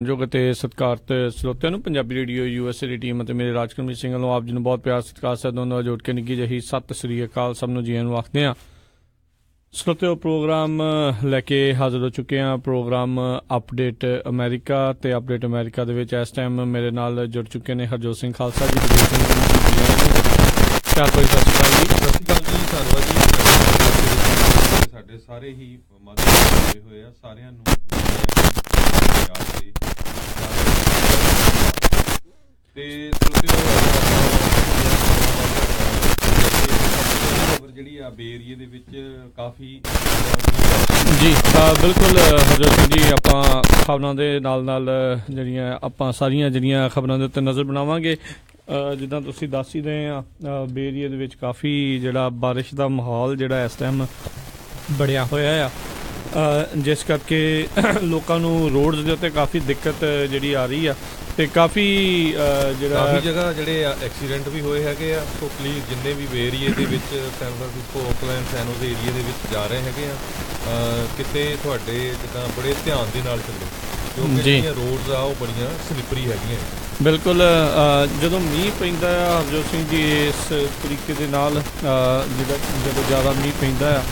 ਜੋ ਅਤੇ ਸਤਿਕਾਰਤ ਸਰੋਤਿਆਂ ਨੂੰ ਪੰਜਾਬੀ ਰੇਡੀਓ USA ਦੀ ਟੀਮ ਅਤੇ ਮੇਰੇ ਰਾਜਕਰਮਜੀਤ ਸਿੰਘ ਵੱਲੋਂ ਆਪ ਜੀ ਨੂੰ ਬਹੁਤ ਪਿਆਰ ਸਤਿਕਾਰ ਸਹਿਤ ਦੋਨੋਂ ਜੋੜ ਕੇ ਨਿੱਘੀ ਜਿਹੀ ਸਤਿ ਸ੍ਰੀ ਅਕਾਲ ਸਭ ਨੂੰ ਜੀ ਆਇਆਂ ਨੂੰ ਆਖਦੇ ਹਾਂ। ਸਰੋਤਿਓ ਪ੍ਰੋਗਰਾਮ ਲੈ ਕੇ ਹਾਜ਼ਰ ਹੋ ਚੁੱਕੇ ਹਾਂ। ਪ੍ਰੋਗਰਾਮ ਅਪਡੇਟ ਅਮਰੀਕਾ ਅਤੇ ਅਪਡੇਟ ਅਮਰੀਕਾ ਦੇ ਵਿੱਚ ਇਸ ਟਾਈਮ ਮੇਰੇ ਨਾਲ ਜੁੜ ਚੁੱਕੇ ਨੇ ਹਰਜੋਤ ਸਿੰਘ ਖਾਲਸਾ ਜੀ। ਚਾਰ ਕੋਈ ਸਤਿ ਸ਼੍ਰੀ ਅਕਾਲ ਜੀ। ਸਤਿ ਸ਼੍ਰੀ ਅਕਾਲ ਜੀ ਧੰਨਵਾਦ ਜੀ। ਸਾਡੇ ਸਾਰੇ ਹੀ ਮਾਧਿਅਮ ਹੋਏ ਆ ਸਾਰਿਆਂ ਨੂੰ ਤੇ ਜਿਹੜੀ ਆ ਬੇ ਏਰੀਏ ਦੇ ਵਿੱਚ ਕਾਫੀ ਜੀ ਬਿਲਕੁਲ ਹਰਜੋਤ ਸਿੰਘ ਜੀ, ਆਪਾਂ ਖਬਰਾਂ ਦੇ ਨਾਲ ਨਾਲ ਜਿਹੜੀਆਂ ਆਪਾਂ ਸਾਰੀਆਂ ਜਿਹੜੀਆਂ ਖਬਰਾਂ ਦੇ ਉੱਤੇ ਨਜ਼ਰ ਬਣਾਵਾਂਗੇ। ਜਿੱਦਾਂ ਤੁਸੀਂ ਦੱਸ ਹੀ ਰਹੇ ਆ, ਬੇ ਏਰੀਏ ਦੇ ਵਿੱਚ ਕਾਫੀ ਜਿਹੜਾ ਬਾਰਿਸ਼ ਦਾ ਮਾਹੌਲ ਜਿਹੜਾ ਇਸ ਟਾਈਮ ਬਣਿਆ ਹੋਇਆ ਆ, ਜਿਸ ਕਰਕੇ ਲੋਕਾਂ ਨੂੰ ਰੋਡਸ ਦੇ ਉੱਤੇ ਕਾਫੀ ਦਿੱਕਤ ਜਿਹੜੀ ਆ ਰਹੀ ਆ ਤੇ ਕਾਫੀ ਜਗ੍ਹਾ ਜਿਹੜੇ ਐਕਸੀਡੈਂਟ ਵੀ ਹੋਏ ਹੈਗੇ ਆ। ਸੋ ਪਲੀਜ਼ ਜਿੰਨੇ ਵੀ ਬੇ ਏਰੀਏ ਦੇ ਵਿੱਚ ਸੈਨ ਫਰਾਂਸਿਸਕੋ, ਓਕਲੈਂਡ, ਸੈਨ ਹੋਜ਼ੇ ਏਰੀਏ ਦੇ ਵਿੱਚ ਜਾ ਰਹੇ ਹੈਗੇ ਆ, ਕਿਤੇ ਤੁਹਾਡੇ ਜਿੱਦਾਂ ਬੜੇ ਧਿਆਨ ਦੇ ਨਾਲ ਚੱਲੋ ਕਿਉਂਕਿ ਜਿਹੜੀਆਂ ਰੋਡਸ ਆ ਉਹ ਬੜੀਆਂ ਸਲਿੱਪਰੀ ਹੈਗੀਆਂ। ਬਿਲਕੁਲ ਜਦੋਂ ਮੀਂਹ ਪੈਂਦਾ ਆ ਹਰਜੋਤ ਸਿੰਘ ਜੀ, ਇਸ ਤਰੀਕੇ ਦੇ ਨਾਲ ਜਦੋਂ ਜ਼ਿਆਦਾ ਮੀਂਹ ਪੈਂਦਾ ਆ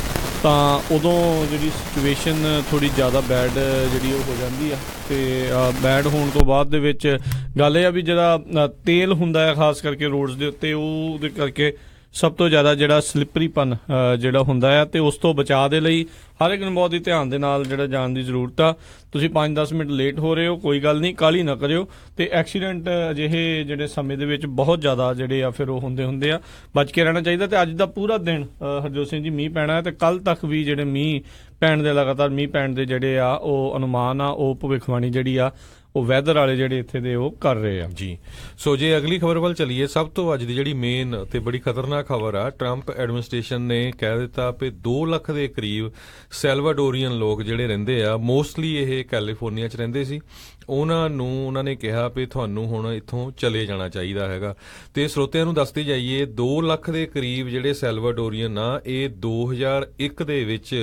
ਤਾਂ ਉਦੋਂ ਜਿਹੜੀ ਸਿਚੁਏਸ਼ਨ ਥੋੜ੍ਹੀ ਜ਼ਿਆਦਾ ਬੈਡ ਜਿਹੜੀ ਉਹ ਹੋ ਜਾਂਦੀ ਆ। ਅਤੇ ਬੈਡ ਹੋਣ ਤੋਂ ਬਾਅਦ ਦੇ ਵਿੱਚ ਗੱਲ ਇਹ ਆ ਵੀ ਜਿਹੜਾ ਤੇਲ ਹੁੰਦਾ ਆ ਖਾਸ ਕਰਕੇ ਰੋਡਸ ਦੇ ਉੱਤੇ, ਉਹਦੇ ਕਰਕੇ ਸਭ ਤੋਂ ਜ਼ਿਆਦਾ ਜਿਹੜਾ ਸਲਿੱਪਰੀਪਨ ਜਿਹੜਾ ਹੁੰਦਾ ਆ, ਅਤੇ ਉਸ ਤੋਂ ਬਚਾਅ ਦੇ ਲਈ ਹਰ ਇੱਕ ਨੂੰ ਬਹੁਤ ਹੀ ਧਿਆਨ ਦੇ ਨਾਲ ਜਿਹੜਾ ਜਾਣ ਦੀ ਜ਼ਰੂਰਤ ਆ। ਤੁਸੀਂ 5-10 ਮਿੰਟ ਲੇਟ ਹੋ ਰਹੇ ਹੋ, ਕੋਈ ਗੱਲ ਨਹੀਂ, ਕਾਹਲੀ ਨਾ ਕਰਿਓ। ਅਤੇ ਐਕਸੀਡੈਂਟ ਅਜਿਹੇ ਜਿਹੜੇ ਸਮੇਂ ਦੇ ਵਿੱਚ ਬਹੁਤ ਜ਼ਿਆਦਾ ਜਿਹੜੇ ਆ ਫਿਰ ਉਹ ਹੁੰਦੇ ਆ, ਬਚ ਕੇ ਰਹਿਣਾ ਚਾਹੀਦਾ। ਅਤੇ ਅੱਜ ਦਾ ਪੂਰਾ ਦਿਨ ਹਰਜੋਤ ਸਿੰਘ ਜੀ ਮੀਂਹ ਪੈਣਾ, ਅਤੇ ਕੱਲ੍ਹ ਤੱਕ ਵੀ ਜਿਹੜੇ ਮੀਂਹ ਪੈਣ ਦੇ ਲਗਾਤਾਰ ਮੀਂਹ ਪੈਣ ਦੇ ਜਿਹੜੇ ਆ ਉਹ ਅਨੁਮਾਨ ਆ, ਉਹ ਭਵਿੱਖਬਾਣੀ ਜਿਹੜੀ ਆ ਉਹ ਵੈਦਰ ਵਾਲੇ ਜਿਹੜੇ ਇੱਥੇ ਦੇ ਉਹ ਕਰ ਰਹੇ ਆ ਜੀ। ਸੋ ਜੇ ਅਗਲੀ ਖਬਰ ਵੱਲ ਚੱਲੀਏ, ਸਭ ਤੋਂ ਅੱਜ ਦੀ ਜਿਹੜੀ ਮੇਨ ਤੇ ਬੜੀ ਖਤਰਨਾਕ ਖਬਰ ਆ, ਟਰੰਪ ਐਡਮਿਨਿਸਟ੍ਰੇਸ਼ਨ ਨੇ ਕਹਿ ਦਿੱਤਾ ਵੀ 2 ਲੱਖ ਦੇ ਕਰੀਬ ਸੈਲਵਾਡੋਰੀਅਨ ਲੋਕ ਜਿਹੜੇ ਰਹਿੰਦੇ ਆ, ਮੋਸਟਲੀ ਇਹ ਕੈਲੀਫੋਰਨੀਆ 'ਚ ਰਹਿੰਦੇ ਸੀ, ਉਹਨਾਂ ਨੇ ਕਿਹਾ ਵੀ ਤੁਹਾਨੂੰ ਹੁਣ ਇੱਥੋਂ ਚਲੇ ਜਾਣਾ ਚਾਹੀਦਾ ਹੈਗਾ। ਤੇ ਸਰੋਤਿਆਂ ਨੂੰ ਦੱਸਦੇ ਜਾਈਏ, 2 ਲੱਖ ਦੇ ਕਰੀਬ ਜਿਹੜੇ ਸੈਲਵਾਡੋਰੀਅਨ ਆ, ਇਹ 2001 ਦੇ ਵਿੱਚ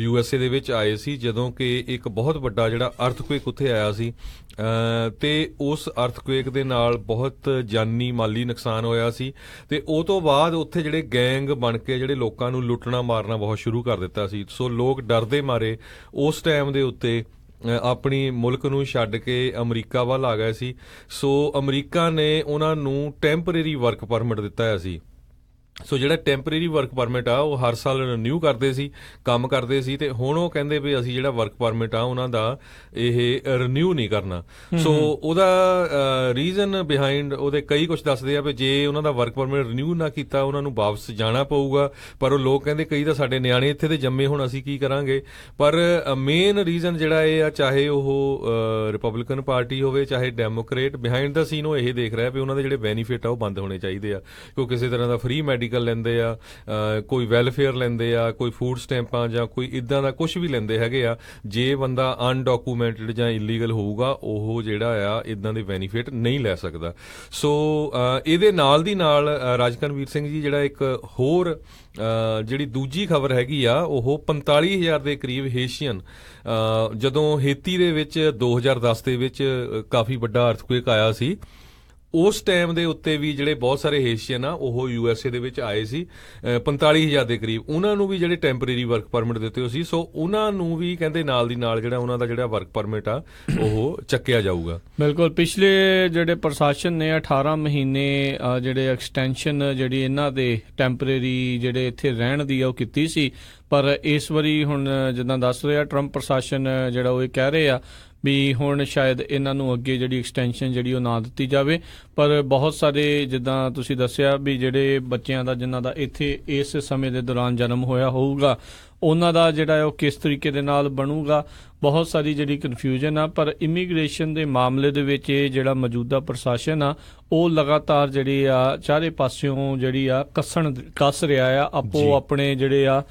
USA ਦੇ ਵਿੱਚ ਆਏ ਸੀ, ਜਦੋਂ ਕਿ ਇੱਕ ਬਹੁਤ ਵੱਡਾ ਜਿਹੜਾ ਅਰਥਕੁਏਕ ਉੱਥੇ ਆਇਆ ਸੀ, ਤੇ ਉਸ ਅਰਥਕੁਏਕ ਦੇ ਨਾਲ ਬਹੁਤ ਜਾਨੀ ਮਾਲੀ ਨੁਕਸਾਨ ਹੋਇਆ ਸੀ। ਤੇ ਉਹ ਤੋਂ ਬਾਅਦ ਉੱਥੇ ਜਿਹੜੇ ਗੈਂਗ ਬਣ ਕੇ ਜਿਹੜੇ ਲੋਕਾਂ ਨੂੰ ਲੁੱਟਣਾ ਮਾਰਨਾ ਬਹੁਤ ਸ਼ੁਰੂ ਕਰ ਦਿੱਤਾ ਸੀ। ਸੋ ਲੋਕ ਡਰਦੇ ਮਾਰੇ ਉਸ ਟਾਈਮ ਦੇ ਉੱਤੇ ਆਪਣੀ ਮੁਲਕ ਨੂੰ ਛੱਡ ਕੇ ਅਮਰੀਕਾ ਵੱਲ ਆ ਗਏ ਸੀ। ਸੋ ਅਮਰੀਕਾ ਨੇ ਉਹਨਾਂ ਨੂੰ ਟੈਂਪਰੇਰੀ ਵਰਕ ਪਰਮਿਟ ਦਿੱਤਾ ਹੋਇਆ ਸੀ। ਸੋ ਜਿਹੜਾ ਟੈਂਪਰੇਰੀ ਵਰਕ ਪਰਮਿਟ ਆ ਉਹ ਹਰ ਸਾਲ ਰਿਨਿਊ ਕਰਦੇ ਸੀ, ਕੰਮ ਕਰਦੇ ਸੀ, ਤੇ ਹੁਣ ਉਹ ਕਹਿੰਦੇ ਵੀ ਅਸੀਂ ਜਿਹੜਾ ਵਰਕ ਪਰਮਿਟ ਆ ਉਹਨਾਂ ਦਾ ਇਹ ਰਿਨਿਊ ਨਹੀਂ ਕਰਨਾ। ਸੋ ਉਹਦਾ ਰੀਜ਼ਨ ਬਿਹਾਈਂਡ ਉਹਦੇ ਕਈ ਕੁਝ ਦੱਸਦੇ ਆ ਵੀ ਜੇ ਉਹਨਾਂ ਦਾ ਵਰਕ ਪਰਮਿਟ ਰਿਨਿਊ ਨਾ ਕੀਤਾ ਉਹਨਾਂ ਨੂੰ ਵਾਪਸ ਜਾਣਾ ਪਊਗਾ। ਪਰ ਉਹ ਲੋਕ ਕਹਿੰਦੇ ਕਈ ਤਾਂ ਸਾਡੇ ਨਿਆਣੇ ਇੱਥੇ ਦੇ ਜੰਮੇ, ਹੁਣ ਅਸੀਂ ਕੀ ਕਰਾਂਗੇ। ਪਰ ਮੇਨ ਰੀਜ਼ਨ ਜਿਹੜਾ ਇਹ ਆ, ਚਾਹੇ ਉਹ ਰਿਪਬਲਿਕਨ ਪਾਰਟੀ ਹੋਵੇ ਚਾਹੇ ਡੈਮੋਕਰੇਟ, ਬਿਹਾਈਂਡ ਦਾ ਸੀਨ ਉਹ ਇਹ ਦੇਖ ਰਿਹਾ ਵੀ ਉਹਨਾਂ ਦੇ ਜਿਹੜੇ ਬੈਨੀਫਿਟ ਆ ਉਹ ਬੰਦ ਹੋਣੇ ਚਾਹੀਦੇ ਆ। ਕਿਉਂ ਕਿਸੇ ਤਰ੍ਹਾਂ ਦਾ ਫ੍ਰੀ ਮੈਡੀਕਲ ਲੈਂਦੇ ਆ, ਕੋਈ ਵੈਲਫੇਅਰ ਲੈਂਦੇ ਆ, ਕੋਈ ਫੂਡ ਸਟੈਂਪਾਂ ਜਾਂ ਕੋਈ ਇੱਦਾਂ ਦਾ ਕੁਝ ਵੀ ਲੈਂਦੇ ਹੈਗੇ ਆ। ਜੇ ਬੰਦਾ ਅਨਡਾਕੂਮੈਂਟਡ ਜਾਂ ਇਲੀਗਲ ਹੋਊਗਾ ਉਹ ਜਿਹੜਾ ਆ ਇੱਦਾਂ ਦੇ ਬੈਨੀਫਿਟ ਨਹੀਂ ਲੈ ਸਕਦਾ। ਸੋ ਇਹਦੇ ਨਾਲ ਦੀ ਨਾਲ ਰਾਜਕਰਮਜੀਤ ਸਿੰਘ ਜੀ, ਜਿਹੜਾ ਇੱਕ ਹੋਰ ਜਿਹੜੀ ਦੂਜੀ ਖਬਰ ਹੈਗੀ ਆ, ਉਹ 45,000 ਦੇ ਕਰੀਬ ਹੇਸ਼ੀਅਨ, ਜਦੋਂ ਹੇਤੀ ਦੇ ਵਿੱਚ 2010 ਦੇ ਵਿੱਚ ਕਾਫੀ ਵੱਡਾ ਅਰਥਕੁਏਕ ਆਇਆ ਸੀ, ਉਸ ਟਾਈਮ ਦੇ ਉੱਤੇ ਵੀ ਜਿਹੜੇ ਬਹੁਤ ਸਾਰੇ ਹੇਸ਼ੀਅਨ ਆ ਉਹ USA ਦੇ ਵਿੱਚ ਆਏ ਸੀ, 45,000 ਦੇ ਕਰੀਬ। ਉਹਨਾਂ ਨੂੰ ਵੀ ਜਿਹੜੇ ਟੈਂਪਰੇਰੀ ਵਰਕ ਪਰਮਿਟ ਦਿੱਤੇ ਹੋਏ ਸੀ, ਸੋ ਉਹਨਾਂ ਨੂੰ ਵੀ ਕਹਿੰਦੇ ਨਾਲ ਦੀ ਨਾਲ ਜਿਹੜਾ ਉਹਨਾਂ ਦਾ ਜਿਹੜਾ ਵਰਕ ਪਰਮਿਟ ਆ ਉਹ ਚੱਕਿਆ ਜਾਊਗਾ। ਬਿਲਕੁਲ, ਪਿਛਲੇ ਜਿਹੜੇ ਪ੍ਰਸ਼ਾਸਨ ਨੇ 18 ਮਹੀਨੇ ਜਿਹੜੇ ਐਕਸਟੈਂਸ਼ਨ ਜਿਹੜੀ ਇਹਨਾਂ ਦੇ ਟੈਂਪਰੇਰੀ ਜਿਹੜੇ ਇੱਥੇ ਰਹਿਣ ਦੀ ਆ ਉਹ ਕੀਤੀ ਸੀ। ਪਰ ਇਸ ਵਾਰੀ ਹੁਣ ਜਿੱਦਾਂ ਦੱਸ ਰਿਹਾ ਟਰੰਪ ਪ੍ਰਸ਼ਾਸਨ ਜਿਹੜਾ ਉਹ ਇਹ ਕਹਿ ਰਹੇ ਆ ਵੀ ਹੁਣ ਸ਼ਾਇਦ ਇਹਨਾਂ ਨੂੰ ਅੱਗੇ ਜਿਹੜੀ ਐਕਸਟੈਂਸ਼ਨ ਜਿਹੜੀ ਉਹ ਨਾ ਦਿੱਤੀ ਜਾਵੇ। ਪਰ ਬਹੁਤ ਸਾਰੇ ਜਿੱਦਾਂ ਤੁਸੀਂ ਦੱਸਿਆ ਵੀ ਜਿਹੜੇ ਬੱਚਿਆਂ ਦਾ ਜਿਨ੍ਹਾਂ ਦਾ ਇੱਥੇ ਇਸ ਸਮੇਂ ਦੇ ਦੌਰਾਨ ਜਨਮ ਹੋਇਆ ਹੋਊਗਾ, ਉਹਨਾਂ ਦਾ ਜਿਹੜਾ ਉਹ ਕਿਸ ਤਰੀਕੇ ਦੇ ਨਾਲ ਬਣੂਗਾ, ਬਹੁਤ ਸਾਰੀ ਜਿਹੜੀ ਕਨਫਿਊਜ਼ਨ ਆ। ਪਰ ਇਮੀਗ੍ਰੇਸ਼ਨ ਦੇ ਮਾਮਲੇ ਦੇ ਵਿੱਚ ਇਹ ਜਿਹੜਾ ਮੌਜੂਦਾ ਪ੍ਰਸ਼ਾਸਨ ਆ ਉਹ ਲਗਾਤਾਰ ਜਿਹੜੀ ਆ ਚਾਰੇ ਪਾਸਿਓਂ ਜਿਹੜੀ ਆ ਕੱਸ ਰਿਹਾ ਆ, ਆਪੋ ਆਪਣੇ ਜਿਹੜੇ ਆ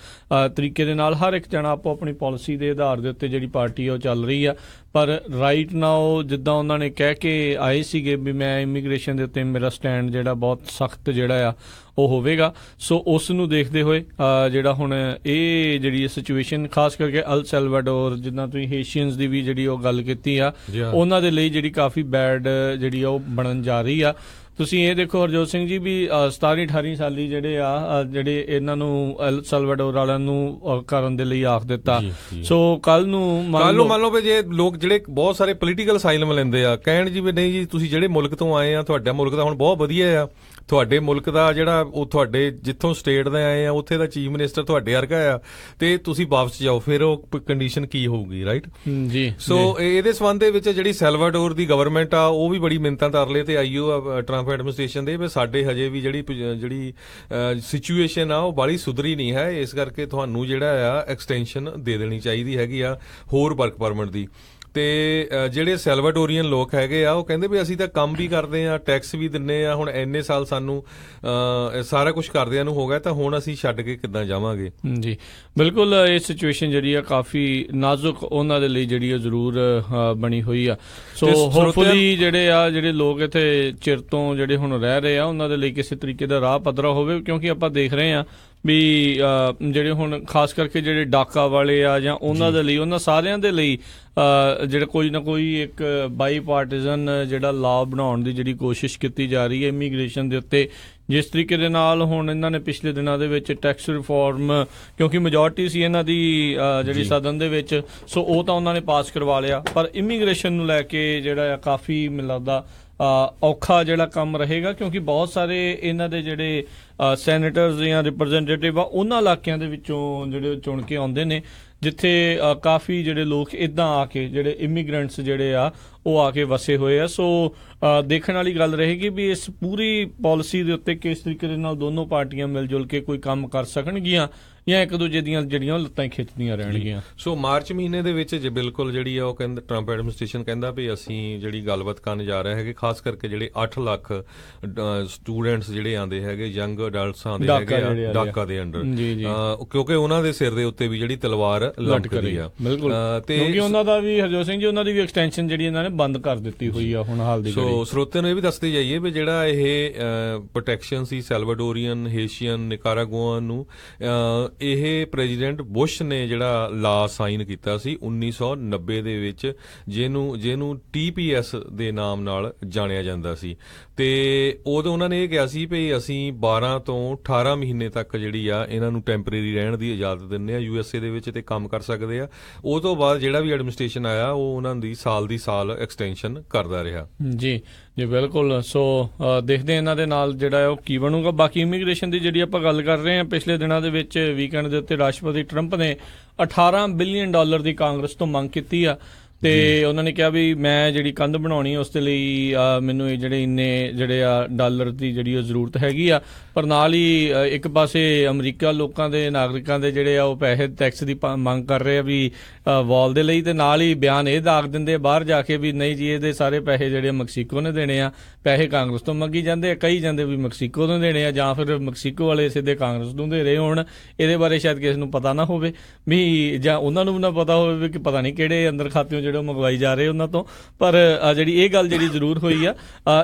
ਤਰੀਕੇ ਦੇ ਨਾਲ। ਹਰ ਇੱਕ ਜਣਾ ਆਪੋ ਆਪਣੀ ਪਾਲਿਸੀ ਦੇ ਆਧਾਰ ਦੇ ਉੱਤੇ ਜਿਹੜੀ ਪਾਰਟੀ ਆ ਉਹ ਚੱਲ ਰਹੀ ਆ। ਪਰ ਰਾਈਟ ਨਾਓ ਜਿੱਦਾਂ ਉਹਨਾਂ ਨੇ ਕਹਿ ਕੇ ਆਏ ਸੀਗੇ ਵੀ ਮੈਂ ਇਮੀਗ੍ਰੇਸ਼ਨ ਦੇ ਉੱਤੇ ਮੇਰਾ ਸਟੈਂਡ ਜਿਹੜਾ ਬਹੁਤ ਸਖਤ ਜਿਹੜਾ ਆ ਉਹ ਹੋਵੇਗਾ। ਸੋ ਉਸ ਨੂੰ ਦੇਖਦੇ ਹੋਏ ਜਿਹੜਾ ਹੁਣ ਇਹ ਜਿਹੜੀ ਸਿਚੁਏਸ਼ਨ ਖਾਸ ਕਰਕੇ ਅਲ ਸੈਲਵਾਡੋਰ, ਜਿੱਦਾਂ ਤੁਸੀਂ ਹੇਸ਼ੀਅਨਸ ਦੀ ਵੀ ਜਿਹੜੀ ਉਹ ਗੱਲ ਕੀਤੀ ਆ, ਉਹਨਾਂ ਦੇ ਲਈ ਜਿਹੜੀ ਕਾਫੀ ਬੈਡ ਜਿਹੜੀ ਆ ਉਹ ਬਣਨ ਜਾ ਰਹੀ ਆ। ਤੁਸੀਂ ਇਹ ਦੇਖੋ ਹਰਜੋਤ ਸਿੰਘ ਜੀ ਵੀ 17-18 ਸਾਲੀ ਜਿਹੜੇ ਆ ਜਿਹੜੇ ਇਹਨਾਂ ਨੂੰ ਅਲ ਸੈਲਵਾਡੋਰ ਵਾਲਿਆਂ ਨੂੰ ਕਰਨ ਦੇ ਲਈ ਆਖ ਦਿੱਤਾ। ਸੋ ਕੱਲ ਨੂੰ ਮੰਨ ਲਓ ਵੀ ਜੇ ਲੋਕ ਜਿਹੜੇ ਬਹੁਤ ਸਾਰੇ ਪੋਲੀਟੀਕਲ ਅਸਾਈਲਮ ਲੈਂਦੇ ਆ, ਕਹਿਣ ਜੀ ਵੀ ਨਹੀਂ ਜੀ ਤੁਸੀਂ ਜਿਹੜੇ ਮੁਲਕ ਤੋਂ ਆਏ ਆ, ਤੁਹਾਡਾ ਮੁਲਕ ਤਾਂ ਹੁਣ ਬਹੁਤ ਵਧੀਆ ਆ, ਤੁਹਾਡੇ ਮੁਲਕ ਦਾ ਜਿਹੜਾ ਉਹ ਤੁਹਾਡੇ ਜਿੱਥੋਂ ਸਟੇਟ ਦੇ ਆਏ ਆ ਉੱਥੇ ਦਾ ਚੀਫ ਮਿਨਿਸਟਰ ਤੁਹਾਡੇ ਵਰਗਾ ਆ, ਤੇ ਤੁਸੀਂ ਵਾਪਸ ਜਾਓ, ਫਿਰ ਉਹ ਕੰਡੀਸ਼ਨ ਕੀ ਹੋਊਗੀ, ਰਾਈਟ ਜੀ। ਸੋ ਇਹਦੇ ਸੰਬੰਧ ਦੇ ਵਿੱਚ ਜਿਹੜੀ ਸੈਲਵਾਡੋਰ ਦੀ ਗਵਰਨਮੈਂਟ ਆ ਉਹ ਵੀ ਬੜੀ ਮਿੰਨਤਾਂ ਤਰਲੇ ਤੇ ਆਈ ਆ ਟਰੰਪ ਐਡਮਿਨਿਸਟ੍ਰੇਸ਼ਨ ਦੇ ਵੀ ਸਾਡੇ ਹਜੇ ਵੀ ਜਿਹੜੀ ਸਿਚੁਏਸ਼ਨ ਆ ਉਹ ਬਾਹਲੀ ਸੁਧਰੀ ਨਹੀਂ ਹੈ, ਇਸ ਕਰਕੇ ਤੁਹਾਨੂੰ ਜਿਹੜਾ ਆ ਐਕਸਟੈਂਸ਼ਨ ਦੇ ਦੇਣੀ ਚਾਹੀਦੀ ਹੈਗੀ ਆ ਹੋਰ ਵਰਕ ਪਰਮਿਟ ਦੀ। ਤੇ ਜਿਹੜੇ ਸੈਲਵਾਡੋਰੀਅਨ ਲੋਕ ਹੈਗੇ ਆ ਉਹ ਕਹਿੰਦੇ ਵੀ ਅਸੀਂ ਤਾਂ ਕੰਮ ਵੀ ਕਰਦੇ ਆ, ਟੈਕਸ ਵੀ ਦਿੰਨੇ ਆ, ਹੁਣ ਇੰਨੇ ਸਾਲ ਸਾਨੂੰ ਸਾਰਾ ਕੁਝ ਕਰਦਿਆਂ ਨੂੰ ਹੋ ਗਿਆ, ਤਾਂ ਹੁਣ ਅਸੀਂ ਛੱਡ ਕੇ ਕਿੱਦਾਂ ਜਾਵਾਂਗੇ। ਜੀ ਬਿਲਕੁਲ, ਇਹ ਸਿਚੁਏਸ਼ਨ ਜਿਹੜੀ ਆ ਕਾਫੀ ਨਾਜ਼ੁਕ ਉਹਨਾਂ ਦੇ ਲਈ ਜਿਹੜੀ ਜ਼ਰੂਰ ਬਣੀ ਹੋਈ ਆ। ਸੋ ਹੋਪਫੁਲੀ ਜਿਹੜੇ ਲੋਕ ਇੱਥੇ ਚਿਰ ਤੋਂ ਜਿਹੜੇ ਹੁਣ ਰਹਿ ਰਹੇ ਆ ਉਹਨਾਂ ਦੇ ਲਈ ਕਿਸੇ ਤਰੀਕੇ ਦਾ ਰਾਹ ਪੱਧਰਾ ਹੋਵੇ, ਕਿਉਂਕਿ ਆਪਾਂ ਦੇਖ ਰਹੇ ਆ ਵੀ ਜਿਹੜੇ ਹੁਣ ਖਾਸ ਕਰਕੇ ਜਿਹੜੇ ਡਾਕਾ ਵਾਲੇ ਆ ਜਾਂ ਉਹਨਾਂ ਦੇ ਲਈ, ਉਹਨਾਂ ਸਾਰਿਆਂ ਦੇ ਲਈ ਜਿਹੜਾ ਕੋਈ ਨਾ ਕੋਈ ਇੱਕ ਬਾਈ ਪਾਰਟੀਜ਼ਨ ਜਿਹੜਾ ਲਾਅ ਬਣਾਉਣ ਦੀ ਜਿਹੜੀ ਕੋਸ਼ਿਸ਼ ਕੀਤੀ ਜਾ ਰਹੀ ਹੈ ਇਮੀਗ੍ਰੇਸ਼ਨ ਦੇ ਉੱਤੇ। ਜਿਸ ਤਰੀਕੇ ਦੇ ਨਾਲ ਹੁਣ ਇਹਨਾਂ ਨੇ ਪਿਛਲੇ ਦਿਨਾਂ ਦੇ ਵਿੱਚ ਟੈਕਸ ਰਿਫਾਰਮ, ਕਿਉਂਕਿ ਮੈਜੋਰਟੀ ਸੀ ਇਹਨਾਂ ਦੀ ਜਿਹੜੀ ਸਦਨ ਦੇ ਵਿੱਚ, ਸੋ ਉਹ ਤਾਂ ਉਹਨਾਂ ਨੇ ਪਾਸ ਕਰਵਾ ਲਿਆ, ਪਰ ਇਮੀਗ੍ਰੇਸ਼ਨ ਨੂੰ ਲੈ ਕੇ ਜਿਹੜਾ ਆ ਕਾਫੀ ਮੈਨੂੰ ਲੱਗਦਾ ਔਖਾ ਜਿਹੜਾ ਕੰਮ ਰਹੇਗਾ, ਕਿਉਂਕਿ ਬਹੁਤ ਸਾਰੇ ਇਹਨਾਂ ਦੇ ਜਿਹੜੇ ਸੈਨੇਟਰਸ ਜਾਂ ਰਿਪਰੈਜ਼ੈਂਟੇਟਿਵ ਆ ਉਹਨਾਂ ਇਲਾਕਿਆਂ ਦੇ ਵਿੱਚੋਂ ਜਿਹੜੇ ਚੁਣ ਕੇ ਆਉਂਦੇ ਨੇ, ਜਿੱਥੇ ਕਾਫੀ ਜਿਹੜੇ ਲੋਕ ਇੱਦਾਂ ਆ ਕੇ ਜਿਹੜੇ ਇਮੀਗ੍ਰੈਂਟਸ ਜਿਹੜੇ ਆ ਉਹ ਆ ਕੇ ਵਸੇ ਹੋਏ ਆ। ਸੋ ਦੇਖਣ ਵਾਲੀ ਗੱਲ ਰਹੇਗੀ ਵੀ ਇਸ ਪੂਰੀ ਪਾਲਿਸੀ ਦੇ ਉੱਤੇ ਕਿਸ ਤਰੀਕੇ ਦੇ ਨਾਲ ਦੋਨੋਂ ਪਾਰਟੀਆਂ ਮਿਲ ਜੁਲ ਕੇ ਕੋਈ ਕੰਮ ਕਰ ਸਕਣਗੀਆਂ ਜਾਂ ਇੱਕ ਦੂਜੇ ਦੀਆਂ ਜਿਹੜੀਆਂ ਲੱਤਾਂ ਖਿੱਚਦੀਆਂ ਰਹਿਣਗੀਆਂ। ਸੋ ਮਾਰਚ ਮਹੀਨੇ ਦੇ ਵਿੱਚ ਜੇ ਬਿਲਕੁਲ ਜਿਹੜੀ ਆ ਉਹ ਕਹਿੰਦਾ ਟਰੰਪ ਐਡਮਿਨਿਸਟ੍ਰੇਸ਼ਨ ਕਹਿੰਦਾ ਵੀ ਅਸੀਂ ਜਿਹੜੀ ਗੱਲਬਾਤ ਕਰਨ ਜਾ ਰਹੇ ਹੈਗੇ, ਖਾਸ ਕਰਕੇ ਜਿਹੜੇ 8 ਲੱਖ ਸਟੂਡੈਂਟਸ ਜਿਹੜੇ ਆਉਂਦੇ ਹੈਗੇ, ਯੰਗ ਅਡਲਟਸ ਆਉਂਦੇ ਹੈਗੇ ਆ ਡਾਕਾ ਦੇ ਅੰਡਰ, ਕਿਉਂਕਿ ਉਹਨਾਂ ਦੇ ਸਿਰ ਦੇ ਉੱਤੇ ਵੀ ਜਿਹੜੀ ਤਲਵਾਰ ਲਟਕਦੀ ਆ। ਬਿਲਕੁਲ, ਤੇ ਕਿਉਂਕਿ ਉਹਨਾਂ ਦਾ ਵੀ ਹਰਜੋਤ ਸਿੰਘ ਜੀ ਉਹਨਾਂ ਦੀ ਵੀ ਐਕਸਟੈਂਸ਼ਨ ਜਿਹੜੀ ਇਹਨਾਂ ਨੇ ਬੰਦ ਕਰ ਦਿੱਤੀ ਹੋਈ ਆ ਹੁਣ ਹਾਲ ਦੀ। ਸੋ ਸਰੋਤਿਆਂ ਨੂੰ ਇਹ ਵੀ ਦੱਸਦੇ ਜਾਈਏ ਵੀ ਜਿਹੜਾ ਇਹ ਪ੍ਰੋਟੈਕਸ਼ਨ ਸੀ ਸੈਲਵਾਡੋਰੀਅਨ, ਹੇਸ਼ੀਅਨ, ਨਿਕਾਰਾਗੁਆਨ ਨੂੰ, ਇਹ ਪ੍ਰੈਜ਼ੀਡੈਂਟ ਬੁਸ਼ ਨੇ ਜਿਹੜਾ ਲਾ ਸਾਈਨ ਕੀਤਾ ਸੀ 1990 ਦੇ ਵਿੱਚ, ਜਿਹਨੂੰ TPS ਦੇ ਨਾਮ ਨਾਲ ਜਾਣਿਆ ਜਾਂਦਾ ਸੀ। ਤੇ ਉਦੋਂ ਉਹਨਾਂ ਨੇ ਇਹ ਕਿਹਾ ਸੀ ਵੀ ਅਸੀਂ 12 ਤੋਂ 18 ਮਹੀਨੇ ਤੱਕ ਜਿਹੜੀ ਆ ਇਹਨਾਂ ਨੂੰ ਟੈਂਪਰੇਰੀ ਰਹਿਣ ਦੀ ਇਜਾਜ਼ਤ ਦਿੰਦੇ ਆ USA ਦੇ ਵਿੱਚ ਤੇ ਕੰਮ ਕਰ ਸਕਦੇ ਆ। ਉਹ ਤੋਂ ਬਾਅਦ ਜਿਹੜਾ ਵੀ ਐਡਮਿਨਿਸਟ੍ਰੇਸ਼ਨ ਆਇਆ ਉਹ ਉਹਨਾਂ ਦੀ ਸਾਲ ਦੀ ਸਾਲ ਐਕਸਟੈਂਸ਼ਨ ਕਰਦਾ ਰਿਹਾ। ਜੀ ਬਿਲਕੁਲ। ਸੋ ਦੇਖਦੇ ਇਹਨਾਂ ਦੇ ਨਾਲ ਜਿਹੜਾ ਉਹ ਕੀ ਬਣੂਗਾ। ਬਾਕੀ ਇਮੀਗ੍ਰੇਸ਼ਨ ਦੀ ਜਿਹੜੀ ਆਪਾਂ ਗੱਲ ਕਰ ਰਹੇ ਹਾਂ, ਪਿਛਲੇ ਦਿਨਾਂ ਦੇ ਵਿੱਚ ਵੀਕਐਂਡ ਦੇ ਉੱਤੇ ਰਾਸ਼ਟਰਪਤੀ ਟਰੰਪ ਨੇ $18 ਬਿਲੀਅਨ ਦੀ ਕਾਂਗਰਸ ਤੋਂ ਮੰਗ ਕੀਤੀ ਆ, ਤੇ ਉਹਨਾਂ ਨੇ ਕਿਹਾ ਵੀ ਮੈਂ ਜਿਹੜੀ ਕੰਧ ਬਣਾਉਣੀ ਉਸ ਦੇ ਲਈ ਮੈਨੂੰ ਇਹ ਜਿਹੜੇ ਇੰਨੇ ਜਿਹੜੇ ਆ ਡਾਲਰ ਦੀ ਜਿਹੜੀ ਉਹ ਜ਼ਰੂਰਤ ਹੈਗੀ ਆ। ਪਰ ਨਾਲ ਹੀ ਇੱਕ ਪਾਸੇ ਅਮਰੀਕਾ ਲੋਕਾਂ ਦੇ ਨਾਗਰਿਕਾਂ ਦੇ ਜਿਹੜੇ ਆ ਉਹ ਪੈਸੇ ਟੈਕਸ ਦੀ ਮੰਗ ਕਰ ਰਹੇ ਆ ਵੀ ਵਾਲ ਦੇ ਲਈ, ਤੇ ਨਾਲ ਹੀ ਬਿਆਨ ਇਹ ਦਾਗ ਦਿੰਦੇ ਬਾਹਰ ਜਾ ਕੇ ਵੀ ਨਹੀਂ ਜੀ ਇਹਦੇ ਸਾਰੇ ਪੈਸੇ ਜਿਹੜੇ ਮੈਕਸੀਕੋ ਨੇ ਦੇਣੇ ਆ, ਪੈਸੇ ਕਾਂਗਰਸ ਤੋਂ ਮੰਗੀ ਜਾਂਦੇ ਆ, ਕਹੀ ਜਾਂਦੇ ਵੀ ਮੈਕਸੀਕੋ ਤੋਂ ਦੇਣੇ ਆ, ਜਾਂ ਫਿਰ ਮੈਕਸੀਕੋ ਵਾਲੇ ਸਿੱਧੇ ਕਾਂਗਰਸ ਨੂੰ ਦੇ ਰਹੇ ਹੋਣ। ਇਹਦੇ ਬਾਰੇ ਸ਼ਾਇਦ ਕਿਸੇ ਨੂੰ ਪਤਾ ਨਾ ਹੋਵੇ ਵੀ, ਜਾਂ ਉਹਨਾਂ ਨੂੰ ਵੀ ਨਾ ਪਤਾ ਹੋਵੇ ਕਿ ਪਤਾ ਨਹੀਂ ਕਿਹੜੇ ਅੰਦਰ ਖਾਤਿਓਂ ਜਿਹੜੇ ਮੰਗਵਾਈ ਜਾ ਰਹੇ ਉਹਨਾਂ ਤੋਂ। ਪਰ ਜਿਹੜੀ ਇਹ ਗੱਲ ਜਿਹੜੀ ਜ਼ਰੂਰ ਹੋਈ ਆ,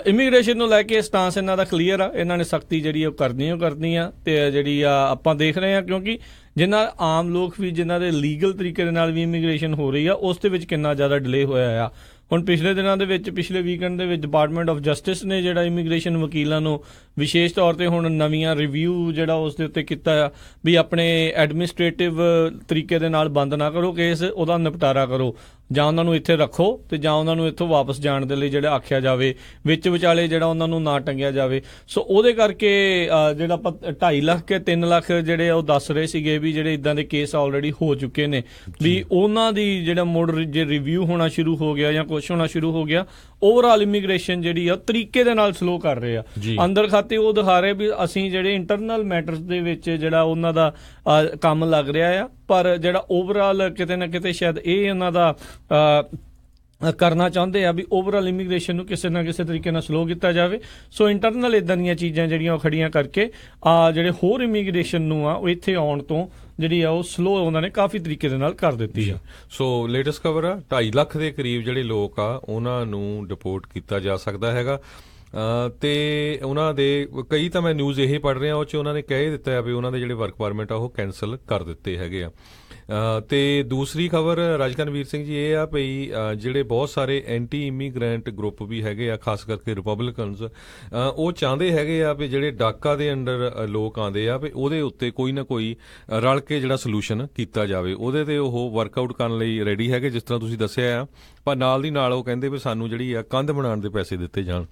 ਇਮੀਗ੍ਰੇਸ਼ਨ ਨੂੰ ਲੈ ਕੇ ਸਟਾਂਸ ਇਹਨਾਂ ਦਾ ਕਲੀਅਰ ਆ, ਇਹਨਾਂ ਨੇ ਸਖਤੀ ਜਿਹੜੀ ਉਹ ਕਰਨੀ ਆ। ਤੇ ਜਿਹੜੀ ਆ ਆਪਾਂ ਦੇਖ ਰਹੇ ਆ, ਕਿਉਂਕਿ ਜਿਨ੍ਹਾਂ ਆਮ ਲੋਕ ਵੀ ਜਿਨ੍ਹਾਂ ਦੇ ਲੀਗਲ ਤਰੀਕੇ ਦੇ ਨਾਲ ਵੀ ਇਮੀਗ੍ਰੇਸ਼ਨ ਹੋ ਰਹੀ ਆ, ਉਸ ਦੇ ਵਿੱਚ ਕਿੰਨਾ ਜ਼ਿਆਦਾ ਡਿਲੇ ਹੋਇਆ ਆ। ਹੁਣ ਪਿਛਲੇ ਦਿਨਾਂ ਦੇ ਵਿੱਚ, ਪਿਛਲੇ ਵੀਕਐਂਡ ਦੇ ਵਿੱਚ ਡਿਪਾਰਟਮੈਂਟ ਆਫ ਜਸਟਿਸ ਨੇ ਜਿਹੜਾ ਇਮੀਗ੍ਰੇਸ਼ਨ ਵਕੀਲਾਂ ਨੂੰ ਵਿਸ਼ੇਸ਼ ਤੌਰ ਤੇ ਹੁਣ ਨਵੀਆਂ ਰਿਵਿਊ ਜਿਹੜਾ ਉਸ ਦੇ ਉੱਤੇ ਕੀਤਾ ਆ ਵੀ ਆਪਣੇ ਐਡਮਿਨਿਸਟ੍ਰੇਟਿਵ ਤਰੀਕੇ ਦੇ ਨਾਲ ਬੰਦ ਨਾ ਕਰੋ ਕੇਸ, ਉਹਦਾ ਨਿਪਟਾਰਾ ਕਰੋ, ਜਾਂ ਉਹਨਾਂ ਨੂੰ ਇੱਥੇ ਰੱਖੋ ਤੇ ਜਾਂ ਉਹਨਾਂ ਨੂੰ ਇੱਥੋਂ ਵਾਪਸ ਜਾਣ ਦੇ ਲਈ ਜਿਹੜਾ ਆਖਿਆ ਜਾਵੇ, ਵਿੱਚ ਵਿਚਾਲੇ ਜਿਹੜਾ ਉਹਨਾਂ ਨੂੰ ਨਾ ਟੰਗਿਆ ਜਾਵੇ। ਸੋ ਉਹਦੇ ਕਰਕੇ ਜਿਹੜਾ ਆਪਾਂ 2.5 ਲੱਖ ਕੇ 3 ਲੱਖ ਜਿਹੜੇ ਉਹ ਦੱਸ ਰਹੇ ਸੀਗੇ ਵੀ ਜਿਹੜੇ ਇਦਾਂ ਦੇ ਕੇਸ ਆਲਰੇਡੀ ਹੋ ਚੁੱਕੇ ਨੇ, ਵੀ ਉਹਨਾਂ ਦੀ ਜਿਹੜਾ ਮੁੜ ਜੇ ਰਿਵਿਊ ਹੋਣਾ ਸ਼ੁਰੂ ਹੋ ਗਿਆ ਜਾਂ ਕੁਛ ਹੋਣਾ ਸ਼ੁਰੂ ਹੋ ਗਿਆ, ਓਵਰਆਲ ਇਮੀਗ੍ਰੇਸ਼ਨ ਜਿਹੜੀ ਆ ਤਰੀਕੇ ਦੇ ਨਾਲ ਸਲੋ ਕਰ ਰਹੇ ਆ। ਅੰਦਰ ਖਾਤੇ ਉਹ ਦਿਖਾ ਰਹੇ ਵੀ ਅਸੀਂ ਜਿਹੜੇ ਇੰਟਰਨਲ ਮੈਟਰਸ ਦੇ ਵਿੱਚ ਜਿਹੜਾ ਉਹਨਾਂ ਦਾ ਕੰਮ ਲੱਗ ਰਿਹਾ ਆ, ਪਰ ਜਿਹੜਾ ਓਵਰਆਲ ਕਿਤੇ ਨਾ ਕਿਤੇ ਸ਼ਾਇਦ ਇਹ ਉਹਨਾਂ ਦਾ ਕਰਨਾ ਚਾਹੁੰਦੇ ਆ ਵੀ ਓਵਰਆਲ ਇਮੀਗ੍ਰੇਸ਼ਨ ਨੂੰ ਕਿਸੇ ਨਾ ਕਿਸੇ ਤਰੀਕੇ ਨਾਲ ਸਲੋ ਕੀਤਾ ਜਾਵੇ। ਸੋ ਇੰਟਰਨਲ ਇਦਾਂ ਦੀਆਂ ਚੀਜ਼ਾਂ ਜਿਹੜੀਆਂ ਉਹ ਖੜੀਆਂ ਕਰਕੇ ਜਿਹੜੇ ਹੋਰ ਇਮੀਗ੍ਰੇਸ਼ਨ ਨੂੰ ਆ ਉਹ ਇੱਥੇ ਆਉਣ ਤੋਂ ਜਿਹੜੀ ਆ ਉਹ ਸਲੋ ਉਹਨਾਂ ਨੇ ਕਾਫੀ ਤਰੀਕੇ ਦੇ ਨਾਲ ਕਰ ਦਿੱਤੀ ਆ। ਸੋ ਲੇਟੈਸਟ ਖਬਰ ਆ 2.5 ਲੱਖ ਦੇ ਕਰੀਬ ਜਿਹੜੇ ਲੋਕ ਆ ਉਹਨਾਂ ਨੂੰ ਡਿਪੋਰਟ ਕੀਤਾ ਜਾ ਸਕਦਾ ਹੈਗਾ। ਤੇ ਉਹਨਾਂ ਦੇ ਕਈ ਤਾਂ ਮੈਂ ਨਿਊਜ਼ ਇਹ ਪੜ੍ਹ ਰਿਹਾ ਉਹ 'ਚ ਉਹਨਾਂ ਨੇ ਕਹਿ ਦਿੱਤਾ ਵੀ ਉਹਨਾਂ ਦੇ ਜਿਹੜੇ ਵਰਕ ਪਰਮਿਟ ਆ ਉਹ ਕੈਂਸਲ ਕਰ ਦਿੱਤੇ ਹੈਗੇ ਆ। ਤੇ ਦੂਸਰੀ ਖਬਰ ਰਾਜਕਰਨਵੀਰ ਸਿੰਘ ਜੀ ਇਹ ਆ ਭਈ ਜਿਹੜੇ ਬਹੁਤ ਸਾਰੇ ਐਂਟੀ ਇਮੀਗ੍ਰੈਂਟ ਗਰੁੱਪ ਵੀ ਹੈਗੇ ਆ, ਖਾਸ ਕਰਕੇ ਰਿਪਬਲਿਕਨਸ, ਉਹ ਚਾਹੁੰਦੇ ਹੈਗੇ ਆ ਵੀ ਜਿਹੜੇ ਡਾਕਾ ਦੇ ਅੰਡਰ ਲੋਕ ਆਉਂਦੇ ਆ ਵੀ ਉਹਦੇ ਉੱਤੇ ਕੋਈ ਨਾ ਕੋਈ ਰਲ ਕੇ ਜਿਹੜਾ ਸੋਲੂਸ਼ਨ ਕੀਤਾ ਜਾਵੇ। ਉਹਦੇ ਤੇ ਉਹ ਵਰਕਆਊਟ ਕਰਨ ਲਈ ਰੈਡੀ ਹੈਗੇ ਜਿਸ ਤਰ੍ਹਾਂ ਤੁਸੀਂ ਦੱਸਿਆ ਆ, ਪਰ ਨਾਲ ਦੀ ਨਾਲ ਉਹ ਕਹਿੰਦੇ ਵੀ ਸਾਨੂੰ ਜਿਹੜੀ ਆ ਕੰਧ ਬਣਾਉਣ ਦੇ ਪੈਸੇ ਦਿੱਤੇ ਜਾਣ।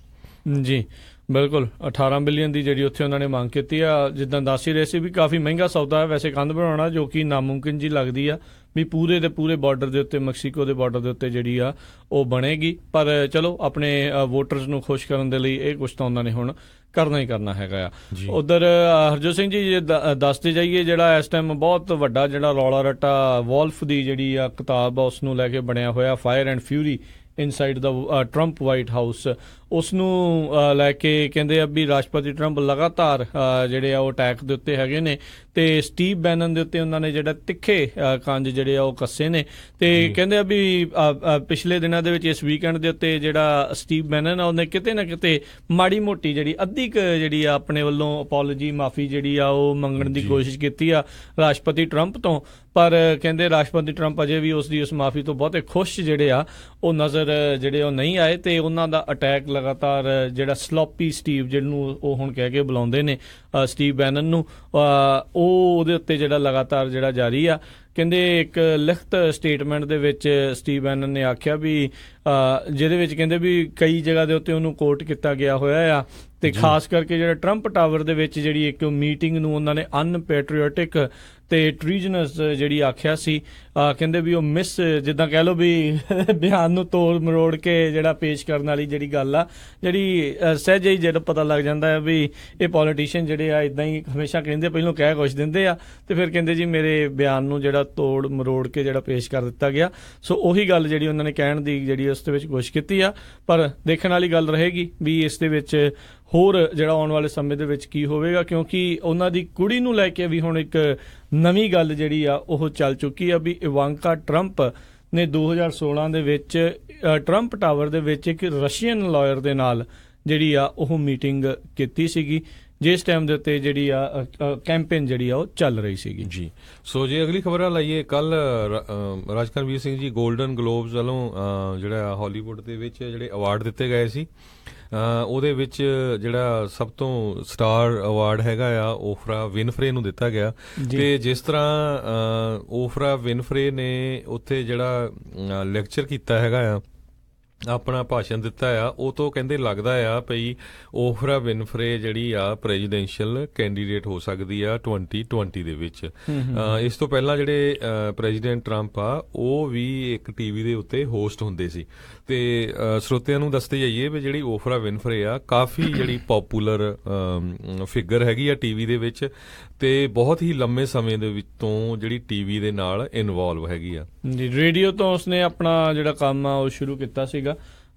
ਜੀ ਬਿਲਕੁਲ, 18 ਬਿਲੀਅਨ ਦੀ ਜਿਹੜੀ ਉੱਥੇ ਉਹਨਾਂ ਨੇ ਮੰਗ ਕੀਤੀ ਆ। ਜਿੱਦਾਂ ਦੱਸ ਹੀ ਰਹੇ ਸੀ ਵੀ ਕਾਫੀ ਮਹਿੰਗਾ ਸੌਦਾ ਹੈ ਵੈਸੇ ਕੰਧ ਬਣਾਉਣਾ, ਜੋ ਕਿ ਨਾਮੁਮਕਿਨ ਜੀ ਲੱਗਦੀ ਆ ਵੀ ਪੂਰੇ ਦੇ ਪੂਰੇ ਬਾਰਡਰ ਦੇ ਉੱਤੇ, ਮੈਕਸੀਕੋ ਦੇ ਬਾਰਡਰ ਦੇ ਉੱਤੇ ਜਿਹੜੀ ਆ ਉਹ ਬਣੇਗੀ। ਪਰ ਚਲੋ ਆਪਣੇ ਵੋਟਰਸ ਨੂੰ ਖੁਸ਼ ਕਰਨ ਦੇ ਲਈ ਇਹ ਕੁਛ ਤਾਂ ਉਹਨਾਂ ਨੇ ਹੁਣ ਕਰਨਾ ਹੀ ਕਰਨਾ ਹੈਗਾ ਆ। ਉਧਰ ਹਰਜੋਤ ਸਿੰਘ ਜੀ ਜੇ ਦੱਸਦੇ ਜਾਈਏ, ਜਿਹੜਾ ਇਸ ਟਾਈਮ ਬਹੁਤ ਵੱਡਾ ਜਿਹੜਾ ਰੌਲਾ ਰੱਟਾ ਵੋਲਫ ਦੀ ਜਿਹੜੀ ਆ ਕਿਤਾਬ ਆ ਉਸ ਨੂੰ ਲੈ ਕੇ ਬਣਿਆ ਹੋਇਆ, ਫਾਇਰ ਐਂਡ ਫਿਊਰੀ ਇਨਸਾਈਡ ਦਾ ਟਰੰਪ ਵਾਈਟ ਹਾਊਸ, ਉਸ ਨੂੰ ਲੈ ਕੇ ਕਹਿੰਦੇ ਆ ਵੀ ਰਾਸ਼ਟਰਪਤੀ ਟਰੰਪ ਲਗਾਤਾਰ ਜਿਹੜੇ ਆ ਉਹ ਅਟੈਕ ਦੇ ਉੱਤੇ ਹੈਗੇ ਨੇ ਤੇ ਸਟੀਵ ਬੈਨਨ ਦੇ ਉੱਤੇ ਉਹਨਾਂ ਨੇ ਜਿਹੜਾ ਤਿੱਖੇ ਕੰਜ ਜਿਹੜੇ ਆ ਉਹ ਕੱਸੇ ਨੇ। ਤੇ ਕਹਿੰਦੇ ਆ ਵੀ ਪਿਛਲੇ ਦਿਨਾਂ ਦੇ ਵਿੱਚ ਇਸ ਵੀਕਐਂਡ ਦੇ ਉੱਤੇ ਜਿਹੜਾ ਸਟੀਵ ਬੈਨਨ ਆ ਉਹਨੇ ਕਿਤੇ ਨਾ ਕਿਤੇ ਮਾੜੀ ਮੋਟੀ ਜਿਹੜੀ ਅੱਧੀ ਜਿਹੜੀ ਆ ਆਪਣੇ ਵੱਲੋਂ ਅਪੋਲੋਜੀ, ਮਾਫੀ ਜਿਹੜੀ ਆ ਉਹ ਮੰਗਣ ਦੀ ਕੋਸ਼ਿਸ਼ ਕੀਤੀ ਆ ਰਾਸ਼ਟਰਪਤੀ ਟਰੰਪ ਤੋਂ, ਪਰ ਕਹਿੰਦੇ ਰਾਸ਼ਟਰਪਤੀ ਟਰੰਪ ਅਜੇ ਵੀ ਉਸ ਦੀ ਉਸ ਮਾਫੀ ਤੋਂ ਬਹੁਤੇ ਖੁਸ਼ ਜਿਹੜੇ ਆ ਉਹ ਨਜ਼ਰ ਜਿਹੜੇ ਉਹ ਨਹੀਂ ਆਏ। ਤੇ ਉਹਨਾਂ ਦਾ ਅਟੈਕ ਲਗਾਤਾਰ ਜਿਹੜਾ ਸਲੋਪੀ ਸਟੀਵ ਜਿਹਨੂੰ ਉਹ ਹੁਣ ਕਹਿ ਕੇ ਬੁਲਾਉਂਦੇ ਨੇ ਸਟੀਵ ਬੈਨਨ ਨੂੰ, ਉਹ ਉਹਦੇ ਉੱਤੇ ਜਿਹੜਾ ਲਗਾਤਾਰ ਜਿਹੜਾ ਜਾਰੀ ਆ। ਕਹਿੰਦੇ ਇੱਕ ਲਿਖਤ ਸਟੇਟਮੈਂਟ ਦੇ ਵਿੱਚ ਸਟੀਵ ਬੈਨਨ ਨੇ ਆਖਿਆ ਵੀ ਜਿਹਦੇ ਵਿੱਚ ਕਹਿੰਦੇ ਵੀ ਕਈ ਜਗ੍ਹਾ ਦੇ ਉੱਤੇ ਉਹਨੂੰ ਕੋਟ ਕੀਤਾ ਗਿਆ ਹੋਇਆ ਆ, ਤੇ ਖਾਸ ਕਰਕੇ ਜਿਹੜਾ ਟਰੰਪ ਟਾਵਰ ਦੇ ਵਿੱਚ ਜਿਹੜੀ ਇੱਕ ਮੀਟਿੰਗ ਨੂੰ ਉਹਨਾਂ ਨੇ ਅਨਪੈਟਰੀਓਟਿਕ ਤੇ ਟ੍ਰੀਜਨਸ ਜਿਹੜੀ ਆਖਿਆ ਸੀ। ਕਹਿੰਦੇ ਵੀ ਉਹ ਜਿੱਦਾਂ ਕਹਿ ਲਓ ਵੀ ਬਿਆਨ ਨੂੰ ਤੋੜ ਮਰੋੜ ਕੇ ਜਿਹੜਾ ਪੇਸ਼ ਕਰਨ ਵਾਲੀ ਜਿਹੜੀ ਗੱਲ ਆ, ਜਿਹੜੀ ਸਹਿਜੇ ਹੀ ਜਿਹੜਾ ਪਤਾ ਲੱਗ ਜਾਂਦਾ ਹੈ ਵੀ ਇਹ ਪੋਲੀਟੀਸ਼ੀਅਨ ਜਿਹੜੇ ਆ ਇਦਾਂ ਹੀ ਹਮੇਸ਼ਾ ਕਹਿੰਦੇ, ਪਹਿਲੋਂ ਕਹਿ ਕੁਛ ਦਿੰਦੇ ਆ ਤੇ ਫਿਰ ਕਹਿੰਦੇ ਜੀ ਮੇਰੇ ਬਿਆਨ ਨੂੰ ਜਿਹੜਾ ਤੋੜ ਮਰੋੜ ਕੇ ਜਿਹੜਾ ਪੇਸ਼ ਕਰ ਦਿੱਤਾ ਗਿਆ। ਸੋ ਉਹੀ ਗੱਲ ਜਿਹੜੀ ਉਹਨਾਂ ਨੇ ਕਹਿਣ ਦੀ ਜਿਹੜੀ ਉਸ ਦੇ ਵਿੱਚ ਕੋਸ਼ਿਸ਼ ਕੀਤੀ ਆ, ਪਰ ਦੇਖਣ ਵਾਲੀ ਗੱਲ ਰਹੇਗੀ ਵੀ ਇਸ ਦੇ ਵਿੱਚ ਹੋਰ ਜਿਹੜਾ ਆਉਣ ਵਾਲੇ ਸਮੇਂ ਦੇ ਵਿੱਚ ਕੀ ਹੋਵੇਗਾ, ਕਿਉਂਕਿ ਉਹਨਾਂ ਦੀ ਕੁੜੀ ਨੂੰ ਲੈ ਕੇ ਵੀ ਹੁਣ ਇੱਕ ਨਵੀਂ ਗੱਲ ਜਿਹੜੀ ਆ ਉਹ ਚੱਲ ਚੁੱਕੀ ਆ ਵੀ ਇਵਾਂਕਾ ਟਰੰਪ ਨੇ 2016 ਦੇ ਵਿੱਚ ਟਰੰਪ ਟਾਵਰ ਦੇ ਵਿੱਚ ਇੱਕ ਰਸ਼ੀਅਨ ਲਾਇਰ ਦੇ ਨਾਲ ਜਿਹੜੀ ਆ ਉਹ ਮੀਟਿੰਗ ਕੀਤੀ ਸੀਗੀ, ਜਿਸ ਟਾਈਮ ਦੇ ਉੱਤੇ ਜਿਹੜੀ ਆ ਕੈਂਪੇਨ ਜਿਹੜੀ ਆ ਉਹ ਚੱਲ ਰਹੀ ਸੀਗੀ। ਜੀ ਸੋ ਜੇ ਅਗਲੀ ਖਬਰਾਂ ਲਾਈਏ, ਕੱਲ ਰਾਜਕਰਨਵੀਰ ਸਿੰਘ ਜੀ ਗੋਲਡਨ ਗਲੋਬਸ ਵੱਲੋਂ ਜਿਹੜਾ ਹਾਲੀਵੁੱਡ ਦੇ ਵਿੱਚ ਜਿਹੜੇ ਅਵਾਰਡ ਦਿੱਤੇ ਗਏ ਸੀ, ਉਹਦੇ ਵਿੱਚ ਜਿਹੜਾ ਸਭ ਤੋਂ ਸਟਾਰ ਅਵਾਰਡ ਹੈਗਾ ਆ ਓਫਰਾ ਵਿਨਫਰੇ ਨੂੰ ਦਿੱਤਾ ਗਿਆ। ਤੇ ਜਿਸ ਤਰ੍ਹਾਂ ਓਫਰਾ ਵਿਨਫਰੇ ਨੇ ਉੱਥੇ ਜਿਹੜਾ ਲੈਕਚਰ ਕੀਤਾ ਹੈਗਾ ਆ, ਆਪਣਾ ਭਾਸ਼ਣ ਦਿੱਤਾ ਆ, ਉਹ ਤੋਂ ਕਹਿੰਦੇ ਲੱਗਦਾ ਆ ਭਈ ਓਫਰਾ ਵਿਨਫਰੇ ਜਿਹੜੀ ਆ ਪ੍ਰੈਜ਼ੀਡੈਂਸ਼ੀਅਲ ਕੈਂਡੀਡੇਟ ਹੋ ਸਕਦੀ ਆ 2020 ਦੇ ਵਿੱਚ। ਇਸ ਤੋਂ ਪਹਿਲਾਂ ਜਿਹੜੇ ਪ੍ਰੈਜ਼ੀਡੈਂਟ ਟਰੰਪ ਆ ਉਹ ਵੀ ਇੱਕ ਟੀਵੀ ਦੇ ਉੱਤੇ ਹੋਸਟ ਹੁੰਦੇ ਸੀ। ਤੇ ਸਰੋਤਿਆਂ ਨੂੰ ਦੱਸਦੇ ਜਾਈਏ ਵੀ ਜਿਹੜੀ ਓਫਰਾ ਵਿਨਫਰੇ ਆ ਕਾਫੀ ਜਿਹੜੀ ਪੋਪੂਲਰ ਫਿਗਰ ਹੈਗੀ ਆ ਟੀਵੀ ਦੇ ਵਿੱਚ, ਤੇ ਬਹੁਤ ਹੀ ਲੰਮੇ ਸਮੇਂ ਦੇ ਵਿੱਚ ਤੋਂ ਜਿਹੜੀ ਟੀਵੀ ਦੇ ਨਾਲ ਇਨਵੋਲਵ ਹੈਗੀ ਆ। ਜੀ ਰੇਡੀਓ ਤੋਂ ਉਸਨੇ ਆਪਣਾ ਜਿਹੜਾ ਕੰਮ ਆ ਉਹ ਸ਼ੁਰੂ ਕੀਤਾ ਸੀਗਾ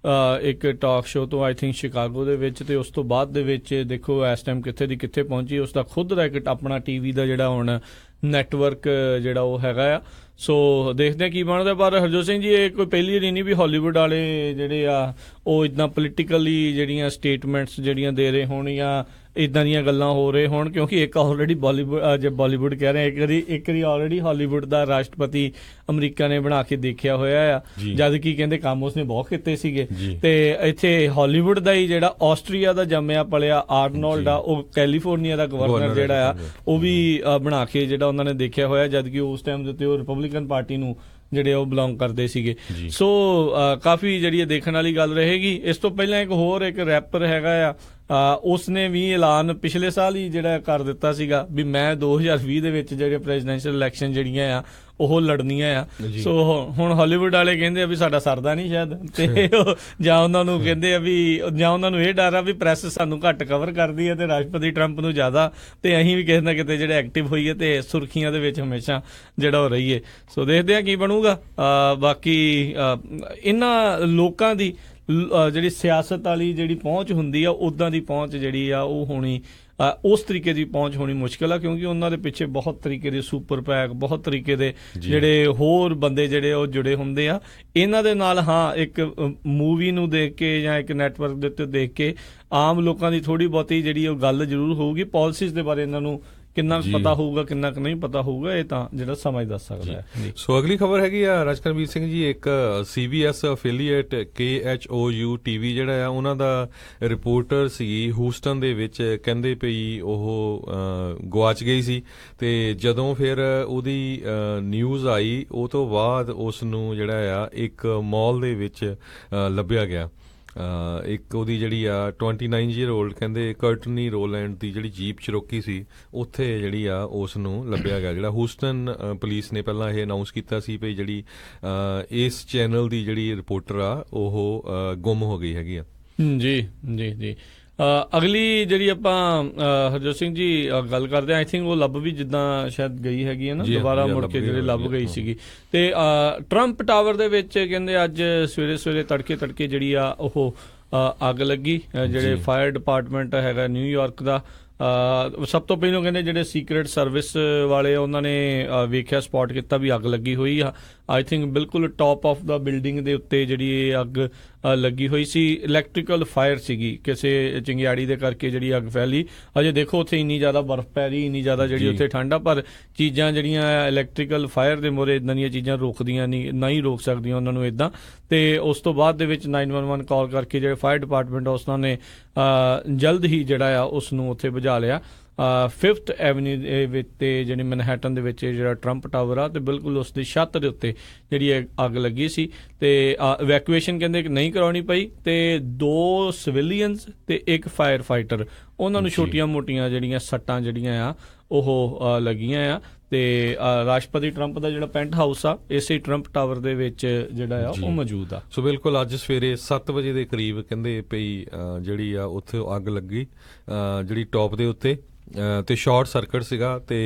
ਇੱਕ ਟਾਕ ਸ਼ੋ ਤੋਂ, ਆਈ ਥਿੰਕ ਸ਼ਿਕਾਗੋ ਦੇ ਵਿੱਚ, ਤੇ ਉਸ ਤੋਂ ਬਾਅਦ ਦੇ ਵਿੱਚ ਦੇਖੋ ਇਸ ਟਾਈਮ ਕਿੱਥੇ ਦੀ ਕਿੱਥੇ ਪਹੁੰਚੀ। ਉਸ ਦਾ ਖੁਦ ਦਾ ਇੱਕ ਆਪਣਾ ਟੀਵੀ ਦਾ ਜਿਹੜਾ ਹੁਣ ਨੈਟਵਰਕ ਜਿਹੜਾ ਉਹ ਹੈਗਾ ਆ। ਸੋ ਦੇਖਦੇ ਆ ਕੀ ਬਣਦਾ। ਪਰ ਹਰਜੋਤ ਸਿੰਘ ਜੀ ਇਹ ਕੋਈ ਪਹਿਲੀ ਵਾਰੀ ਨਹੀਂ ਵੀ ਹਾਲੀਵੁੱਡ ਵਾਲੇ ਜਿਹੜੇ ਆ ਉਹ ਇੱਦਾਂ ਪੋਲੀਟੀਕਲੀ ਜਿਹੜੀਆਂ ਸਟੇਟਮੈਂਟਸ ਜਿਹੜੀਆਂ ਦੇ ਰਹੇ ਹੋਣ ਜਾਂ ਇੱਦਾਂ ਦੀਆਂ ਗੱਲਾਂ ਹੋ ਰਹੇ ਹੋਣ, ਕਿਉਂਕਿ ਇੱਕ ਆਲਰੇਡੀ ਬਾਲੀਵੁੱਡ ਕਹਿ ਰਹੇ ਇੱਕ ਵਾਰੀ ਆਲਰੇਡੀ ਹਾਲੀਵੁੱਡ ਦਾ ਰਾਸ਼ਟਰਪਤੀ ਅਮਰੀਕਾ ਨੇ ਬਣਾ ਕੇ ਦੇਖਿਆ ਹੋਇਆ ਆ, ਜਦ ਕਿ ਕਹਿੰਦੇ ਕੰਮ ਉਸਨੇ ਬਹੁਤ ਕੀਤੇ ਸੀਗੇ। ਤੇ ਇੱਥੇ ਹਾਲੀਵੁੱਡ ਦਾ ਹੀ ਜਿਹੜਾ ਆਸਟਰੀਆ ਦਾ ਜੰਮਿਆ ਪਲਿਆ ਆਰਨੋਲਡ ਆ, ਉਹ ਕੈਲੀਫੋਰਨੀਆ ਦਾ ਗਵਰਨਰ ਜਿਹੜਾ ਆ ਉਹ ਵੀ ਬਣਾ ਕੇ ਜਿਹੜਾ ਉਹਨਾਂ ਨੇ ਦੇਖਿਆ ਹੋਇਆ, ਜਦ ਕਿ ਉਸ ਟਾਈਮ ਦੇ ਉੱਤੇ ਉਹ ਰਿਪਬਲਿਕਨ ਪਾਰਟੀ ਨੂੰ ਜਿਹੜੇ ਉਹ ਬਿਲੋਂਗ ਕਰਦੇ ਸੀਗੇ। ਸੋ ਕਾਫੀ ਜਿਹੜੀ ਦੇਖਣ ਵਾਲੀ ਗੱਲ ਰਹੇਗੀ। ਇਸ ਤੋਂ ਪਹਿਲਾਂ ਇੱਕ ਹੋਰ ਇੱਕ ਰੈਪਰ ਹੈਗਾ ਆ, ਉਸਨੇ ਵੀ ਐਲਾਨ ਪਿਛਲੇ ਸਾਲ ਹੀ ਜਿਹੜਾ ਕਰ ਦਿੱਤਾ ਸੀਗਾ ਵੀ ਮੈਂ 2020 ਦੇ ਵਿੱਚ ਜਿਹੜੇ ਪ੍ਰੈਜ਼ੀਡੈਂਸ਼ੀਅਲ ਇਲੈਕਸ਼ਨ ਜਿਹੜੀਆਂ ਆ ਉਹ ਲੜਨੀਆਂ ਆ। ਸੋ ਹੁਣ ਹਾਲੀਵੁੱਡ ਵਾਲੇ ਕਹਿੰਦੇ ਆ ਵੀ ਸਾਡਾ ਸਰਦਾ ਨਹੀਂ ਸ਼ਾਇਦ, ਤੇ ਜਾਂ ਉਹਨਾਂ ਨੂੰ ਕਹਿੰਦੇ ਆ ਵੀ, ਜਾਂ ਉਹਨਾਂ ਨੂੰ ਇਹ ਡਰ ਆ ਵੀ ਪ੍ਰੈਸ ਸਾਨੂੰ ਘੱਟ ਕਵਰ ਕਰਦੀ ਹੈ ਤੇ ਰਾਸ਼ਟਰਪਤੀ ਟਰੰਪ ਨੂੰ ਜ਼ਿਆਦਾ, ਤੇ ਅਸੀਂ ਵੀ ਕਿਸੇ ਨਾ ਕਿਤੇ ਜਿਹੜੇ ਐਕਟਿਵ ਹੋਈਏ ਤੇ ਸੁਰਖੀਆਂ ਦੇ ਵਿੱਚ ਹਮੇਸ਼ਾ ਜਿਹੜਾ ਉਹ ਰਹੀਏ। ਸੋ ਦੇਖਦੇ ਆ ਕੀ ਬਣੂਗਾ। ਬਾਕੀ ਇਹਨਾਂ ਲੋਕਾਂ ਦੀ ਜਿਹੜੀ ਸਿਆਸਤ ਵਾਲੀ ਜਿਹੜੀ ਪਹੁੰਚ ਹੁੰਦੀ ਆ ਉੱਦਾਂ ਦੀ ਪਹੁੰਚ ਜਿਹੜੀ ਆ ਉਹ ਹੋਣੀ, ਉਸ ਤਰੀਕੇ ਦੀ ਪਹੁੰਚ ਹੋਣੀ ਮੁਸ਼ਕਿਲ ਆ, ਕਿਉਂਕਿ ਉਹਨਾਂ ਦੇ ਪਿੱਛੇ ਬਹੁਤ ਤਰੀਕੇ ਦੇ ਸੁਪਰ ਪੈਕ, ਬਹੁਤ ਤਰੀਕੇ ਦੇ ਜਿਹੜੇ ਹੋਰ ਬੰਦੇ ਜਿਹੜੇ ਉਹ ਜੁੜੇ ਹੁੰਦੇ ਆ ਇਹਨਾਂ ਦੇ ਨਾਲ। ਹਾਂ, ਇੱਕ ਮੂਵੀ ਨੂੰ ਦੇਖ ਕੇ ਜਾਂ ਇੱਕ ਨੈਟਵਰਕ ਦੇ ਉੱਤੇ ਦੇਖ ਕੇ ਆਮ ਲੋਕਾਂ ਦੀ ਥੋੜੀ ਬਹੁਤੀ ਜਿਹੜੀ ਉਹ ਗੱਲ ਜ਼ਰੂਰ ਹੋਊਗੀ। ਪਾਲਿਸੀਜ਼ ਦੇ ਬਾਰੇ ਇਹਨਾਂ ਨੂੰ ਕਿੰਨਾ ਪਤਾ ਹੋਊਗਾ, ਕਿੰਨਾ ਕੁ ਨਹੀਂ ਪਤਾ ਹੋਊਗਾ, ਇਹ ਤਾਂ ਜਿਹੜਾ ਸਮਾਂ ਹੀ ਦੱਸ ਸਕਦਾ ਹੈ। ਸੋ ਅਗਲੀ ਖਬਰ ਹੈਗੀ ਆ ਰਾਜਕਰਮਵੀਰ ਸਿੰਘ ਜੀ, ਇੱਕ CBS ਅਫੀਲੀਏਟ KHOU TV ਜਿਹੜਾ ਆ ਉਹਨਾਂ ਦਾ ਰਿਪੋਰਟਰ ਸੀ ਹੂਸਟਨ ਦੇ ਵਿੱਚ, ਕਹਿੰਦੇ ਪਈ ਉਹ ਗੁਆਚ ਗਈ ਸੀ ਤੇ ਜਦੋਂ ਫਿਰ ਉਹਦੀ ਨਿਊਜ਼ ਆਈ ਉਹ ਤੋਂ ਬਾਅਦ ਉਸ ਨੂੰ ਜਿਹੜਾ ਆ ਇੱਕ ਮਾਲ ਦੇ ਵਿੱਚ ਲੱਭਿਆ ਗਿਆ। ਇੱਕ ਉਹਦੀ ਜਿਹੜੀ ਆ 29 ਈਅਰ ਓਲਡ ਕਹਿੰਦੇ ਕਰਟਨੀ ਰੋਲੈਂਡ ਦੀ ਜਿਹੜੀ ਜੀਪ ਚਰੋਕੀ ਸੀ ਉੱਥੇ ਜਿਹੜੀ ਆ ਉਸ ਨੂੰ ਲੱਭਿਆ ਗਿਆ। ਜਿਹੜਾ ਹੂਸਟਨ ਪੁਲਿਸ ਨੇ ਪਹਿਲਾਂ ਇਹ ਅਨਾਉਂਸ ਕੀਤਾ ਸੀ ਵੀ ਜਿਹੜੀ ਇਸ ਚੈਨਲ ਦੀ ਜਿਹੜੀ ਰਿਪੋਰਟਰ ਆ ਉਹ ਗੁੰਮ ਹੋ ਗਈ ਹੈਗੀ ਆ। ਜੀ ਜੀ ਜੀ। ਅਗਲੀ ਜਿਹੜੀ ਆਪਾਂ ਹਰਜੋਤ ਸਿੰਘ ਜੀ ਗੱਲ ਕਰਦੇ ਹਾਂ, ਆਈ ਥਿੰਕ ਉਹ ਲੱਭ ਵੀ ਜਿੱਦਾਂ ਸ਼ਾਇਦ ਗਈ ਹੈਗੀ ਹੈ ਨਾ, ਦੁਬਾਰਾ ਮੁੜ ਕੇ ਜਿਹੜੇ ਲੱਭ ਗਈ ਸੀਗੀ। ਤੇ ਟਰੰਪ ਟਾਵਰ ਦੇ ਵਿੱਚ ਕਹਿੰਦੇ ਅੱਜ ਸਵੇਰੇ ਸਵੇਰੇ ਤੜਕੇ ਜਿਹੜੀ ਆ ਉਹ ਅੱਗ ਲੱਗੀ। ਜਿਹੜੇ ਫਾਇਰ ਡਿਪਾਰਟਮੈਂਟ ਹੈਗਾ ਨਿਊਯਾਰਕ ਦਾ, ਸਭ ਤੋਂ ਪਹਿਲਾਂ ਕਹਿੰਦੇ ਜਿਹੜੇ ਸੀਕ੍ਰੇਟ ਸਰਵਿਸ ਵਾਲੇ ਉਹਨਾਂ ਨੇ ਵੇਖਿਆ, ਸਪੌਟ ਕੀਤਾ ਵੀ ਅੱਗ ਲੱਗੀ ਹੋਈ ਆ। ਆਈ ਥਿੰਕ ਬਿਲਕੁਲ ਟੌਪ ਆਫ ਦਾ ਬਿਲਡਿੰਗ ਦੇ ਉੱਤੇ ਜਿਹੜੀ ਇਹ ਅੱਗ ਲੱਗੀ ਹੋਈ ਸੀ। ਇਲੈਕਟ੍ਰੀਕਲ ਫਾਇਰ ਸੀਗੀ, ਕਿਸੇ ਚਿੰਗਿਆੜੀ ਦੇ ਕਰਕੇ ਜਿਹੜੀ ਅੱਗ ਫੈਲੀ। ਅਜੇ ਦੇਖੋ ਉੱਥੇ ਇੰਨੀ ਜ਼ਿਆਦਾ ਬਰਫ਼ ਪੈ ਰਹੀ, ਇੰਨੀ ਜ਼ਿਆਦਾ ਜਿਹੜੀ ਉੱਥੇ ਠੰਡ ਆ, ਪਰ ਚੀਜ਼ਾਂ ਜਿਹੜੀਆਂ ਇਲੈਕਟ੍ਰੀਕਲ ਫਾਇਰ ਦੇ ਮੂਹਰੇ ਇੱਦਾਂ ਦੀਆਂ ਚੀਜ਼ਾਂ ਰੋਕਦੀਆਂ ਨਹੀਂ ਰੋਕ ਸਕਦੀਆਂ ਉਹਨਾਂ ਨੂੰ ਇੱਦਾਂ। ਤੇ ਉਸ ਤੋਂ ਬਾਅਦ ਦੇ ਵਿੱਚ 911 ਕਾਲ ਕਰਕੇ ਜਿਹੜੇ ਫਾਇਰ ਡਿਪਾਰਟਮੈਂਟ ਉਸਨਾਂ ਨੇ ਜਲਦ ਹੀ ਜਿਹੜਾ ਆ ਉਸ ਨੂੰ ਉੱਥੇ ਬੁਝਾ ਲਿਆ। 5th ਐਵਨਿਊ ਦੇ ਵਿੱਚ ਤੇ ਜਿਹੜੀ ਮੈਨਹੈਟਨ ਦੇ ਵਿੱਚ ਜਿਹੜਾ ਟਰੰਪ ਟਾਵਰ ਆ ਤੇ ਬਿਲਕੁਲ ਉਸ ਦੀ ਛੱਤ ਦੇ ਉੱਤੇ ਜਿਹੜੀ ਅੱਗ ਲੱਗੀ ਸੀ ਤੇ ਇਵੈਕੂਏਸ਼ਨ ਕਹਿੰਦੇ ਕਿ ਨਹੀਂ ਕਰਾਉਣੀ ਪਈ ਤੇ 2 ਸਿਵਿਲੀਅਨਸ ਤੇ 1 ਫਾਇਰ ਫਾਈਟਰ, ਉਹਨਾਂ ਨੂੰ ਛੋਟੀਆਂ ਮੋਟੀਆਂ ਜਿਹੜੀਆਂ ਸੱਟਾਂ ਜਿਹੜੀਆਂ ਆ ਉਹ ਲੱਗੀਆਂ ਆ। ਤੇ ਰਾਸ਼ਟਰਪਤੀ ਟਰੰਪ ਦਾ ਜਿਹੜਾ ਪੈਂਟ ਹਾਊਸ ਆ ਇਸੇ ਟਰੰਪ ਟਾਵਰ ਦੇ ਵਿੱਚ ਜਿਹੜਾ ਆ ਉਹ ਮੌਜੂਦ ਆ। ਸੋ ਬਿਲਕੁਲ ਅੱਜ ਸਵੇਰੇ 7 ਵਜੇ ਦੇ ਕਰੀਬ ਕਹਿੰਦੇ ਪਈ ਜਿਹੜੀ ਆ ਉੱਥੇ ਅੱਗ ਲੱਗੀ ਜਿਹੜੀ ਟੌਪ ਦੇ ਉੱਤੇ, ਤੇ ਸ਼ਾਰਟ ਸਰਕਟ ਸੀਗਾ ਤੇ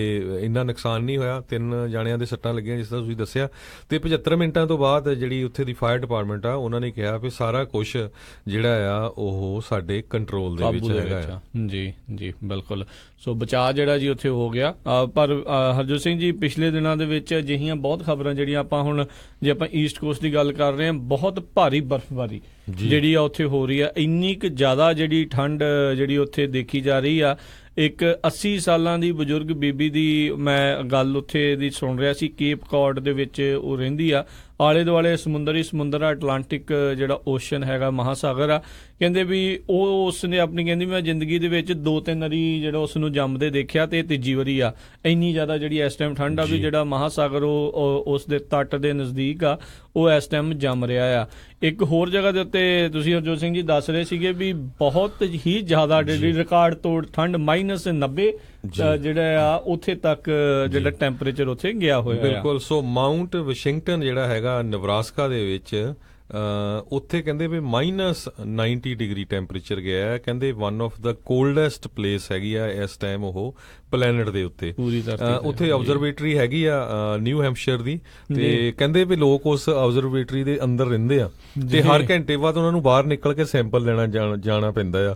ਇੰਨਾ ਨੁਕਸਾਨ ਨਹੀਂ ਹੋਇਆ। 3 ਜਾਣਿਆਂ ਦੇ ਸੱਟਾਂ ਲੱਗੀਆਂ ਜਿਸ ਤਰ੍ਹਾਂ ਤੁਸੀਂ ਦੱਸਿਆ। ਤੇ 75 ਮਿੰਟਾਂ ਤੋਂ ਬਾਅਦ ਜਿਹੜੀ ਉੱਥੇ ਦੀ ਫਾਇਰ ਡਿਪਾਰਟਮੈਂਟ ਆ ਉਹਨਾਂ ਨੇ ਕਿਹਾ ਵੀ ਸਾਰਾ ਕੁਝ ਜਿਹੜਾ ਆ ਉਹ ਸਾਡੇ ਕੰਟਰੋਲ ਦੇ ਵਿੱਚ ਹੈਗਾ। ਜੀ ਜੀ ਬਿਲਕੁਲ। ਸੋ ਬਚਾਅ ਜਿਹੜਾ ਜੀ ਉੱਥੇ ਹੋ ਗਿਆ। ਪਰ ਹਰਜੋਤ ਸਿੰਘ ਜੀ ਪਿਛਲੇ ਦਿਨਾਂ ਦੇ ਵਿੱਚ ਅਜਿਹੀਆਂ ਬਹੁਤ ਖਬਰਾਂ ਜਿਹੜੀਆਂ ਆਪਾਂ ਹੁਣ ਜੇ ਆਪਾਂ ਈਸਟ ਕੋਸਟ ਦੀ ਗੱਲ ਕਰ ਰਹੇ ਹਾਂ, ਬਹੁਤ ਭਾਰੀ ਬਰਫ਼ਬਾਰੀ ਜਿਹੜੀ ਆ ਉੱਥੇ ਹੋ ਰਹੀ ਆ। ਇੰਨੀ ਕੁ ਜ਼ਿਆਦਾ ਜਿਹੜੀ ਠੰਡ ਜਿਹੜੀ ਉੱਥੇ ਦੇਖੀ ਜਾ ਰਹੀ ਆ। ਇੱਕ 80 ਸਾਲਾਂ ਦੀ ਬਜ਼ੁਰਗ ਬੀਬੀ ਦੀ ਮੈਂ ਗੱਲ ਉੱਥੇ ਦੀ ਸੁਣ ਰਿਹਾ ਸੀ, ਕੇਪ ਕੌਡ ਦੇ ਵਿੱਚ ਉਹ ਰਹਿੰਦੀ ਆ। ਆਲੇ ਦੁਆਲੇ ਸਮੁੰਦਰ ਆ, ਅਟਲਾਂਟਿਕ ਜਿਹੜਾ ਓਸ਼ਨ ਹੈਗਾ, ਮਹਾਸਾਗਰ ਆ। ਕਹਿੰਦੇ ਵੀ ਉਹ ਉਸਨੇ ਆਪਣੀ ਕਹਿੰਦੀ ਮੈਂ ਜ਼ਿੰਦਗੀ ਦੇ ਵਿੱਚ 2-3 ਵਾਰੀ ਜਿਹੜਾ ਉਸ ਨੂੰ ਜੰਮਦੇ ਦੇਖਿਆ ਤੇ ਤੀਜੀ ਵਾਰੀ ਆ। ਇੰਨੀ ਜ਼ਿਆਦਾ ਜਿਹੜੀ ਇਸ ਟਾਈਮ ਠੰਡ ਆ ਵੀ ਜਿਹੜਾ ਮਹਾਸਾਗਰ ਉਹ ਉਸ ਦੇ ਤੱਟ ਦੇ ਨਜ਼ਦੀਕ ਆ ਉਹ ਇਸ ਟਾਈਮ ਜੰਮ ਰਿਹਾ ਆ। ਇੱਕ ਹੋਰ ਜਗ੍ਹਾ ਦੇ ਉੱਤੇ ਤੁਸੀਂ ਹਰਜੋਤ ਸਿੰਘ ਜੀ ਦੱਸ ਰਹੇ ਸੀਗੇ ਵੀ ਬਹੁਤ ਹੀ ਜ਼ਿਆਦਾ ਜਿਹੜੀ ਰਿਕਾਰਡ ਤੋੜ ਠੰਡ -90 ਜਿਹੜਾ ਆ ਉੱਥੇ ਤੱਕ ਜਿਹੜਾ ਟੈਂਪਰੇਚਰ ਉੱਥੇ ਗਿਆ ਹੋਇਆ। ਬਿਲਕੁਲ। ਸੋ ਮਾਊਂਟ ਵਾਸ਼ਿੰਗਟਨ ਜਿਹੜਾ ਹੈਗਾ ਨਵਰਾਸਕਾ ਦੇ ਵਿੱਚ, ਉੱਥੇ ਕਹਿੰਦੇ ਵੀ -90 ਡਿਗਰੀ ਟੈਂਪਰੇਚਰ ਗਿਆ ਹੈ। ਕਹਿੰਦੇ ਵਨ ਆਫ ਦਾ ਕੋਲਡੈਸਟ ਪਲੇਸ ਹੈਗੀ ਆ ਇਸ ਟਾਈਮ ਉਹ ਪਲੈਨਟ ਦੇ ਉੱਤੇ। ਉੱਥੇ ਆਬਜ਼ਰਵੇਟਰੀ ਹੈਗੀ ਆ ਨਿਊ ਹੈਂਪਸ਼ਾਇਰ ਦੀ, ਤੇ ਕਹਿੰਦੇ ਵੀ ਲੋਕ ਉਸ ਆਬਜ਼ਰਵੇਟਰੀ ਦੇ ਅੰਦਰ ਰਹਿੰਦੇ ਆ ਤੇ ਹਰ ਘੰਟੇ ਬਾਅਦ ਉਹਨਾਂ ਨੂੰ ਬਾਹਰ ਨਿਕਲ ਕੇ ਸੈਂਪਲ ਲੈਣਾ ਜਾਣਾ ਪੈਂਦਾ ਆ।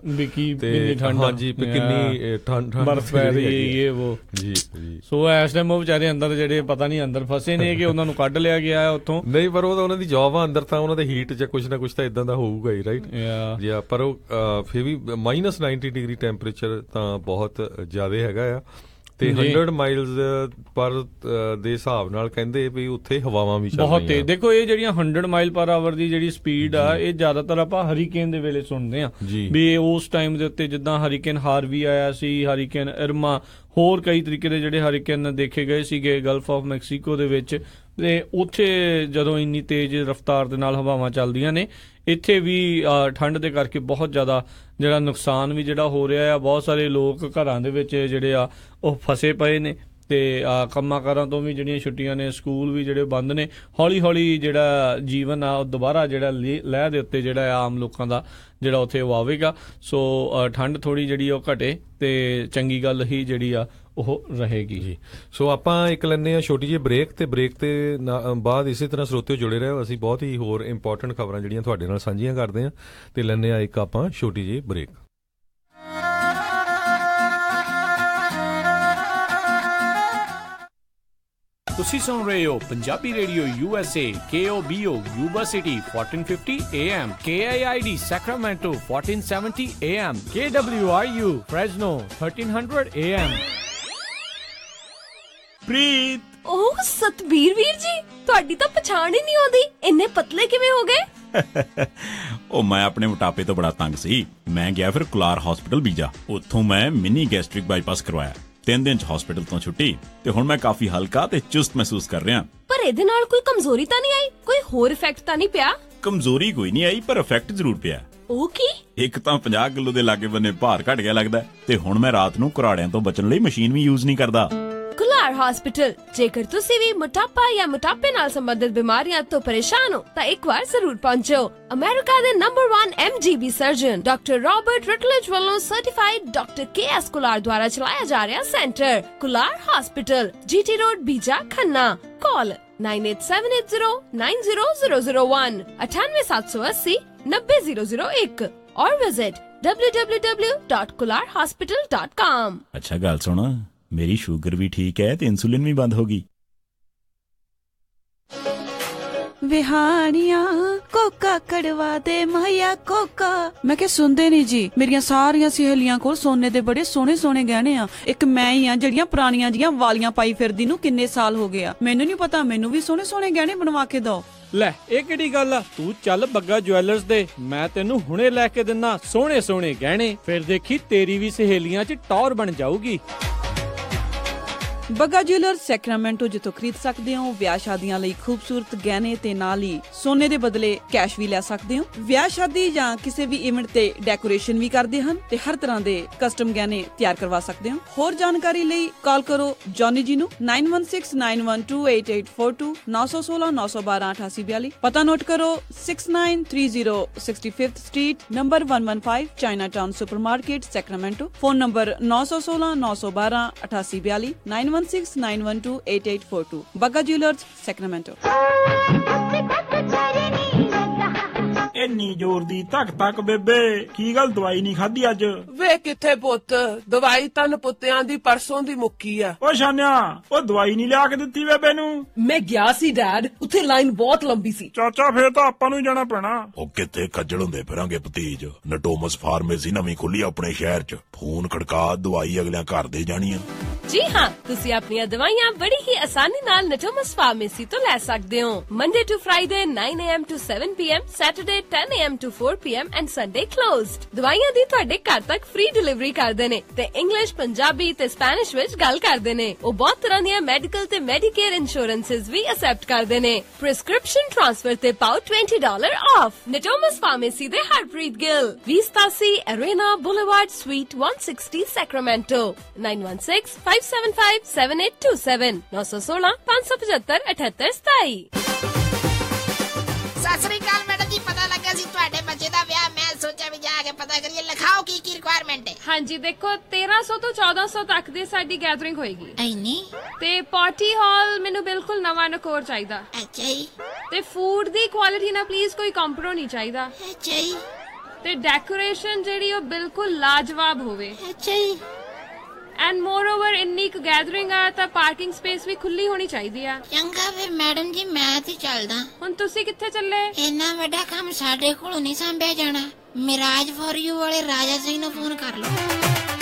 ਹਾਂਜੀ, ਕਿੰਨੀ ਠੰਡ ਬਰਫ਼ ਪੈ ਰਹੀ ਹੈ ਉਹ ਜੀ। ਸੋ ਇਸ ਟਾਈਮ ਉਹ ਵਿਚਾਰੇ ਅੰਦਰ ਜਿਹੜੇ ਪਤਾ ਨਹੀਂ ਅੰਦਰ ਫਸੇ ਨੇ ਕਿ ਉਹਨਾਂ ਨੂੰ ਕੱਢ ਲਿਆ ਗਿਆ ਉੱਥੋਂ। ਨਹੀਂ, ਪਰ ਉਹ ਤਾਂ ਉਹਨਾਂ ਦੀ ਜੌਬ ਆ ਅੰਦਰ, ਤਾਂ ਉਹਨਾਂ ਦੇ ਹੀਟ ਜਾਂ ਕੁਛ ਨਾ ਕੁਛ ਤਾਂ ਇਦਾਂ ਦਾ ਹੋਊਗਾ ਹੀ, ਰਾਈਟ ਜੀ। ਪਰ ਉਹ ਫਿਰ ਵੀ -90 ਡਿਗਰੀ ਟੈਂਪਰੇਚਰ ਤਾਂ ਬਹੁਤ ਜ਼ਿਆਦਾ ਹੈਗਾ ਆ। ਤੇ 100 ਮਾਈਲਸ ਪਰ ਦੇ ਹਿਸਾਬ ਨਾਲ ਕਹਿੰਦੇ ਵੀ ਉੱਥੇ ਹਵਾਵਾਂ ਵੀ ਚੱਲ ਰਹੀਆਂ ਬਹੁਤ। ਦੇਖੋ ਇਹ ਜਿਹੜੀਆਂ 100 ਮਾਈਲ ਪਰ ਆਵਰ ਦੀ ਜਿਹੜੀ ਸਪੀਡ ਆ ਇਹ ਜ਼ਿਆਦਾਤਰ ਆਪਾਂ ਹਰੀਕੇਨ ਦੇ ਵੇਲੇ ਸੁਣਦੇ ਆ ਵੀ ਉਸ ਟਾਈਮ ਦੇ ਉੱਤੇ, ਜਿੱਦਾਂ ਹਰੀਕੇਨ ਹਾਰਵੀ ਆਇਆ ਸੀ, ਹਰੀਕੇਨ ਇਰਮਾ, ਹੋਰ ਕਈ ਤਰੀਕੇ ਦੇ ਜਿਹੜੇ ਹਰੀਕੇਨ ਦੇਖੇ ਗਏ ਸੀਗੇ ਗਲਫ ਆਫ ਮੈਕਸੀਕੋ ਦੇ ਵਿੱਚ। ਤੇ ਉੱਥੇ ਜਦੋਂ ਇੰਨੀ ਤੇਜ਼ ਰਫ਼ਤਾਰ ਦੇ ਨਾਲ ਹਵਾਵਾਂ ਚੱਲਦੀਆਂ ਨੇ, ਇੱਥੇ ਵੀ ਠੰਡ ਦੇ ਕਰਕੇ ਬਹੁਤ ਜ਼ਿਆਦਾ ਜਿਹੜਾ ਨੁਕਸਾਨ ਵੀ ਜਿਹੜਾ ਹੋ ਰਿਹਾ ਆ। ਬਹੁਤ ਸਾਰੇ ਲੋਕ ਘਰਾਂ ਦੇ ਵਿੱਚ ਜਿਹੜੇ ਆ ਉਹ ਫਸੇ ਪਏ ਨੇ ਤੇ ਕੰਮਾਂ ਕਾਰਾਂ ਤੋਂ ਵੀ ਜਿਹੜੀਆਂ ਛੁੱਟੀਆਂ ਨੇ, ਸਕੂਲ ਵੀ ਜਿਹੜੇ ਬੰਦ ਨੇ। ਹੌਲੀ ਹੌਲੀ ਜਿਹੜਾ ਜੀਵਨ ਆ ਉਹ ਦੁਬਾਰਾ ਜਿਹੜਾ ਲਹਿ ਦੇ ਉੱਤੇ ਜਿਹੜਾ ਆ ਆਮ ਲੋਕਾਂ ਦਾ ਜਿਹੜਾ ਉੱਥੇ ਉਹ ਆਵੇਗਾ। ਸੋ ਠੰਡ ਥੋੜ੍ਹੀ ਜਿਹੜੀ ਉਹ ਘਟੇ ਤੇ ਚੰਗੀ ਗੱਲ ਹੀ ਜਿਹੜੀ ਆ ਉਹ ਰਹੇਗੀ ਜੀ। ਸੋ ਆਪਾਂ ਇੱਕ ਲੈਂਦੇ ਆ ਛੋਟੀ ਜਿਹੀ ਬ੍ਰੇਕ, ਤੇ ਬ੍ਰੇਕ ਤੇ ਬਾਅਦ ਇਸੇ ਤਰ੍ਹਾਂ ਸਰੋਤਿਓ ਜੁੜੇ ਰਹੋ। ਅਸੀਂ ਬਹੁਤ ਹੀ ਹੋਰ ਇੰਪੋਰਟੈਂਟ ਖਬਰਾਂ ਜਿਹੜੀਆਂ ਤੁਹਾਡੇ ਨਾਲ ਸਾਂਝੀਆਂ ਕਰਦੇ ਹਾਂ, ਤੇ ਲੈਂਦੇ ਆ ਇੱਕ ਆਪਾਂ ਛੋਟੀ ਜਿਹੀ ਬ੍ਰੇਕ। ਤੁਸੀਂ ਸੁਣ ਰਹੇ ਹੋ Punjabi radio USA KOBO Yuba city 1450 AM, KIID Sacramento 1470 AM, KWRU Fresno 1300 AM। ਪ੍ਰੀਤ, ਓਹ ਸਤਬੀਰ ਵੀਰ ਜੀ, ਤੁਹਾਡੀ ਤਾਂ ਪਛਾਣ ਹੀ ਨਹੀਂ ਆਉਂਦੀ। ਇੰਨੇ ਪਤਲੇ ਕਿਵੇਂ ਹੋ ਗਏ? ਉਹ ਮੈਂ ਆਪਣੇ ਮੋਟਾਪੇ ਤੋਂ ਬੜਾ ਤੰਗ ਸੀ। ਮੈਂ ਗਿਆ ਫਿਰ ਕੁਲਾਰ ਹਸਪੀਟਲ ਬੀਜਾ। ਉੱਥੋਂ ਮੈਂ ਮਿਨੀ ਗੈਸਟ੍ਰਿਕ ਬਾਈਪਾਸ ਕਰਵਾਇਆ। 3 ਦਿਨ 'ਚ ਹਸਪੀਟਲ ਤੋਂ ਛੁੱਟੀ, ਤੇ ਹੁਣ ਮੈਂ ਕਾਫੀ ਹਲਕਾ ਤੇ ਚੁਸਤ ਮਹਿਸੂਸ ਕਰ ਰਿਹਾ। ਪਰ ਇਹਦੇ ਨਾਲ ਕੋਈ ਕਮਜ਼ੋਰੀ ਤਾਂ ਨਹੀਂ ਆਈ? ਕੋਈ ਹੋਰ ਇਫੈਕਟ ਤਾਂ ਨਹੀਂ ਪਿਆ? ਕਮਜ਼ੋਰੀ ਕੋਈ ਨਹੀਂ ਆਈ, ਪਰ ਇਫੈਕਟ ਜ਼ਰੂਰ ਪਿਆ। ਉਹ ਕੀ? ਇੱਕ ਤਾਂ 50 ਕਿਲੋ ਦੇ ਲਾਗੇ ਬੰਨੇ ਭਾਰ ਘਟ ਗਿਆ ਲੱਗਦਾ, ਤੇ ਹੁਣ ਮੈਂ ਰਾਤ ਨੂੰ ਘਰਾੜਿਆਂ ਤੋਂ ਬਚਣ ਲਈ ਮਸ਼ੀਨ ਵੀ ਯੂਜ਼ ਨਹੀਂ ਕਰਦਾ। ਕੁਲਾਰ ਹਸਪੀਟਲ। ਜੇਕਰ ਤੁਸੀਂ ਵੀ ਮੋਟਾਪਾ ਜਾਂ ਮੋਟਾਪੇ ਨਾਲ ਸੰਬੰਧਿਤ ਬਿਮਾਰੀਆਂ ਤੋਂ ਪਰੇਸ਼ਾਨ ਹੋ ਤਾਂ ਇੱਕ ਵਾਰ ਜ਼ਰੂਰ ਪਹੁੰਚੋ। ਅਮਰੀਕਾ ਦੇ number 1 MGB surgeon doctor Robert Rutledge ਵੱਲੋਂ ਸਰਟੀਫਾਈਡ ਡਾਕਟਰ KS ਕੁਲਾਰ ਦੁਆਰਾ ਚਲਾਇਆ ਜਾ ਰਿਹਾ centre Kular hospital, GT road, Bija, Khanna. Call 9878090001, 98780 90001 और विजिट www.kularhospital.com। ਅੱਛਾ ਗੱਲ ਸੁਣ, ਮੇਰੀ ਸ਼ੂਗਰ ਵੀ ਠੀਕ ਹੈ ਤੇ ਇਨਸੂਲਿਨ ਵੀ ਬੰਦ ਹੋ ਗਈ। ਵਿਹਾਣੀਆਂ ਕੋਕਾ ਕੜਵਾ ਦੇ ਮਾਇਆ ਕੋਕਾ। ਮੈਂ ਕਿਹਾ ਸੁਣਦੇ ਨਹੀਂ ਜੀ। ਮੇਰੀਆਂ ਸਾਰੀਆਂ ਸਹੇਲੀਆਂ ਕੋਲ ਸੋਨੇ ਦੇ ਬੜੇ ਸੋਹਣੇ ਸੋਹਣੇ ਗਹਿਣੇ ਆ। ਇੱਕ ਮੈਂ ਹੀ ਆ ਜਿਹੜੀਆਂ ਪੁਰਾਣੀਆਂ ਜੀਆਂ ਵਾਲੀਆਂ ਪਾਈ ਫਿਰਦੀ ਨੂੰ ਕਿੰਨੇ ਸਾਲ ਹੋ ਗਏ ਆ। ਮੈਨੂੰ ਨਹੀਂ ਪਤਾ, ਮੈਨੂੰ ਵੀ ਸੋਹਣੇ ਸੋਹਣੇ ਗਹਿਣੇ ਬਣਵਾ ਕੇ ਦਿਓ। ਲੈ ਇਹ ਕਿਹੜੀ ਗੱਲ ਆ? ਤੂੰ ਚੱਲ ਬੱਗਾ ਜੁਐਲਰਸ ਦੇ, ਮੈਂ ਤੈਨੂੰ ਹੁਣੇ ਲੈ ਕੇ ਦਿੰਨਾ ਸੋਹਣੇ ਸੋਹਣੇ ਗਹਿਣੇ। ਫਿਰ ਦੇਖੀ ਤੇਰੀ ਵੀ ਸਹੇਲੀਆਂ 'ਚ ਟੌਰ ਬਣ ਜਾਊਗੀ। ਬੱਗਾ ਜੁਐਲਰਸ ਸੈਕਰਾਮੈਂਟੋ, ਜਿੱਥੋਂ ਖਰੀਦ ਸਕਦੇ ਹੋ ਵਿਆਹ ਸ਼ਾਦੀਆਂ ਲਈ ਖੂਬਸੂਰਤ ਗਹਿਣੇ ਤੇ ਨਾਲ ਹੀ ਸੋਨੇ ਦੇ ਬਦਲੇ ਕੈਸ਼ ਵੀ ਲੈ ਸਕਦੇ ਹੋ। ਵਿਆਹ ਸ਼ਾਦੀ ਜਾਂ ਕਿਸੇ ਵੀ ਇਵੈਂਟ ਤੇ ਡੈਕੋਰੇਸ਼ਨ ਵੀ ਕਰਦੇ ਹਨ ਤੇ ਹਰ ਤਰ੍ਹਾਂ ਦੇ ਕਸਟਮ ਗਹਿਣੇ ਤਿਆਰ ਕਰਵਾ ਸਕਦੇ ਹੋ। ਹੋਰ ਜਾਣਕਾਰੀ ਲਈ ਕਾਲ ਕਰੋ ਜੌਨੀ ਜੀ ਨੂੰ 9169128842 916 912 8842। ਪਤਾ ਨੋਟ ਕਰੋ 6930 65th street, number 115, Chinatown supermarket, Sacramento. Phone number 916 912 8842 9169128842। Bagga jewellers Sacramento. ਇੰਨੀ ਜ਼ੋਰ ਦੀ ਧੱਕ ਧੱਕ ਬੇਬੇ, ਕੀ ਗੱਲ ਦਵਾਈ ਨਹੀਂ ਖਾਧੀ ਅੱਜ? ਵੇ ਕਿੱਥੇ ਪੁੱਤ, ਦਵਾਈ ਤਾਂ ਪੁੱਤਿਆਂ ਦੀ ਪਰਸੋਂ ਦੀ ਮੁੱਕੀ ਆ। ਓ ਸ਼ਾਨਿਆ, ਉਹ ਦਵਾਈ ਨਹੀਂ ਲਿਆ ਕੇ ਦਿੱਤੀ ਬੇਬੇ ਨੂੰ? ਮੈਂ ਗਿਆ ਸੀ ਡੈਡ, ਉੱਥੇ ਲਾਈਨ ਬਹੁਤ ਲੰਬੀ ਸੀ। ਚਾਚਾ ਫੇਰ ਤਾਂ ਆਪਾਂ ਨੂੰ ਹੀ ਜਾਣਾ ਪੈਣਾ। ਉਹ ਕਿੱਥੇ ਖੱਜਲ ਹੁੰਦੇ ਫਿਰਾਂਗੇ ਭਤੀਜ। ਨਟੋਮਸ ਫਾਰਮੇਸੀ ਨਵੀਂ ਖੁੱਲੀ ਆਪਣੇ ਸ਼ਹਿਰ 'ਚ। ਫੋਨ ਖੜਕਾ, ਦਵਾਈ ਅਗਲਿਆਂ ਘਰ ਦੇ ਜਾਣੀ ਆ। ਜੀ ਹਾਂ, ਤੁਸੀਂ ਆਪਣੀਆਂ ਦਵਾਈਆਂ ਬੜੀ ਹੀ ਆਸਾਨੀ ਨਾਲ ਨਟੋਮਸ ਫਾਰਮੇਸੀ ਤੋਂ ਲੈ ਸਕਦੇ ਹੋ। Monday to Friday 9 AM to 7 PM, Saturday 10 AM to 4 PM and Sunday closed. ਦਵਾਈਆਂ ਦੀ ਤੁਹਾਡੇ ਘਰ ਤੱਕ ਫ੍ਰੀ ਡਿਲੀਵਰੀ ਕਰਦੇ ਨੇ ਤੇ ਇੰਗਲਿਸ਼, ਪੰਜਾਬੀ ਤੇ ਸਪੈਨਿਸ਼ ਵਿੱਚ ਗੱਲ ਕਰਦੇ ਨੇ। ਉਹ ਬਹੁਤ ਤਰ੍ਹਾਂ ਦੀਆਂ ਮੈਡੀਕਲ ਤੇ ਮੈਡੀਕੇਅਰ ਇੰਸ਼ੋਰੈਂਸਸ ਵੀ ਅਸੈਪਟ ਕਰਦੇ ਨੇ। ਪ੍ਰਿਸਕ੍ਰਿਪਸ਼ਨ ਟ੍ਰਾਂਸਫਰ ਤੇ ਪਾਓ $20 ਆਫ। ਨਟੋਮਸ ਫਾਰਮੇਸੀ ਦੇ Harpreet Gill, 2087 Arena boulevard, sweet 160, Sacramento. 9165757827 916 575 7827। Sat Sri ਅਕਾਲ ਮੈਡਮ ਜੀ, ਪਤਾ ਲੱਗਾ ਸੀ ਤੁਹਾਡੇ ਬੱਚੇ ਦਾ ਵਿਆਹ। ਮੈਂ ਸੋਚਿਆ ਵੀ ਜਾ ਕੇ ਪਤਾ ਕਰੀਏ। ਲਿਖਾਓ ਕੀ ਕੀ ਰਿਕੁਆਇਰਮੈਂਟ ਹੈ। ਹਾਂਜੀ ਦੇਖੋ, 1300 ਤੋਂ 1400 ਤੱਕ ਦੀ ਸਾਡੀ ਗੈਦਰਿੰਗ ਹੋਏਗੀ। ਐਨੀ? ਤੇ ਪਾਰਟੀ ਹਾਲ ਮੈਨੂੰ ਬਿਲਕੁਲ ਨਵਾਂ ਨਕੋਰ ਚਾਹੀਦਾ। ਅੱਛਾ ਜੀ। ਤੇ ਫੂਡ ਦੀ ਕੁਆਲਿਟੀ ਨਾਲ ਪਲੀਜ਼ ਕੋਈ ਕੰਪਰੋ ਨਹੀਂ ਚਾਹੀਦਾ। ਅੱਛਾ ਜੀ। ਤੇ ਡੈਕੋਰੇਸ਼ਨ ਜਿਹੜੀ ਉਹ ਬਿਲਕੁਲ ਲਾਜਵਾਬ ਹੋਵੇ। ਅੱਛਾ ਜੀ। ਐਂਡ ਮੋਰਓਵਰ ਇੰਨੀ ਕੁ ਗੈਦਰਿੰਗ ਆ ਤਾਂ ਪਾਰਕਿੰਗ ਸਪੇਸ ਵੀ ਖੁੱਲੀ ਹੋਣੀ ਚਾਹੀਦੀ ਆ। ਚੰਗਾ ਫਿਰ ਮੈਡਮ ਜੀ, ਮੈਂ ਤੇ ਚੱਲਦਾ। ਹੁਣ ਤੁਸੀਂ ਕਿੱਥੇ ਚੱਲੇ? ਇੰਨਾ ਵੱਡਾ ਕੰਮ ਸਾਡੇ ਕੋਲੋਂ ਨਹੀਂ ਸੰਭਿਆ ਜਾਣਾ। ਮਿਰਾਜ ਫॉर ਯੂ ਵਾਲੇ ਰਾਜਾ ਸਿੰਘ ਨੂੰ ਫੋਨ ਕਰ ਲਓ।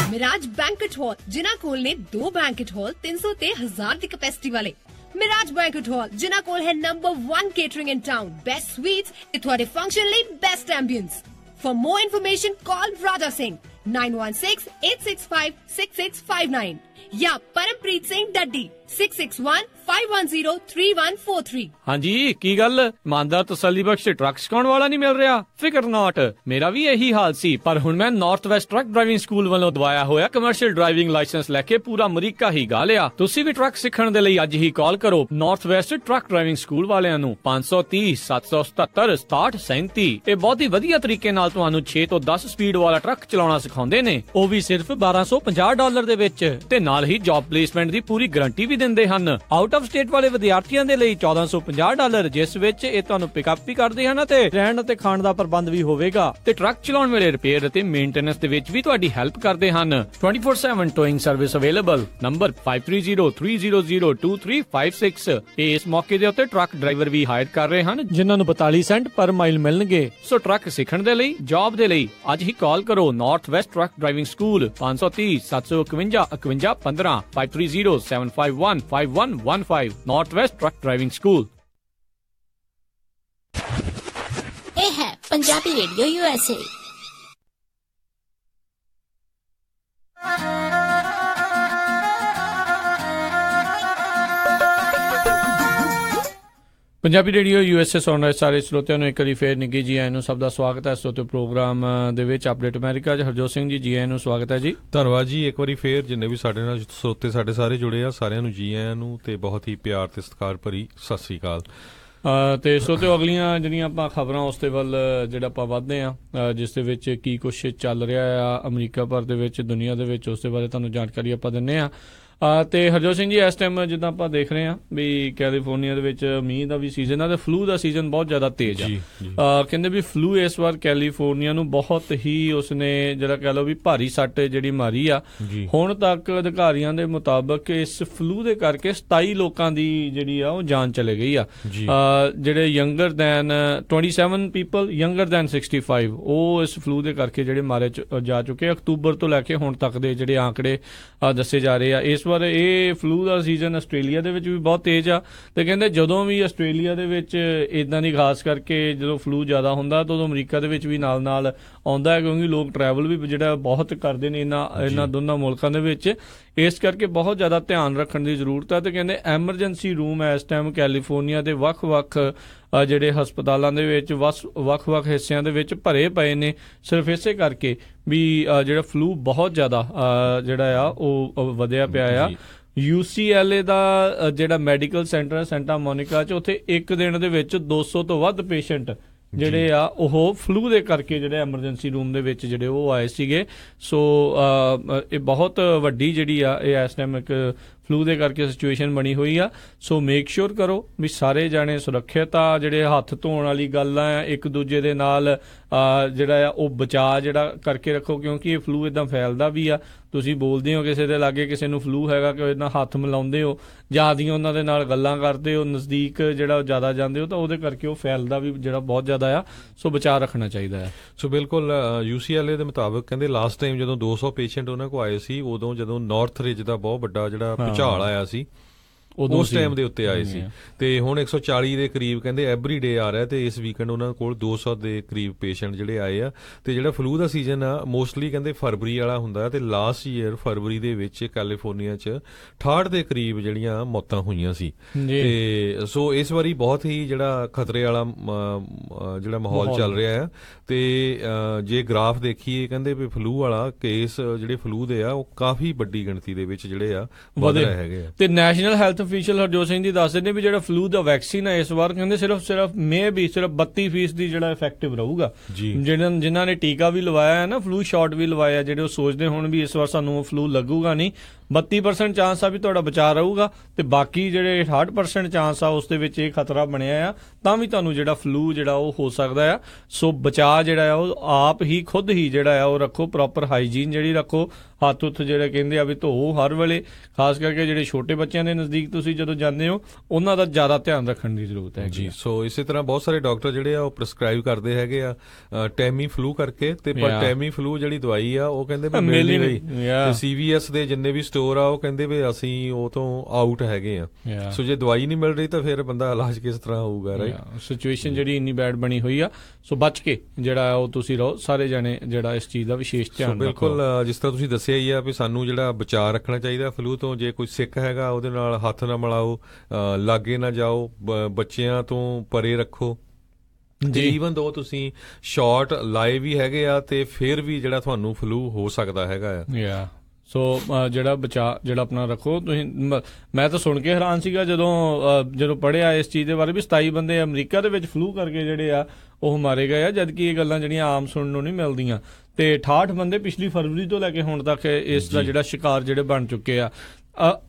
ਮਿਰਾਜ ਬੈਂਕਟ ਹਾਲ, ਜਿਨ੍ਹਾਂ ਕੋਲ ਨੇ 2 ਬੈਂਕਟ ਹਾਲ 300 ਤੇ 1000 ਦੀ ਕੈਪੈਸਿਟੀ ਵਾਲੇ। ਮਿਰਾਜ ਬੈਂਕਟ ਹਾਲ, ਜਿਨ੍ਹਾਂ ਕੋਲ ਹੈ ਨੰਬਰ 1 ਕੇਟਰਿੰਗ ਇਨ ਟਾਊਨ, ਬੈਸਟ ਸਵੀਟਸ ਤੇ ਤੁਹਾਡੇ ਫੰਕਸ਼ਨ ਲਈ best ambience. For more information, call Raja Singh 9168656659 या परमप्रीत सिंह डड्डी 661-510-3143। ਹਾਂਜੀ ਕੀ ਗੱਲ ਇਮਾਨਦਾਰ ਤਸੱਲੀ ਬਖਸ਼ ਟਰੱਕ ਸਿਖਾਉਣ ਵਾਲਾ ਨਹੀਂ ਮਿਲ ਰਿਹਾ? ਫਿਕਰ ਨਾਟ, ਮੇਰਾ ਵੀ ਇਹੀ ਹਾਲ ਸੀ, ਪਰ ਹੁਣ ਮੈਂ north West truck driving school ਵੱਲੋਂ ਦਵਾਇਆ ਹੋਇਆ ਕਮਰਸ਼ੀਅਲ ਡਰਾਈਵਿੰਗ ਲਾਇਸੈਂਸ ਲੈ ਕੇ ਪੂਰਾ ਅਮਰੀਕਾ ਹੀ ਗਾ ਲਿਆ। ਤੁਸੀਂ ਵੀ ਟਰੱਕ ਸਿੱਖਣ ਦੇ ਲਈ ਅੱਜ ਹੀ ਕਾਲ ਕਰੋ north West truck driving school ਵਾਲਿਆਂ ਨੂੰ 530-777-6737। ਇਹ ਬਹੁਤ ਹੀ ਵਧੀਆ ਤਰੀਕੇ ਨਾਲ ਤੁਹਾਨੂੰ 6 ਤੋਂ 10 ਸਪੀਡ ਵਾਲਾ ਟਰੱਕ ਚਲਾਉਣਾ ਸਿਖਾਉਂਦੇ ਨੇ, ਉਹ ਵੀ ਸਿਰਫ $1250 ਦੇ ਵਿੱਚ, ਤੇ ਨਾਲ ਹੀ ਜੌਬ ਪਲੇਸਮੈਂਟ ਦੀ ਪੂਰੀ ਗਾਰੰਟੀ ਵੀ ਦਿੰਦੇ ਹਨ। ਆਊਟ ਆਫ ਸਟੇਟ ਵਾਲੇ ਵਿਦਿਆਰਥੀਆਂ ਦੇ ਲਈ $1450, ਜਿਸ ਵਿੱਚ ਇਹ ਤੁਹਾਨੂੰ ਪਿਕਅਪ ਵੀ ਕਰਦੇ ਹਨ ਤੇ ਰਹਿਣ ਅਤੇ ਖਾਣ ਦਾ ਪ੍ਰਬੰਧ ਵੀ ਹੋਵੇਗਾ, ਤੇ ਟਰੱਕ ਚਲਾਉਣ ਵੇਲੇ ਰਿਪੇਅਰ ਅਤੇ ਮੇਨਟੇਨੈਂਸ ਦੇ ਵਿੱਚ ਵੀ ਤੁਹਾਡੀ ਹੈਲਪ ਕਰਦੇ ਹਨ। 24/7 ਟੋਇੰਗ ਸਰਵਿਸ ਅਵੇਲੇਬਲ। ਨੰਬਰ 5303002356। ਇਸ ਮੌਕੇ ਦੇ ਉੱਤੇ ਟਰੱਕ ਡਰਾਈਵਰ ਵੀ ਹਾਇਰ ਕਰ ਰਹੇ ਹਨ, ਜਿਨ੍ਹਾਂ ਨੂੰ 42 ਸੈਂਟ ਪਰ ਮਾਈਲ ਮਿਲਣਗੇ। ਸੋ ਟਰੱਕ ਸਿੱਖਣ ਦੇ ਲਈ, ਜੌਬ ਦੇ ਲਈ ਅੱਜ ਹੀ ਕਾਲ ਕਰੋ north West truck driving school 530-751-5115 530-751-5115 north West truck driving school. ਇਹ ਹੈ Punjabi radio USA। Punjabi radio USA ਸੁਣ ਰਹੇ ਸਾਰੇ ਸਰੋਤਿਆਂ ਨੂੰ ਇੱਕ ਵਾਰੀ ਫੇਰ ਨਿੱਘੀ ਜੀ ਆਇਆਂ ਨੂੰ ਸਭ ਦਾ ਸਵਾਗਤ ਹੈ। ਸਰੋਤੇ ਪ੍ਰੋਗਰਾਮ ਦੇ ਵਿੱਚ ਅਪਡੇਟ ਅਮਰੀਕਾ 'ਚ ਹਰਜੋਤ ਸਿੰਘ ਜੀ ਆਇਆਂ ਨੂੰ ਸਵਾਗਤ ਹੈ ਜੀ। ਧੰਨਵਾਦ ਜੀ। ਇੱਕ ਵਾਰੀ ਫੇਰ ਜਿੰਨੇ ਵੀ ਸਾਡੇ ਨਾਲ ਸਰੋਤੇ ਸਾਡੇ ਸਾਰੇ ਜੁੜੇ ਆ, ਸਾਰਿਆਂ ਨੂੰ ਜੀ ਆਇਆਂ ਨੂੰ ਤੇ ਬਹੁਤ ਹੀ ਪਿਆਰ ਤੇ ਸਤਿਕਾਰ ਭਰੀ ਸਤਿ ਸ੍ਰੀ ਅਕਾਲ। ਤੇ ਸਰੋਤੇ ਅਗਲੀਆਂ ਜਿਹੜੀਆਂ ਆਪਾਂ ਖਬਰਾਂ ਉਸ ਦੇ ਵੱਲ ਜਿਹੜਾ ਆਪਾਂ ਵੱਧਦੇ ਆ, ਜਿਸ ਦੇ ਵਿੱਚ ਕੀ ਕੁਛ ਚੱਲ ਰਿਹਾ ਆ ਅਮਰੀਕਾ ਭਰ ਦੇ ਵਿੱਚ, ਦੁਨੀਆ ਦੇ ਵਿੱਚ, ਉਸ ਦੇ ਬਾਰੇ ਤੁਹਾਨੂੰ ਜਾਣਕਾਰੀ ਆਪਾਂ ਦਿੰਦੇ ਆ। ਤੇ ਹਰਜੋਤ ਸਿੰਘ ਜੀ ਇਸ ਟਾਈਮ ਜਿੱਦਾਂ ਆਪਾਂ ਦੇਖ ਰਹੇ ਹਾਂ ਵੀ ਕੈਲੀਫੋਰਨੀਆ ਦੇ ਵਿੱਚ ਮੀਂਹ ਦਾ ਵੀ ਸੀਜ਼ਨ ਆ ਤੇ ਫਲੂ ਦਾ ਸੀਜ਼ਨ ਬਹੁਤ ਜ਼ਿਆਦਾ ਤੇਜ਼ ਆ। ਕਹਿੰਦੇ ਵੀ ਫਲੂ ਇਸ ਵਾਰ ਕੈਲੀਫੋਰਨੀਆ ਨੂੰ ਬਹੁਤ ਹੀ ਉਸਨੇ ਜਿਹੜਾ ਕਹਿ ਲਓ ਵੀ ਭਾਰੀ ਸੱਟ ਜਿਹੜੀ ਮਾਰੀ ਆ। ਹੁਣ ਤੱਕ ਅਧਿਕਾਰੀਆਂ ਦੇ ਮੁਤਾਬਕ ਇਸ ਫਲੂ ਦੇ ਕਰਕੇ 27 ਲੋਕਾਂ ਦੀ ਜਿਹੜੀ ਆ ਉਹ ਜਾਨ ਚਲੇ ਗਈ ਆ। ਜਿਹੜੇ younger than 27 people younger than 65 ਉਹ ਇਸ ਫਲੂ ਦੇ ਕਰਕੇ ਜਿਹੜੇ ਮਾਰੇ ਜਾ ਚੁੱਕੇ। ਅਕਤੂਬਰ ਤੋਂ ਲੈ ਕੇ ਹੁਣ ਤੱਕ ਦੇ ਜਿਹੜੇ ਆંકੜੇ ਦੱਸੇ ਜਾ ਰਹੇ ਆ। ਇਸ ਵਾਰ ਇਹ ਫਲੂ ਦਾ ਸੀਜ਼ਨ ਆਸਟ੍ਰੇਲੀਆ ਦੇ ਵਿੱਚ ਵੀ ਬਹੁਤ ਤੇਜ਼ ਆ, ਤੇ ਕਹਿੰਦੇ ਜਦੋਂ ਵੀ ਆਸਟ੍ਰੇਲੀਆ ਦੇ ਵਿੱਚ ਇਦਾਂ ਦੀ ਖਾਸ ਕਰਕੇ ਜਦੋਂ ਫਲੂ ਜ਼ਿਆਦਾ ਹੁੰਦਾ ਤਾਂ ਉਦੋਂ ਅਮਰੀਕਾ ਦੇ ਵਿੱਚ ਵੀ ਨਾਲ ਨਾਲ ਆਉਂਦਾ ਹੈ, ਕਿਉਂਕਿ ਲੋਕ ਟਰੈਵਲ ਵੀ ਜਿਹੜਾ ਬਹੁਤ ਕਰਦੇ ਨੇ ਇਹਨਾਂ ਦੋਨਾਂ ਮੁਲਕਾਂ ਦੇ ਵਿੱਚ। ਇਸ ਕਰਕੇ ਬਹੁਤ ਜ਼ਿਆਦਾ ਧਿਆਨ ਰੱਖਣ ਦੀ ਜ਼ਰੂਰਤ ਹੈ। ਤੇ ਕਹਿੰਦੇ ਐਮਰਜੈਂਸੀ ਰੂਮ ਇਸ ਟਾਈਮ ਕੈਲੀਫੋਰਨੀਆ ਦੇ ਵੱਖ-ਵੱਖ ਜਿਹੜੇ ਹਸਪਤਾਲਾਂ ਦੇ ਵਿੱਚ ਵੱਖ-ਵੱਖ ਹਿੱਸਿਆਂ ਦੇ ਵਿੱਚ ਭਰੇ ਪਏ ਨੇ, ਸਿਰਫ ਇਸੇ ਕਰਕੇ ਵੀ ਜਿਹੜਾ ਫਲੂ ਬਹੁਤ ਜ਼ਿਆਦਾ ਜਿਹੜਾ ਆ ਉਹ ਵਧਿਆ ਪਿਆ ਆ। UCLA ਦਾ ਜਿਹੜਾ ਮੈਡੀਕਲ ਸੈਂਟਰ ਹੈ ਸੈਂਟਾ ਮੋਨਿਕਾ 'ਚ, ਉੱਥੇ ਇੱਕ ਦਿਨ ਦੇ ਵਿੱਚ 200 ਤੋਂ ਵੱਧ ਪੇਸ਼ੈਂਟ ਜਿਹੜੇ ਆ ਉਹ ਫਲੂ ਦੇ ਕਰਕੇ ਜਿਹੜੇ ਐਮਰਜੈਂਸੀ ਰੂਮ ਦੇ ਵਿੱਚ ਜਿਹੜੇ ਉਹ ਆਏ ਸੀਗੇ। ਸੋ ਇਹ ਬਹੁਤ ਵੱਡੀ ਜਿਹੜੀ ਆ ਇਹ ਇਸ ਟਾਈਮ ਇੱਕ ਫਲੂ ਦੇ ਕਰਕੇ ਸਿਚੁਏਸ਼ਨ ਬਣੀ ਹੋਈ ਆ। ਸੋ ਮੇਕ ਸ਼ੋਰ ਕਰੋ ਵੀ ਸਾਰੇ ਜਾਣੇ ਸੁਰੱਖਿਅਤ ਆ। ਜਿਹੜੇ ਹੱਥ ਧੋਣ ਵਾਲੀ ਗੱਲ ਆ ਇੱਕ ਦੂਜੇ ਦੇ ਨਾਲ ਜਿਹੜਾ ਆ ਉਹ ਬਚਾਅ ਜਿਹੜਾ ਕਰਕੇ ਰੱਖੋ, ਕਿਉਂਕਿ ਇਹ ਫਲੂ ਇਦਾਂ ਫੈਲਦਾ ਵੀ ਆ। ਤੁਸੀਂ ਬੋਲਦੇ ਹੋ ਕਿਸੇ ਦੇ ਲਾਗੇ ਕਿਸੇ ਨੂੰ ਫਲੂ ਹੈਗਾ ਕਿ ਇਹਨਾਂ ਹੱਥ ਮਿਲਾਉਂਦੇ ਹੋ, ਜ਼ਿਆਦੀਆਂ ਉਹਨਾਂ ਦੇ ਨਾਲ ਗੱਲਾਂ ਕਰਦੇ ਹੋ, ਨਜ਼ਦੀਕ ਜਿਹੜਾ ਜ਼ਿਆਦਾ ਜਾਂਦੇ ਹੋ, ਤਾਂ ਉਹਦੇ ਕਰਕੇ ਉਹ ਫੈਲਦਾ ਵੀ ਜਿਹੜਾ ਬਹੁਤ ਜ਼ਿਆਦਾ ਆ। ਸੋ ਬਚਾਅ ਰੱਖਣਾ ਚਾਹੀਦਾ ਹੈ। ਸੋ ਬਿਲਕੁਲ UCLA ਦੇ ਮੁਤਾਬਕ ਕਹਿੰਦੇ ਲਾਸਟ ਟਾਈਮ ਜਦੋਂ 200 ਪੇਸ਼ੈਂਟ ਉਹਨਾਂ ਕੋਲ ਆਏ ਸੀ, ਉਦੋਂ ਜਦੋਂ ਨਾਰਥ ਰਿਜ ਦਾ ਬਹੁਤ ਵੱਡਾ ਜਿਹੜਾ ਭੂਚਾਲ ਆਇਆ ਸੀ ਉਸ ਟਾਈਮ ਦੇ ਉੱਤੇ ਆਏ ਸੀ, ਤੇ ਹੁਣ 140 ਦੇ ਕਰੀਬ ਕਹਿੰਦੇ ਐਵਰੀ ਡੇ ਆ ਰਿਹਾ। ਤੇ ਇਸ ਵੀਕਐਂਡ ਉਹਨਾਂ ਕੋਲ 200 ਦੇ ਕਰੀਬ ਪੇਸ਼ੈਂਟ ਜਿਹੜੇ ਆਏ ਆ। ਤੇ ਜਿਹੜਾ ਫਲੂ ਦਾ ਸੀਜ਼ਨ ਆ ਮੋਸਟਲੀ ਕਹਿੰਦੇ ਫਰਵਰੀ ਵਾਲਾ ਹੁੰਦਾ, ਤੇ ਲਾਸਟ ਈਅਰ ਫਰਵਰੀ ਦੇ ਵਿੱਚ ਕੈਲੀਫੋਰਨੀਆ 'ਚ 68 ਦੇ ਕਰੀਬ ਜਿਹੜੀਆਂ ਮੌਤਾਂ ਹੋਈਆਂ ਸੀ। ਤੇ ਸੋ ਇਸ ਵਾਰੀ ਬਹੁਤ ਹੀ ਜਿਹੜਾ ਖਤਰੇ ਵਾਲਾ ਜਿਹੜਾ ਮਾਹੌਲ ਚੱਲ ਰਿਹਾ ਆ। ਤੇ ਜੇ ਗ੍ਰਾਫ ਦੇਖੀਏ ਕਹਿੰਦੇ ਵੀ ਫਲੂ ਵਾਲਾ ਕੇਸ ਜਿਹੜੇ ਫਲੂ ਦੇ ਆ ਉਹ ਕਾਫੀ ਵੱਡੀ ਗਿਣਤੀ ਦੇ ਵਿੱਚ ਜਿਹੜੇ ਆ ਵਧ ਰਹੇ ਹੈਗੇ ਆ। ਤੇ national health official Harjot Singh ji ਦੱਸਦੇ ਨੇ ਵੀ ਜਿਹੜਾ ਫਲੂ ਦਾ ਵੈਕਸੀਨ ਹੈ ਇਸ ਵਾਰ ਕਹਿੰਦੇ ਸਿਰਫ 32% ਜਿਹੜਾ ਇਫੈਕਟਿਵ ਰਹੂਗਾ। ਜਿਨ੍ਹਾਂ ਨੇ ਟੀਕਾ ਵੀ ਲਵਾਇਆ ਹੈ ਨਾ, ਫਲੂ ਸ਼ਾਟ ਵੀ ਲਵਾਇਆ, ਜਿਹੜੇ ਉਹ ਸੋਚਦੇ ਹੁਣ ਵੀ ਇਸ ਵਾਰ ਸਾਨੂੰ ਫਲੂ ਲੱਗੂਗਾ ਨਹੀਂ, 32% ਚਾਂਸ ਆ ਵੀ ਤੁਹਾਡਾ ਬਚਾਅ ਰਹੂਗਾ। ਤੇ ਬਾਕੀ ਜਿਹੜੇ 68% ਚਾਂਸ ਆ ਉਸ ਦੇ ਵਿੱਚ ਇਹ ਖਤਰਾ ਬਣਿਆ ਆ, ਤਾਂ ਵੀ ਤੁਹਾਨੂੰ ਜਿਹੜਾ ਫਲੂ ਜਿਹੜਾ ਉਹ ਹੋ ਸਕਦਾ ਆ। ਸੋ ਬਚਾਅ ਜਿਹੜਾ ਆ ਉਹ ਆਪ ਹੀ ਖੁਦ ਹੀ ਜਿਹੜਾ ਆ ਉਹ ਰੱਖੋ, ਪ੍ਰੋਪਰ ਹਾਈਜੀਨ ਜਿਹੜੀ ਰੱਖੋ, ਹੱਥ ਉੱਥ ਜਿਹੜੇ ਕਹਿੰਦੇ ਆ ਵੀ ਧੋਵੋ ਹਰ ਵੇਲੇ। ਖਾਸ ਕਰਕੇ ਜਿਹੜੇ ਛੋਟੇ ਬੱਚਿਆਂ ਦੇ ਨਜ਼ਦੀਕ ਤੁਸੀਂ ਜਦੋਂ ਜਾਂਦੇ ਹੋ ਉਹਨਾਂ ਦਾ ਜ਼ਿਆਦਾ ਧਿਆਨ ਰੱਖਣ ਦੀ ਜ਼ਰੂਰਤ ਹੈ ਜੀ। ਸੋ ਇਸੇ ਤਰ੍ਹਾਂ ਬਹੁਤ ਸਾਰੇ ਡਾਕਟਰ ਜਿਹੜੇ ਆ ਉਹ ਪ੍ਰਿਸਕ੍ਰਾਈਬ ਕਰਦੇ ਹੈਗੇ ਆ ਟੈਮੀ ਫਲੂ ਕਰਕੇ, ਤੇ ਪਰ ਟੈਮੀ ਫਲੂ ਜਿਹੜੀ ਦਵਾਈ ਆ ਉਹ ਕਹਿੰਦੇ ਮਿਲ ਨਹੀਂ ਰਹੀ। ਤੇ CVS ਦੇ ਜਿੰਨੇ ਵੀ ਸਟੋਰ ਆ ਉਹ ਕਹਿੰਦੇ ਵੀ ਅਸੀਂ ਉਹ ਤੋਂ ਆਊਟ ਹੈਗੇ ਆ। ਸੋ ਜੇ ਦਵਾਈ ਨਹੀਂ ਮਿਲ ਰਹੀ ਤਾਂ ਫਿਰ ਬੰਦਾ ਇਲਾਜ ਕਿਸ ਤਰ੍ਹਾਂ ਹੋਊਗਾ, ਰਾਈਟ? ਸਿਚੁਏਸ਼ਨ ਜਿਹੜੀ ਇੰਨੀ ਬੈਡ ਬਣੀ ਹੋਈ ਆ, ਸੋ ਬਚ ਕੇ ਜਿਹੜਾ ਉਹ ਤੁਸੀਂ ਰਹੋ ਸਾਰੇ ਜਾਣੇ, ਜਿਹੜਾ ਇਸ ਚੀਜ਼ ਦਾ ਵਿਸ਼ੇਸ਼ ਧਿਆਨ ਰੱਖੋ। ਬਿਲਕੁਲ, ਜਿਸ ਤਰ੍ਹਾਂ ਤੁਸੀਂ ਦੱਸਿਆ ਹੀ ਆ ਵੀ ਸਾਨੂੰ ਜਿਹੜਾ ਬਚਾਅ ਰੱਖਣਾ ਚਾਹੀਦਾ ਫਲੂ ਤੋਂ। ਜੇ ਕੋਈ ਸਿੱਖ ਹੈਗਾ ਉਹਦੇ ਨਾਲ ਹੱਥ ਨਾ ਮਿਲਾਓ, ਲਾਗੇ ਨਾ ਜਾਓ, ਬੱਚਿਆਂ ਤੋਂ ਪਰੇ ਰੱਖੋ। ਈਵਨ ਦੋ ਤੁਸੀਂ ਸ਼ਾਟ ਲਾਏ ਵੀ ਹੈਗੇ ਆ ਤੇ ਫਿਰ ਵੀ ਜਿਹੜਾ ਤੁਹਾਨੂੰ ਫਲੂ ਹੋ ਸਕਦਾ ਹੈਗਾ ਆ। ਸੋ ਜਿਹੜਾ ਬਚਾਅ ਜਿਹੜਾ ਆਪਣਾ ਰੱਖੋ ਤੁਸੀਂ। ਮੈਂ ਤਾਂ ਸੁਣ ਕੇ ਹੈਰਾਨ ਸੀਗਾ ਜਦੋਂ ਪੜ੍ਹਿਆ ਇਸ ਚੀਜ਼ ਦੇ ਬਾਰੇ ਵੀ 27 ਬੰਦੇ ਅਮਰੀਕਾ ਦੇ ਵਿੱਚ ਫਲੂ ਕਰਕੇ ਜਿਹੜੇ ਆ ਉਹ ਮਾਰੇ ਗਏ ਆ, ਜਦਕਿ ਇਹ ਗੱਲਾਂ ਜਿਹੜੀਆਂ ਆਮ ਸੁਣਨ ਨੂੰ ਨਹੀਂ ਮਿਲਦੀਆਂ। ਤੇ 68 ਬੰਦੇ ਪਿਛਲੀ ਫਰਵਰੀ ਤੋਂ ਲੈ ਕੇ ਹੁਣ ਤੱਕ ਇਸ ਦਾ ਜਿਹੜਾ ਸ਼ਿਕਾਰ ਜਿਹੜੇ ਬਣ ਚੁੱਕੇ ਆ।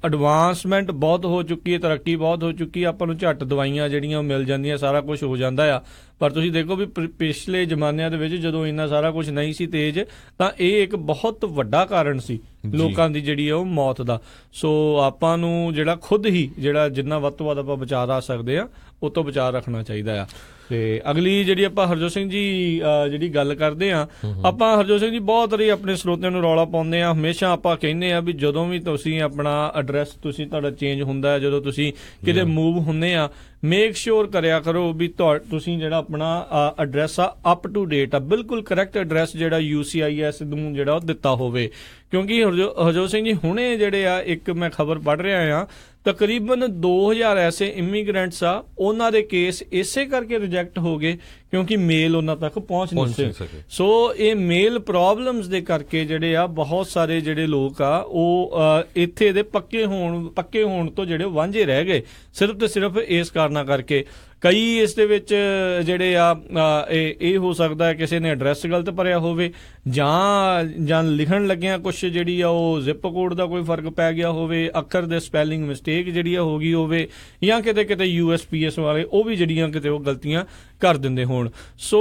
ਐਡਵਾਂਸਮੈਂਟ ਬਹੁਤ ਹੋ ਚੁੱਕੀ ਹੈ, ਤਰੱਕੀ ਬਹੁਤ ਹੋ ਚੁੱਕੀ ਹੈ, ਆਪਾਂ ਨੂੰ ਝੱਟ ਦਵਾਈਆਂ ਜਿਹੜੀਆਂ ਉਹ ਮਿਲ ਜਾਂਦੀਆਂ, ਸਾਰਾ ਕੁਝ ਹੋ ਜਾਂਦਾ ਆ। ਪਰ ਤੁਸੀਂ ਦੇਖੋ ਵੀ ਪਿਛਲੇ ਜ਼ਮਾਨਿਆਂ ਦੇ ਵਿੱਚ ਜਦੋਂ ਇੰਨਾ ਸਾਰਾ ਕੁਝ ਨਹੀਂ ਸੀ ਤੇਜ਼, ਤਾਂ ਇਹ ਇੱਕ ਬਹੁਤ ਵੱਡਾ ਕਾਰਨ ਸੀ ਲੋਕਾਂ ਦੀ ਜਿਹੜੀ ਉਹ ਮੌਤ ਦਾ। ਸੋ ਆਪਾਂ ਨੂੰ ਜਿਹੜਾ ਖੁਦ ਹੀ ਜਿਹੜਾ ਜਿੰਨਾ ਵੱਧ ਤੋਂ ਵੱਧ ਆਪਾਂ ਬਚਾਅ ਰੱਖ ਸਕਦੇ ਆ ਉਹ ਤੋਂ ਬਚਾਅ ਰੱਖਣਾ ਚਾਹੀਦਾ ਆ। ਤੇ ਅਗਲੀ ਜਿਹੜੀ ਆਪਾਂ ਹਰਜੋਤ ਸਿੰਘ ਜੀ ਜਿਹੜੀ ਗੱਲ ਕਰਦੇ ਆ, ਆਪਾਂ ਹਰਜੋਤ ਸਿੰਘ ਜੀ ਬਹੁਤ ਵਾਰੀ ਆਪਣੇ ਸਰੋਤਿਆਂ ਨੂੰ ਰੌਲਾ ਪਾਉਂਦੇ ਆ। ਹਮੇਸ਼ਾ ਆਪਾਂ ਕਹਿੰਦੇ ਆ ਵੀ ਜਦੋਂ ਵੀ ਤੁਸੀਂ ਆਪਣਾ ਐਡਰੈਸ ਤੁਹਾਡਾ ਚੇਂਜ ਹੁੰਦਾ ਹੈ, ਜਦੋਂ ਤੁਸੀਂ ਕਿਤੇ ਮੂਵ ਹੁੰਦੇ ਆ, ਮੇਕ ਸ਼ੋਰ ਕਰਿਆ ਕਰੋ ਵੀ ਤੁਸੀਂ ਜਿਹੜਾ ਆਪਣਾ ਐਡਰੈਸ ਆ ਅਪ ਟੂ ਡੇਟ ਆ, ਬਿਲਕੁਲ ਕਰੈਕਟ ਐਡਰੈਸ ਜਿਹੜਾ UCIS ਨੂੰ ਜਿਹੜਾ ਉਹ ਦਿੱਤਾ ਹੋਵੇ। ਕਿਉਂਕਿ ਹਰਜੋਤ ਸਿੰਘ ਜੀ ਹੁਣੇ ਜਿਹੜੇ ਆ ਇੱਕ ਮੈਂ ਖਬਰ ਪੜ੍ਹ ਰਿਹਾ ਆ, ਤਕਰੀਬਨ 2000 ਐਸੇ ਇਮੀਗ੍ਰੈਂਟਸ ਆ, ਉਹਨਾਂ ਦੇ ਕੇਸ ਇਸੇ ਕਰਕੇ ਰਿਜੈਕਟ ਹੋ ਗਏ ਕਿਉਂਕਿ ਮੇਲ ਉਹਨਾਂ ਤੱਕ ਪਹੁੰਚ ਨਹੀਂ ਸਕੇ। ਸੋ ਇਹ ਮੇਲ ਪ੍ਰੋਬਲਮਸ ਦੇ ਕਰਕੇ ਜਿਹੜੇ ਆ ਬਹੁਤ ਸਾਰੇ ਜਿਹੜੇ ਲੋਕ ਆ ਉਹ ਇੱਥੇ ਦੇ ਪੱਕੇ ਹੋਣ ਤੋਂ ਜਿਹੜੇ ਵਾਂਝੇ ਰਹਿ ਗਏ, ਸਿਰਫ ਤੇ ਸਿਰਫ ਇਸ ਕਾਰਨਾਂ ਕਰਕੇ। ਕਈ ਇਸ ਦੇ ਵਿੱਚ ਜਿਹੜੇ ਆ ਇਹ ਹੋ ਸਕਦਾ ਹੈ ਕਿਸੇ ਨੇ ਐਡਰੈਸ ਗਲਤ ਭਰਿਆ ਹੋਵੇ, ਜਾਂ ਲਿਖਣ ਲੱਗਿਆ ਕੁਛ ਜਿਹੜੀ ਆ ਉਹ ਜ਼ਿਪ ਕੋਡ ਦਾ ਕੋਈ ਫਰਕ ਪੈ ਗਿਆ ਹੋਵੇ, ਅੱਖਰ ਦੇ ਸਪੈਲਿੰਗ ਮਿਸਟੇਕ ਜਿਹੜੀ ਆ ਹੋ ਗਈ ਹੋਵੇ, ਜਾਂ ਕਿਤੇ USPS ਵਾਲੇ ਉਹ ਵੀ ਜਿਹੜੀਆਂ ਕਿਤੇ ਉਹ ਗਲਤੀਆਂ ਕਰ ਦਿੰਦੇ ਹੋਣ। ਸੋ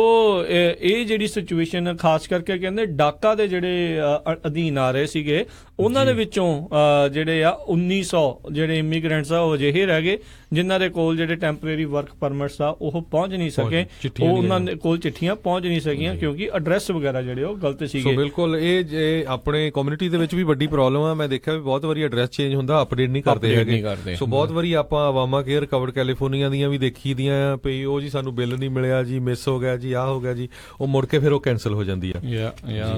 ਇਹ ਜਿਹੜੀ ਸਿਚੁਏਸ਼ਨ ਖਾਸ ਕਰਕੇ ਕਹਿੰਦੇ ਡਾਕਾ ਦੇ ਜਿਹੜੇ ਅਧੀਨ ਆ ਰਹੇ ਸੀਗੇ, ਉਹਨਾਂ ਦੇ ਵਿੱਚੋਂ ਜਿਹੜੇ ਆ 1900 ਜਿਹੜੇ ਇਮੀਗ੍ਰੈਂਟਸ ਆ ਉਹ ਅਜਿਹੇ ਰਹਿ ਗਏ ਜਿਨ੍ਹਾਂ ਦੇ ਕੋਲ ਜਿਹੜੇ ਟੈਂਪਰੇਰੀ ਵਰਕ ਪਰਮਿਟਸ ਆ ਉਹ ਪਹੁੰਚ ਨਹੀਂ ਸਕੇ, ਉਹਨਾਂ ਦੇ ਕੋਲ ਚਿੱਠੀਆਂ ਪਹੁੰਚ ਨਹੀਂ ਸਕੀਆਂ ਕਿਉਂਕਿ ਐਡਰੈਸ ਵਗੈਰਾ ਜਿਹੜੇ ਉਹ ਗਲਤ ਸੀਗੇ। ਸੋ ਬਿਲਕੁਲ ਇਹ ਆਪਣੇ ਕਮਿਊਨਿਟੀ ਦੇ ਵਿੱਚ ਵੀ ਵੱਡੀ ਪ੍ਰੋਬਲਮ ਆ। ਮੈਂ ਦੇਖਿਆ ਵੀ ਬਹੁਤ ਵਾਰੀ ਐਡਰੈਸ ਚੇਂਜ ਹੁੰਦਾ, ਅਪਡੇਟ ਨਹੀਂ ਕਰਦੇ ਹੈਗੇ। ਸੋ ਬਹੁਤ ਵਾਰੀ ਆਪਾਂ ਅਵਾਮਾ ਕੇਅਰ ਕਵਰਡ ਕੈਲੀਫੋਰਨੀਆ ਦੀਆਂ ਵੀ ਦੇਖੀ ਦੀਆਂ ਪਈ, ਉਹ ਜੀ ਸਾਨੂੰ ਬਿੱਲ ਨਹੀਂ ਮਿਲਿਆ ਜੀ, ਮਿਸ ਹੋ ਗਿਆ ਜੀ, ਆਹ ਹੋ ਗਿਆ ਜੀ, ਉਹ ਮੁੜ ਕੇ ਫਿਰ ਉਹ ਕੈਂਸਲ ਹੋ ਜਾਂਦੀ ਆ।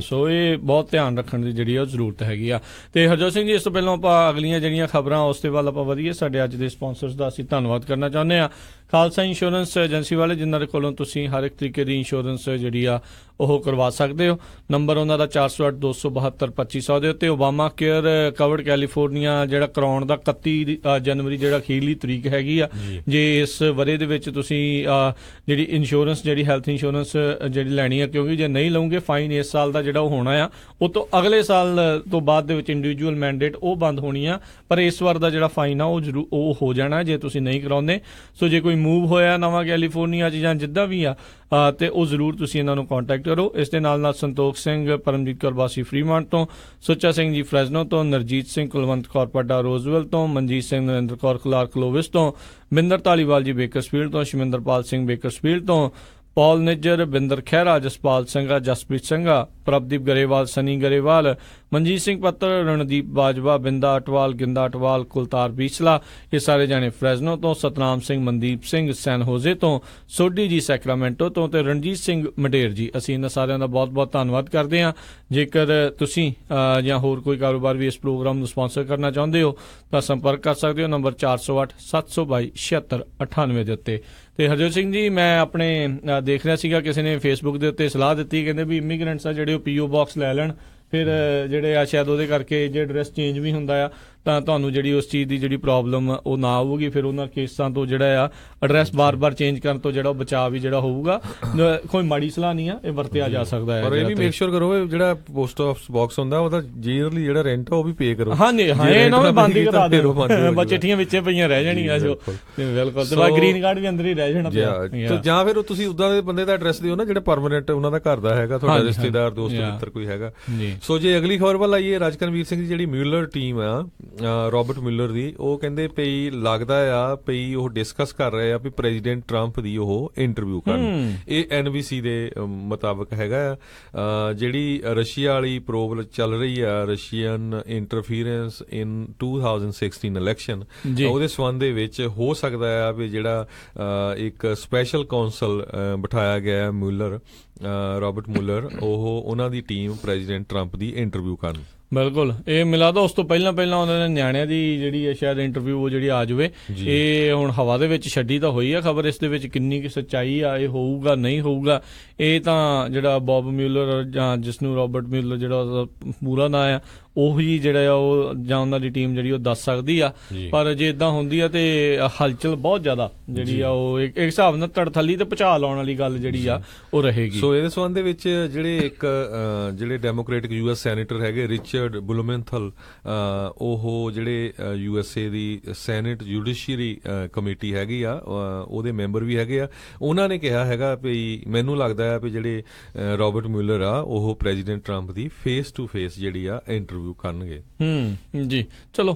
ਸੋ ਇਹ ਬਹੁਤ ਧਿਆਨ ਰੱਖਣ ਦੀ ਜਿਹੜੀ ਉਹ ਜ਼ਰੂਰਤ ਹੈਗੀ ਆ। ਤੇ ਹਰਜੋਤ ਸਿੰਘ ਜੀ, ਇਸ ਤੋਂ ਪਹਿਲਾਂ ਆਪਾਂ ਅਗਲੀਆਂ ਜਿਹੜੀਆਂ ਖਬਰਾਂ ਉਸ ਦੇ ਵੱਲ ਆਪਾਂ ਵਧੀਏ। ਸਾਡੇ ਅੱਜ ਦੇ ਸਪਾਂਸਰਸ ਦਾ ਅਸੀਂ ਧੰਨਵਾਦ ਕਰਨਾ ਚਾਹੁੰਦੇ ਆ, ਖਾਲਸਾ ਇੰਸ਼ੋਰੈਂਸ ਏਜੰਸੀ ਵਾਲੇ, ਜਿਨ੍ਹਾਂ ਦੇ ਕੋਲੋਂ ਤੁਸੀਂ ਹਰ ਇੱਕ ਤਰੀਕੇ ਦੀ ਇੰਸ਼ੋਰੈਂਸ ਜਿਹੜੀ ਆ ਉਹ ਕਰਵਾ ਸਕਦੇ ਹੋ। ਨੰਬਰ ਉਹਨਾਂ ਦਾ 4082722500 ਦੇ ਉੱਤੇ। ਓਬਾਮਾ ਕੇਅਰ ਕਵਰਡ ਕੈਲੀਫੋਰਨੀਆ ਜਿਹੜਾ ਕਰਾਉਣ ਦਾ 31 ਜਨਵਰੀ ਜਿਹੜਾ ਅਖੀਰਲੀ ਤਰੀਕ ਹੈਗੀ ਆ। ਜੇ ਇਸ ਵਰੇ ਦੇ ਵਿੱਚ ਤੁਸੀਂ ਜਿਹੜੀ ਇੰਸ਼ੋਰੈਂਸ ਜਿਹੜੀ ਹੈਲਥ ਇੰਸ਼ੋਰੈਂਸ ਜਿਹੜੀ ਲੈਣੀ ਆ, ਕਿਉਂਕਿ ਜੇ ਨਹੀਂ ਲਓਗੇ ਫਾਈਨ ਇਸ ਸਾਲ ਦਾ ਜਿਹੜਾ ਉਹ ਹੋਣਾ ਆ, ਉਹ ਤੋਂ ਅਗਲੇ ਸਾਲ ਤੋਂ ਬਾਅਦ ਦੇ ਵਿੱਚ ਇੰਡੀਵਿਜੂਅਲ ਮੈਂਡੇਟ ਉਹ ਬੰਦ ਹੋਣੀ ਆ। ਪਰ ਇਸ ਵਾਰ ਦਾ ਜਿਹੜਾ ਫਾਈਨ ਆ ਉਹ ਹੋ ਜਾਣਾ ਜੇ ਤੁਸੀਂ ਨਹੀਂ ਕਰਾਉਂਦੇ। ਸੋ ਜੇ ਕੋਈ ਮੂਵ ਹੋਇਆ ਨਵਾਂ ਕੈਲੀਫੋਰਨੀਆ 'ਚ ਜਾਂ ਜਿੱਦਾਂ ਵੀ ਆ ਤੇ ਉਹ ਜ਼ਰੂਰ ਤੁਸੀਂ ਇਹਨਾਂ ਨੂੰ ਕੰਟੈਕਟ ਕਰੋ। ਇਸ ਦੇ ਨਾਲ ਸੰਤੋਖ ਸਿੰਘ ਪਰਮਜੀਤ ਕੌਰ ਵਾਸੀ ਫਰੀਮਾਂਟ ਤੋਂ, ਸੁੱਚਾ ਸਿੰਘ ਜੀ ਫਰੈਜ਼ਨੋ ਤੋਂ, ਨਰਜੀਤ ਸਿੰਘ ਕੁਲਵੰਤ ਕੌਰ ਪੱਡਾ ਰੋਜ਼ਵੈਲ ਤੋਂ, ਮਨਜੀਤ ਸਿੰਘ ਨਰਿੰਦਰ ਕੌਰ ਕਲਾਰਕ ਕਲੋਵਿਸ ਤੋਂ, ਬਿੰਦਰ ਧਾਲੀਵਾਲ ਜੀ ਬੇਕਰਸਫੀਲਡ ਤੋਂ, ਸ਼ਮਿੰਦਰਪਾਲ ਸਿੰਘ ਬੇਕਰਸਫੀਲਡ ਤੋਂ, ਪੌਲ ਨਿੱਜਰ, ਬਿੰਦਰ ਖਹਿਰਾ, ਜਸਪਾਲ ਸਿੰਘਾ, ਜਸਪ੍ਰੀਤ ਸਿੰਘਾ, ਪ੍ਰਭਦੀਪ ਗਰੇਵਾਲ, ਸਨੀ ਗਰੇਵਾਲ, ਮਨਜੀਤ ਸਿੰਘ ਪੱਤਰ, ਰਣਦੀਪ ਬਾਜਵਾ, ਬਿੰਦਾ ਅਟਵਾਲ, ਗਿੰਦਾ ਅਟਵਾਲ, ਕੁਲਤਾਰ ਬੀਸਲਾ, ਇਹ ਸਾਰੇ ਜਾਣੇ ਫਰੈਜ਼ਨੋ ਤੋਂ, ਸਤਨਾਮ ਸਿੰਘ, ਮਨਦੀਪ ਸਿੰਘ ਸੈਨ ਹੋਜ਼ੇ ਤੋਂ, ਸੋਢੀ ਜੀ ਸੈਕਰਾਮੈਂਟੋ ਤੋਂ, ਤੇ ਰਣਜੀਤ ਸਿੰਘ ਮੰਡੇਰ ਜੀ। ਅਸੀਂ ਇਹਨਾਂ ਸਾਰਿਆਂ ਦਾ ਬਹੁਤ ਬਹੁਤ ਧੰਨਵਾਦ ਕਰਦੇ ਹਾਂ। ਜੇਕਰ ਤੁਸੀਂ ਜਾਂ ਹੋਰ ਕੋਈ ਕਾਰੋਬਾਰ ਵੀ ਇਸ ਪ੍ਰੋਗਰਾਮ ਨੂੰ ਸਪਾਂਸਰ ਕਰਨਾ ਚਾਹੁੰਦੇ ਹੋ ਤਾਂ ਸੰਪਰਕ ਕਰ ਸਕਦੇ ਹੋ ਨੰਬਰ 4087227698 ਦੇ ਉੱਤੇ। ਤੇ ਹਰਜੋਤ ਸਿੰਘ ਜੀ, ਮੈਂ ਆਪਣੇ ਦੇਖ ਰਿਹਾ ਸੀਗਾ ਕਿਸੇ ਨੇ ਫੇਸਬੁੱਕ ਦੇ ਉੱਤੇ ਸਲਾਹ ਦਿੱਤੀ, ਕਹਿੰਦੇ ਵੀ ਇਮੀਗ੍ਰੈਂਟਸ ਆ ਜਿਹੜੇ ਉਹ PO ਬਾਕਸ ਲੈ ਲੈਣ, ਫਿਰ ਜਿਹੜੇ ਆ ਸ਼ਾਇਦ ਉਹਦੇ ਕਰਕੇ ਜੇ ਐਡਰੈਸ ਚੇਂਜ ਵੀ ਹੁੰਦਾ ਆ ਤਾਂ ਤੁਹਾਨੂੰ ਜਿਹੜੀ ਉਸ ਚੀਜ਼ ਦੀ ਜਿਹੜੀ ਪ੍ਰੋਬਲਮ ਉਹ ਨਾ ਆਊਗੀ। ਫਿਰ ਉਹਨਾਂ ਕੇਸਾਂ ਤੋਂ ਜਿਹੜਾ ਆ ਐਡਰੈਸ ਬਾਰ-ਬਾਰ ਚੇਂਜ ਕਰਨ ਤੋਂ ਜਿਹੜਾ ਬਚਾਅ ਵੀ ਜਿਹੜਾ ਹੋਊਗਾ। ਕੋਈ ਮਾੜੀ ਸਲਾਹ ਨਹੀਂ ਆ, ਇਹ ਵਰਤਿਆ ਜਾ ਸਕਦਾ ਹੈ। ਪਰ ਇਹ ਵੀ ਮੇਕ ਸ਼ੋਰ ਕਰੋ ਜਿਹੜਾ ਪੋਸਟ ਆਫਿਸ ਬਾਕਸ ਹੁੰਦਾ ਉਹਦਾ ਈਅਰਲੀ ਜਿਹੜਾ ਰੈਂਟ ਉਹ ਵੀ ਪੇ ਕਰੋ। ਹਾਂਜੀ, ਇਹਨਾਂ ਨੂੰ ਬੰਦ ਹੀ ਕਰਾ ਦਿਓ, ਚਿੱਠੀਆਂ ਵਿੱਚੇ ਪਈਆਂ ਰਹਿ ਜਾਣੀਆਂ ਜੋ। ਬਿਲਕੁਲ, ਤੇ ਬਾਅਦ ਗ੍ਰੀਨ ਕਾਰਡ ਵੀ ਅੰਦਰ ਹੀ ਰਹਿ ਜਾਣਾ। ਜਾਂ ਫਿਰ ਤੁਸੀਂ ਉਦਾਂ ਦੇ ਬੰਦੇ ਦਾ ਐਡਰੈਸ ਦਿਓ ਨਾ ਜਿਹੜਾ ਪਰਮਾਨੈਂਟ ਉਹਨਾਂ ਦਾ ਘਰ ਦਾ ਹੈਗਾ, ਤੁਹਾਡਾ ਰਿਸ਼ਤੇਦਾਰ, ਦੋਸਤ ਮਿੱਤਰ ਕੋਈ ਹੈਗਾ। ਸੋ ਜੇ ਅਗਲੀ ਖਬਰ ਵੱਲ ਆਈਏ, ਰਾਜਕਰਨਵੀਰ ਸਿੰਘ ਦੀ ਜਿਹੜੀ ਮਿਊਲਰ ਟੀਮ ਆ ਰਾਬਰਟ ਮਿਲਰ ਦੀ, ਉਹ ਕਹਿੰਦੇ ਪਈ ਲੱਗਦਾ ਆ ਪਈ ਉਹ ਡਿਸਕਸ ਕਰ ਰਹੇ ਆ ਵੀ ਪ੍ਰੈਜ਼ੀਡੈਂਟ ਟਰੰਪ ਦੀ ਉਹ ਇੰਟਰਵਿਊ ਕਰਨ। ਇਹ NBC ਦੇ ਮੁਤਾਬਕ ਹੈਗਾ ਆ। ਜਿਹੜੀ ਰਸ਼ੀਆ ਵਾਲੀ ਪ੍ਰੋਬ ਚੱਲ ਰਹੀ ਆ, ਰਸ਼ੀਅਨ ਇੰਟਰਫੀਰੈਂਸ ਇਨ 2016 ਇਲੈਕਸ਼ਨ, ਉਹਦੇ ਸੰਬੰਧ ਦੇ ਵਿੱਚ ਹੋ ਸਕਦਾ ਆ ਵੀ ਜਿਹੜਾ ਇੱਕ ਸਪੈਸ਼ਲ ਕੌਂਸਲ ਬਿਠਾਇਆ ਗਿਆ ਮਿਲਰ, ਰਾਬਰਟ ਮਿਲਰ, ਉਹਨਾਂ ਦੀ ਟੀਮ ਪ੍ਰੈਜ਼ੀਡੈਂਟ ਟਰੰਪ ਦੀ ਇੰਟਰਵਿਊ ਕਰਨ। ਬਿਲਕੁਲ, ਇਹ ਮਿਲਦਾ ਉਸ ਤੋਂ ਪਹਿਲਾਂ ਉਹਨਾਂ ਨੇ ਨਿਆਣਿਆਂ ਦੀ ਜਿਹੜੀ ਹੈ ਸ਼ਾਇਦ ਇੰਟਰਵਿਊ ਉਹ ਜਿਹੜੀ ਆ ਜਾਵੇ। ਇਹ ਹੁਣ ਹਵਾ ਦੇ ਵਿੱਚ ਛੱਡੀ ਤਾਂ ਹੋਈ ਆ ਖਬਰ, ਇਸ ਦੇ ਵਿੱਚ ਕਿੰਨੀ ਕੁ ਸੱਚਾਈ ਆ, ਇਹ ਹੋਊਗਾ ਨਹੀਂ ਹੋਊਗਾ, ਇਹ ਤਾਂ ਜਿਹੜਾ ਬੌਬ ਮਿਲਰ ਜਾਂ ਜਿਸਨੂੰ ਰਾਬਰਟ ਮਿਲਰ ਜਿਹੜਾ ਉਹਦਾ ਪੂਰਾ ਨਾਂ ਆ ਉਹੀ ਜਿਹੜਾ ਆ ਉਹ ਜਾਂ ਉਹਨਾਂ ਦੀ ਟੀਮ ਜਿਹੜੀ ਉਹ ਦੱਸ ਸਕਦੀ ਆ। ਪਰ ਜੇ ਇਦਾਂ ਹੁੰਦੀ ਆ ਤੇ ਹਲਚਲ ਬਹੁਤ ਜ਼ਿਆਦਾ ਜਿਹੜੀ ਆ ਉਹ ਇੱਕ ਹਿਸਾਬ ਨਾਲ ਧੜਥੱਲੀ ਤੇ ਭੁਚਾਲ ਆਉਣ ਵਾਲੀ ਗੱਲ ਜਿਹੜੀ ਆ ਉਹ ਰਹੇਗੀ। ਸੋ ਇਹਦੇ ਸੰਬੰਧ ਦੇ ਵਿੱਚ ਜਿਹੜੇ ਡੈਮੋਕ੍ਰੈਟਿਕ US ਸੈਨੇਟਰ ਹੈਗੇ ਰਿਚਰਡ ਬਲੂਮੈਂਥਲ, ਉਹ ਜਿਹੜੇ USA ਦੀ ਸੈਨੇਟ ਜੁਡੀਸ਼ੀਅਰੀ ਕਮੇਟੀ ਹੈਗੀ ਆ ਉਹਦੇ ਮੈਂਬਰ ਵੀ ਹੈਗੇ ਆ, ਉਹਨਾਂ ਨੇ ਕਿਹਾ ਹੈਗਾ ਵੀ ਮੈਨੂੰ ਲੱਗਦਾ ਆ ਵੀ ਜਿਹੜੇ ਰਾਬਰਟ ਮਿਲਰ ਆ ਉਹ president Trump the face to face ਜਿਹੜੀ ਆ ਇੰਟਰਵਿਊ ਕਰਨਗੇ। ਜੀ ਚਲੋ,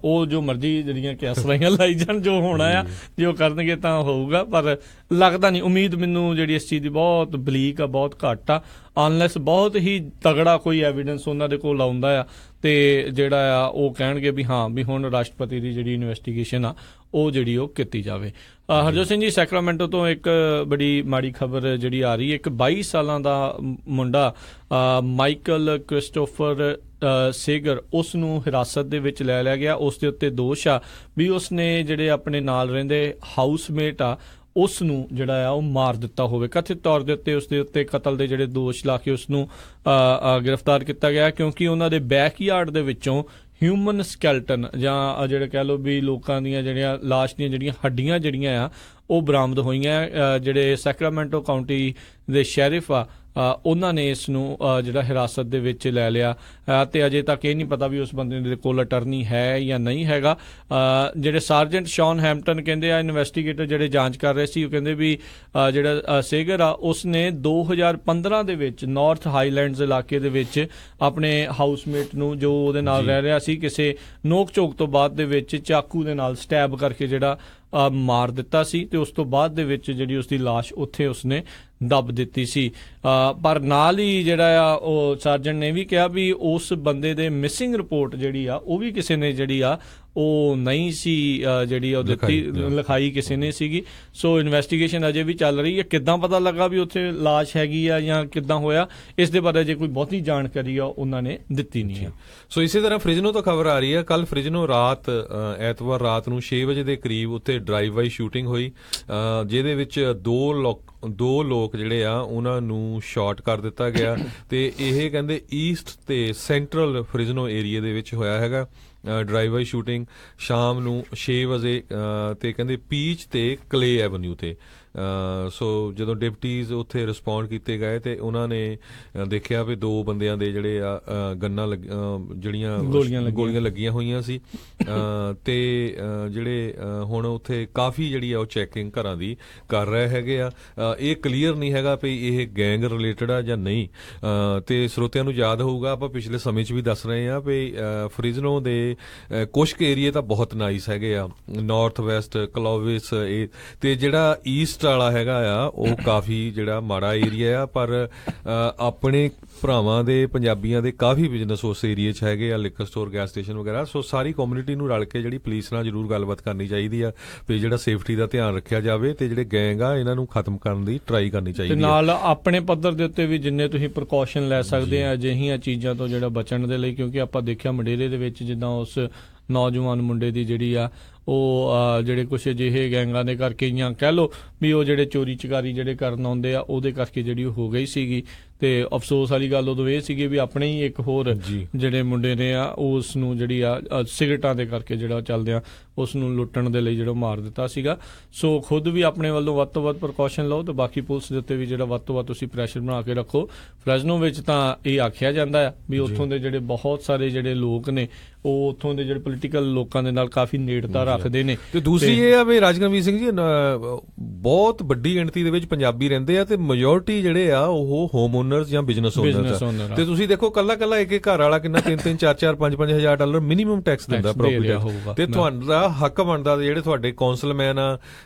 ਉਹ ਜੋ ਮਰਜ਼ੀ ਜਿਹੜੀਆਂ ਕਿਆਸਵਾਈਆਂ ਲਾਈ ਜਾਣ, ਜੋ ਹੋਣਾ ਆ ਜੇ ਉਹ ਕਰਨਗੇ ਤਾਂ ਹੋਊਗਾ, ਪਰ ਲੱਗਦਾ ਨਹੀਂ, ਉਮੀਦ ਮੈਨੂੰ ਜਿਹੜੀ ਇਸ ਚੀਜ਼ ਦੀ ਬਹੁਤ ਬਲੀਕ ਆ, ਬਹੁਤ ਘੱਟ ਆ, ਅਨਲੈਸ ਬਹੁਤ ਹੀ ਤਗੜਾ ਕੋਈ ਐਵੀਡੈਂਸ ਉਹਨਾਂ ਦੇ ਕੋਲ ਆਉਂਦਾ ਆ ਤੇ ਜਿਹੜਾ ਆ ਉਹ ਕਹਿਣਗੇ ਵੀ ਹਾਂ ਵੀ ਹੁਣ ਰਾਸ਼ਟਰਪਤੀ ਦੀ ਜਿਹੜੀ ਇਨਵੈਸਟੀਗੇਸ਼ਨ ਆ ਉਹ ਜਿਹੜੀ ਉਹ ਕੀਤੀ ਜਾਵੇ। ਹਰਜੋਤ ਸਿੰਘ ਜੀ, ਸੈਕਰਾਮੈਂਟੋ ਤੋਂ ਇੱਕ ਬੜੀ ਮਾੜੀ ਖਬਰ ਜਿਹੜੀ ਆ ਰਹੀ ਹੈ, ਇੱਕ 22 ਸਾਲਾਂ ਦਾ ਮੁੰਡਾ ਮਾਈਕਲ ਕ੍ਰਿਸਟੋਫਰ ਸੇਗਰ, ਉਸ ਨੂੰ ਹਿਰਾਸਤ ਦੇ ਵਿੱਚ ਲੈ ਲਿਆ ਗਿਆ। ਉਸ ਦੇ ਉੱਤੇ ਦੋਸ਼ ਆ ਵੀ ਉਸਨੇ ਜਿਹੜੇ ਆਪਣੇ ਨਾਲ ਰਹਿੰਦੇ ਹਾਊਸਮੇਟ ਆ ਉਸ ਨੂੰ ਜਿਹੜਾ ਆ ਉਹ ਮਾਰ ਦਿੱਤਾ ਹੋਵੇ। ਕਥਿਤ ਤੌਰ ਦੇ ਉੱਤੇ ਉਸ ਦੇ ਉੱਤੇ ਕਤਲ ਦੇ ਜਿਹੜੇ ਦੋਸ਼ ਲਾ ਕੇ ਉਸ ਨੂੰ ਗ੍ਰਿਫਤਾਰ ਕੀਤਾ ਗਿਆ, ਕਿਉਂਕਿ ਉਹਨਾਂ ਦੇ ਬੈਕਯਾਰਡ ਦੇ ਵਿੱਚੋਂ ਹਿਊਮਨ ਸਕੈਲਟਨ ਜਾਂ ਜਿਹੜੇ ਕਹਿ ਲਓ ਵੀ ਲੋਕਾਂ ਦੀਆਂ ਜਿਹੜੀਆਂ ਲਾਸ਼ ਦੀਆਂ ਜਿਹੜੀਆਂ ਹੱਡੀਆਂ ਜਿਹੜੀਆਂ ਆ ਉਹ ਬਰਾਮਦ ਹੋਈਆਂ। ਜਿਹੜੇ ਸੈਕਰਾਮੈਂਟੋ ਕਾਉਂਟੀ ਦੇ ਸ਼ੈਰਿਫ ਆ ਉਹਨਾਂ ਨੇ ਇਸ ਨੂੰ ਜਿਹੜਾ ਹਿਰਾਸਤ ਦੇ ਵਿੱਚ ਲੈ ਲਿਆ ਤੇ ਅਜੇ ਤੱਕ ਇਹ ਨਹੀਂ ਪਤਾ ਵੀ ਉਸ ਬੰਦੇ ਦੇ ਕੋਲ ਅਟਰਨੀ ਹੈ ਜਾਂ ਨਹੀਂ ਹੈਗਾ। ਜਿਹੜੇ ਸਾਰਜੈਂਟ ਸ਼ੌਨ ਹੈਮਪਟਨ ਕਹਿੰਦੇ ਆ, ਇਨਵੈਸਟੀਗੇਟਰ ਜਿਹੜੇ ਜਾਂਚ ਕਰ ਰਹੇ ਸੀ, ਉਹ ਕਹਿੰਦੇ ਵੀ ਜਿਹੜਾ ਸੇਗਰ ਆ ਉਸਨੇ 2015 ਦੇ ਵਿੱਚ ਨਾਰਥ ਹਾਈਲੈਂਡਸ ਇਲਾਕੇ ਦੇ ਵਿੱਚ ਆਪਣੇ ਹਾਊਸਮੇਟ ਨੂੰ ਜੋ ਉਹਦੇ ਨਾਲ ਰਹਿ ਰਿਹਾ ਸੀ ਕਿਸੇ ਨੋਕ ਝੋਕ ਤੋਂ ਬਾਅਦ ਦੇ ਵਿੱਚ ਚਾਕੂ ਦੇ ਨਾਲ ਸਟੈਬ ਕਰਕੇ ਜਿਹੜਾ ਮਾਰ ਦਿੱਤਾ ਸੀ ਤੇ ਉਸ ਤੋਂ ਬਾਅਦ ਦੇ ਵਿੱਚ ਜਿਹੜੀ ਉਸਦੀ ਲਾਸ਼ ਉੱਥੇ ਉਸਨੇ ਦੱਬ ਦਿੱਤੀ ਸੀ। ਪਰ ਨਾਲ ਹੀ ਜਿਹੜਾ ਆ ਉਹ ਸਰਜਨ ਨੇ ਵੀ ਕਿਹਾ ਵੀ ਉਸ ਬੰਦੇ ਦੇ ਮਿਸਿੰਗ ਰਿਪੋਰਟ ਜਿਹੜੀ ਆ ਉਹ ਵੀ ਕਿਸੇ ਨੇ ਜਿਹੜੀ ਆ ਉਹ ਨਹੀਂ ਸੀ ਜਿਹੜੀ ਉਹ ਦਿੱਤੀ, ਲਿਖਾਈ ਕਿਸੇ ਨੇ ਸੀਗੀ। ਸੋ ਇਨਵੈਸਟੀਗੇਸ਼ਨ ਅਜੇ ਵੀ ਚੱਲ ਰਹੀ ਹੈ। ਕਿੱਦਾਂ ਪਤਾ ਲੱਗਾ ਵੀ ਉੱਥੇ ਲਾਸ਼ ਹੈਗੀ ਆ ਜਾਂ ਕਿੱਦਾਂ ਹੋਇਆ, ਇਸ ਦੇ ਬਾਰੇ ਜੇ ਕੋਈ ਬਹੁਤੀ ਜਾਣਕਾਰੀ ਆ ਉਹਨਾਂ ਨੇ ਦਿੱਤੀ ਨਹੀਂ ਹੈ। ਸੋ ਇਸੇ ਤਰ੍ਹਾਂ ਫ੍ਰਿਜਨੋ ਤੋਂ ਖਬਰ ਆ ਰਹੀ ਹੈ, ਕੱਲ ਫ੍ਰਿਜਨੋ ਐਤਵਾਰ ਰਾਤ ਨੂੰ 6 ਵਜੇ ਦੇ ਕਰੀਬ ਉੱਥੇ ਡਰਾਈਵ ਬਾਈ ਸ਼ੂਟਿੰਗ ਹੋਈ, ਜਿਹਦੇ ਵਿੱਚ ਦੋ ਲੋਕ ਜਿਹੜੇ ਆ ਉਹਨਾਂ ਨੂੰ ਸ਼ਾਟ ਕਰ ਦਿੱਤਾ ਗਿਆ ਤੇ ਇਹ ਕਹਿੰਦੇ ਈਸਟ ਤੇ ਸੈਂਟਰਲ ਫ੍ਰਿਜਨੋ ਏਰੀਆ ਦੇ ਵਿੱਚ ਹੋਇਆ ਹੈਗਾ। ਡਰਾਈਵ ਬਾਈ ਸ਼ੂਟਿੰਗ ਸ਼ਾਮ ਨੂੰ 6 ਵਜੇ ਤੇ ਕਹਿੰਦੇ ਪੀਚ ਤੇ ਕਲੇ ਐਵਨਿਊ ਤੇ। ਸੋ ਜਦੋਂ ਡਿਪਟੀਜ਼ ਉੱਥੇ ਰਿਸਪੌਂਡ ਕੀਤੇ ਗਏ ਤੇ ਉਹਨਾਂ ਨੇ ਦੇਖਿਆ ਵੀ ਦੋ ਬੰਦਿਆਂ ਦੇ ਜਿਹੜੇ ਆ ਗੰਨਾਂ ਜਿਹੜੀਆਂ ਗੋਲੀਆਂ ਲੱਗੀਆਂ ਹੋਈਆਂ ਸੀ ਤੇ ਜਿਹੜੇ ਹੁਣ ਉੱਥੇ ਕਾਫੀ ਜਿਹੜੀ ਆ ਉਹ ਚੈਕਿੰਗ ਘਰਾਂ ਦੀ ਕਰ ਰਹੇ ਹੈਗੇ ਆ। ਇਹ ਕਲੀਅਰ ਨਹੀਂ ਹੈਗਾ ਵੀ ਇਹ ਗੈਂਗ ਰਿਲੇਟਡ ਆ ਜਾਂ ਨਹੀਂ। ਤੇ ਸਰੋਤਿਆਂ ਨੂੰ ਯਾਦ ਹੋਊਗਾ ਆਪਾਂ ਪਿਛਲੇ ਸਮੇਂ 'ਚ ਵੀ ਦੱਸ ਰਹੇ ਆ ਵੀ ਫ੍ਰਿਜਨੋ ਦੇ ਕੁਛ ਕੁ ਏਰੀਏ ਤਾਂ ਬਹੁਤ ਨਾਈਸ ਹੈਗੇ ਆ, ਨਾਰਥ ਵੈਸਟ ਕਲੋਵਿਸ ਤੇ ਜਿਹੜਾ ਈਸਟ ਵਾਲਾ ਹੈਗਾ ਆ ਉਹ ਕਾਫੀ ਜਿਹੜਾ ਮਾੜਾ ਏਰੀਆ ਆ। ਪਰ ਆਪਣੇ ਭਰਾਵਾਂ ਦੇ ਪੰਜਾਬੀਆਂ ਦੇ ਕਾਫੀ ਬਿਜ਼ਨਸ ਉਸ ਏਰੀਏ 'ਚ ਹੈਗੇ ਆ, ਲਿਕਰ ਸਟੋਰ, ਗੈਸ ਸਟੇਸ਼ਨ ਵਗੈਰਾ। ਸੋ ਸਾਰੀ ਕਮਿਊਨਿਟੀ ਨੂੰ ਰਲ ਕੇ ਜਿਹੜੀ ਪੁਲਿਸ ਨਾਲ ਜ਼ਰੂਰ ਗੱਲਬਾਤ ਕਰਨੀ ਚਾਹੀਦੀ ਆ ਵੀ ਜਿਹੜਾ ਸੇਫਟੀ ਦਾ ਧਿਆਨ ਰੱਖਿਆ ਜਾਵੇ ਤੇ ਜਿਹੜੇ ਗੈਂਗ ਆ ਇਹਨਾਂ ਨੂੰ ਖਤਮ ਕਰਨ ਦੀ ਟਰਾਈ ਕਰਨੀ ਚਾਹੀਦੀ ਹੈ। ਨਾਲ ਆਪਣੇ ਪੱਧਰ ਦੇ ਉੱਤੇ ਵੀ ਜਿੰਨੇ ਤੁਸੀਂ ਪ੍ਰੀਕਾਸ਼ਨ ਲੈ ਸਕਦੇ ਆ ਅਜਿਹੀਆਂ ਚੀਜ਼ਾਂ ਤੋਂ ਜਿਹੜਾ ਬਚਣ ਦੇ ਲਈ, ਕਿਉਂਕਿ ਆਪਾਂ ਦੇਖਿਆ ਮੰਡੇਰੇ ਦੇ ਵਿੱਚ ਜਿੱਦਾਂ ਉਸ ਨੌਜਵਾਨ ਮੁੰਡੇ ਦੀ ਜਿਹੜੀ ਆ ਉਹ ਜਿਹੜੇ ਕੁਛ ਅਜਿਹੇ ਗੈਂਗਾਂ ਦੇ ਕਰਕੇ ਜਾਂ ਕਹਿ ਲਓ ਵੀ ਉਹ ਜਿਹੜੇ ਚੋਰੀ ਚਕਾਰੀ ਜਿਹੜੇ ਕਰਨ ਆਉਂਦੇ ਆ ਉਹਦੇ ਕਰਕੇ ਜਿਹੜੀ ਉਹ ਹੋ ਗਈ ਸੀਗੀ। ਤੇ ਅਫਸੋਸ ਵਾਲੀ ਗੱਲ ਉਦੋਂ ਇਹ ਸੀਗੀ ਵੀ ਆਪਣੇ ਹੀ ਇੱਕ ਹੋਰ ਜਿਹੜੇ ਮੁੰਡੇ ਨੇ ਆ ਉਸ ਨੂੰ ਜਿਹੜੀ ਆ ਸਿਗਰਟਾਂ ਦੇ ਕਰਕੇ ਜਿਹੜਾ ਚੱਲਦਿਆਂ ਉਸ ਨੂੰ ਲੁੱਟਣ ਦੇ ਲਈ ਜਿਹੜਾ ਮਾਰ ਦਿੱਤਾ ਸੀਗਾ। ਸੋ ਖੁਦ ਵੀ ਆਪਣੇ ਵੱਲੋਂ ਵੱਧ ਤੋਂ ਵੱਧ ਪ੍ਰੀਕਾਸ਼ਨ ਲਓ ਤੇ ਬਾਕੀ ਪੁਲਿਸ ਦੇ ਉੱਤੇ ਵੀ ਜਿਹੜਾ ਵੱਧ ਤੋਂ ਵੱਧ ਤੁਸੀਂ ਪ੍ਰੈਸ਼ਰ ਬਣਾ ਕੇ ਰੱਖੋ। ਫ੍ਰੈਜ਼ਨੋ ਵਿੱਚ ਤਾਂ ਇਹ ਆਖਿਆ ਜਾਂਦਾ ਆ ਵੀ ਉੱਥੋਂ ਦੇ ਜਿਹੜੇ ਬਹੁਤ ਸਾਰੇ ਜਿਹੜੇ ਲੋਕ ਨੇ ਉਹ ਉੱਥੋਂ ਦੇ ਜਿਹੜੇ ਪੋਲੀਟੀਕਲ ਲੋਕਾਂ ਦੇ ਨਾਲ ਕਾਫੀ ਨੇੜਤਾ ਰੱਖਦੇ ਨੇ। ਤੇ ਦੂਸਰੀ ਇਹ ਆ ਵੀ ਰਾਜਗਰਮੀਤ ਸਿੰਘ ਜੀ ਬਹੁਤ ਵੱਡੀ ਗਿਣਤੀ ਦੇ ਵਿੱਚ ਪੰਜਾਬੀ ਰਹਿੰਦੇ ਆ ਤੇ ਮੈਜੋਰਟੀ ਜਿਹੜੇ ਆ ਉਹ ਹੋਮ ਓਨਰਸ ਜਾਂ ਬਿਜ਼ਨਸ ਓਨਰਸ। ਤੇ ਤੁਸੀਂ ਦੇਖੋ ਕੱਲਾ ਇੱਕ ਘਰ ਵਾਲਾ ਕਿੰਨਾ 3-3 4-4 5-5 ਹਜ਼ਾਰ ਡਾਲਰ ਮਿਨੀਮਮ ਟੈਕਸ ਦਿੰਦਾ ਪ੍ਰੋਪਰਟੀ ਟੈਕਸ। ਤੇ ਤੁਹਾਡਾ ਹੱਕ ਬਣਦਾ ਜਿਹੜੇ ਤੁਹਾਡੇ ਕੌਂਸਲਮੈਨ ਆ,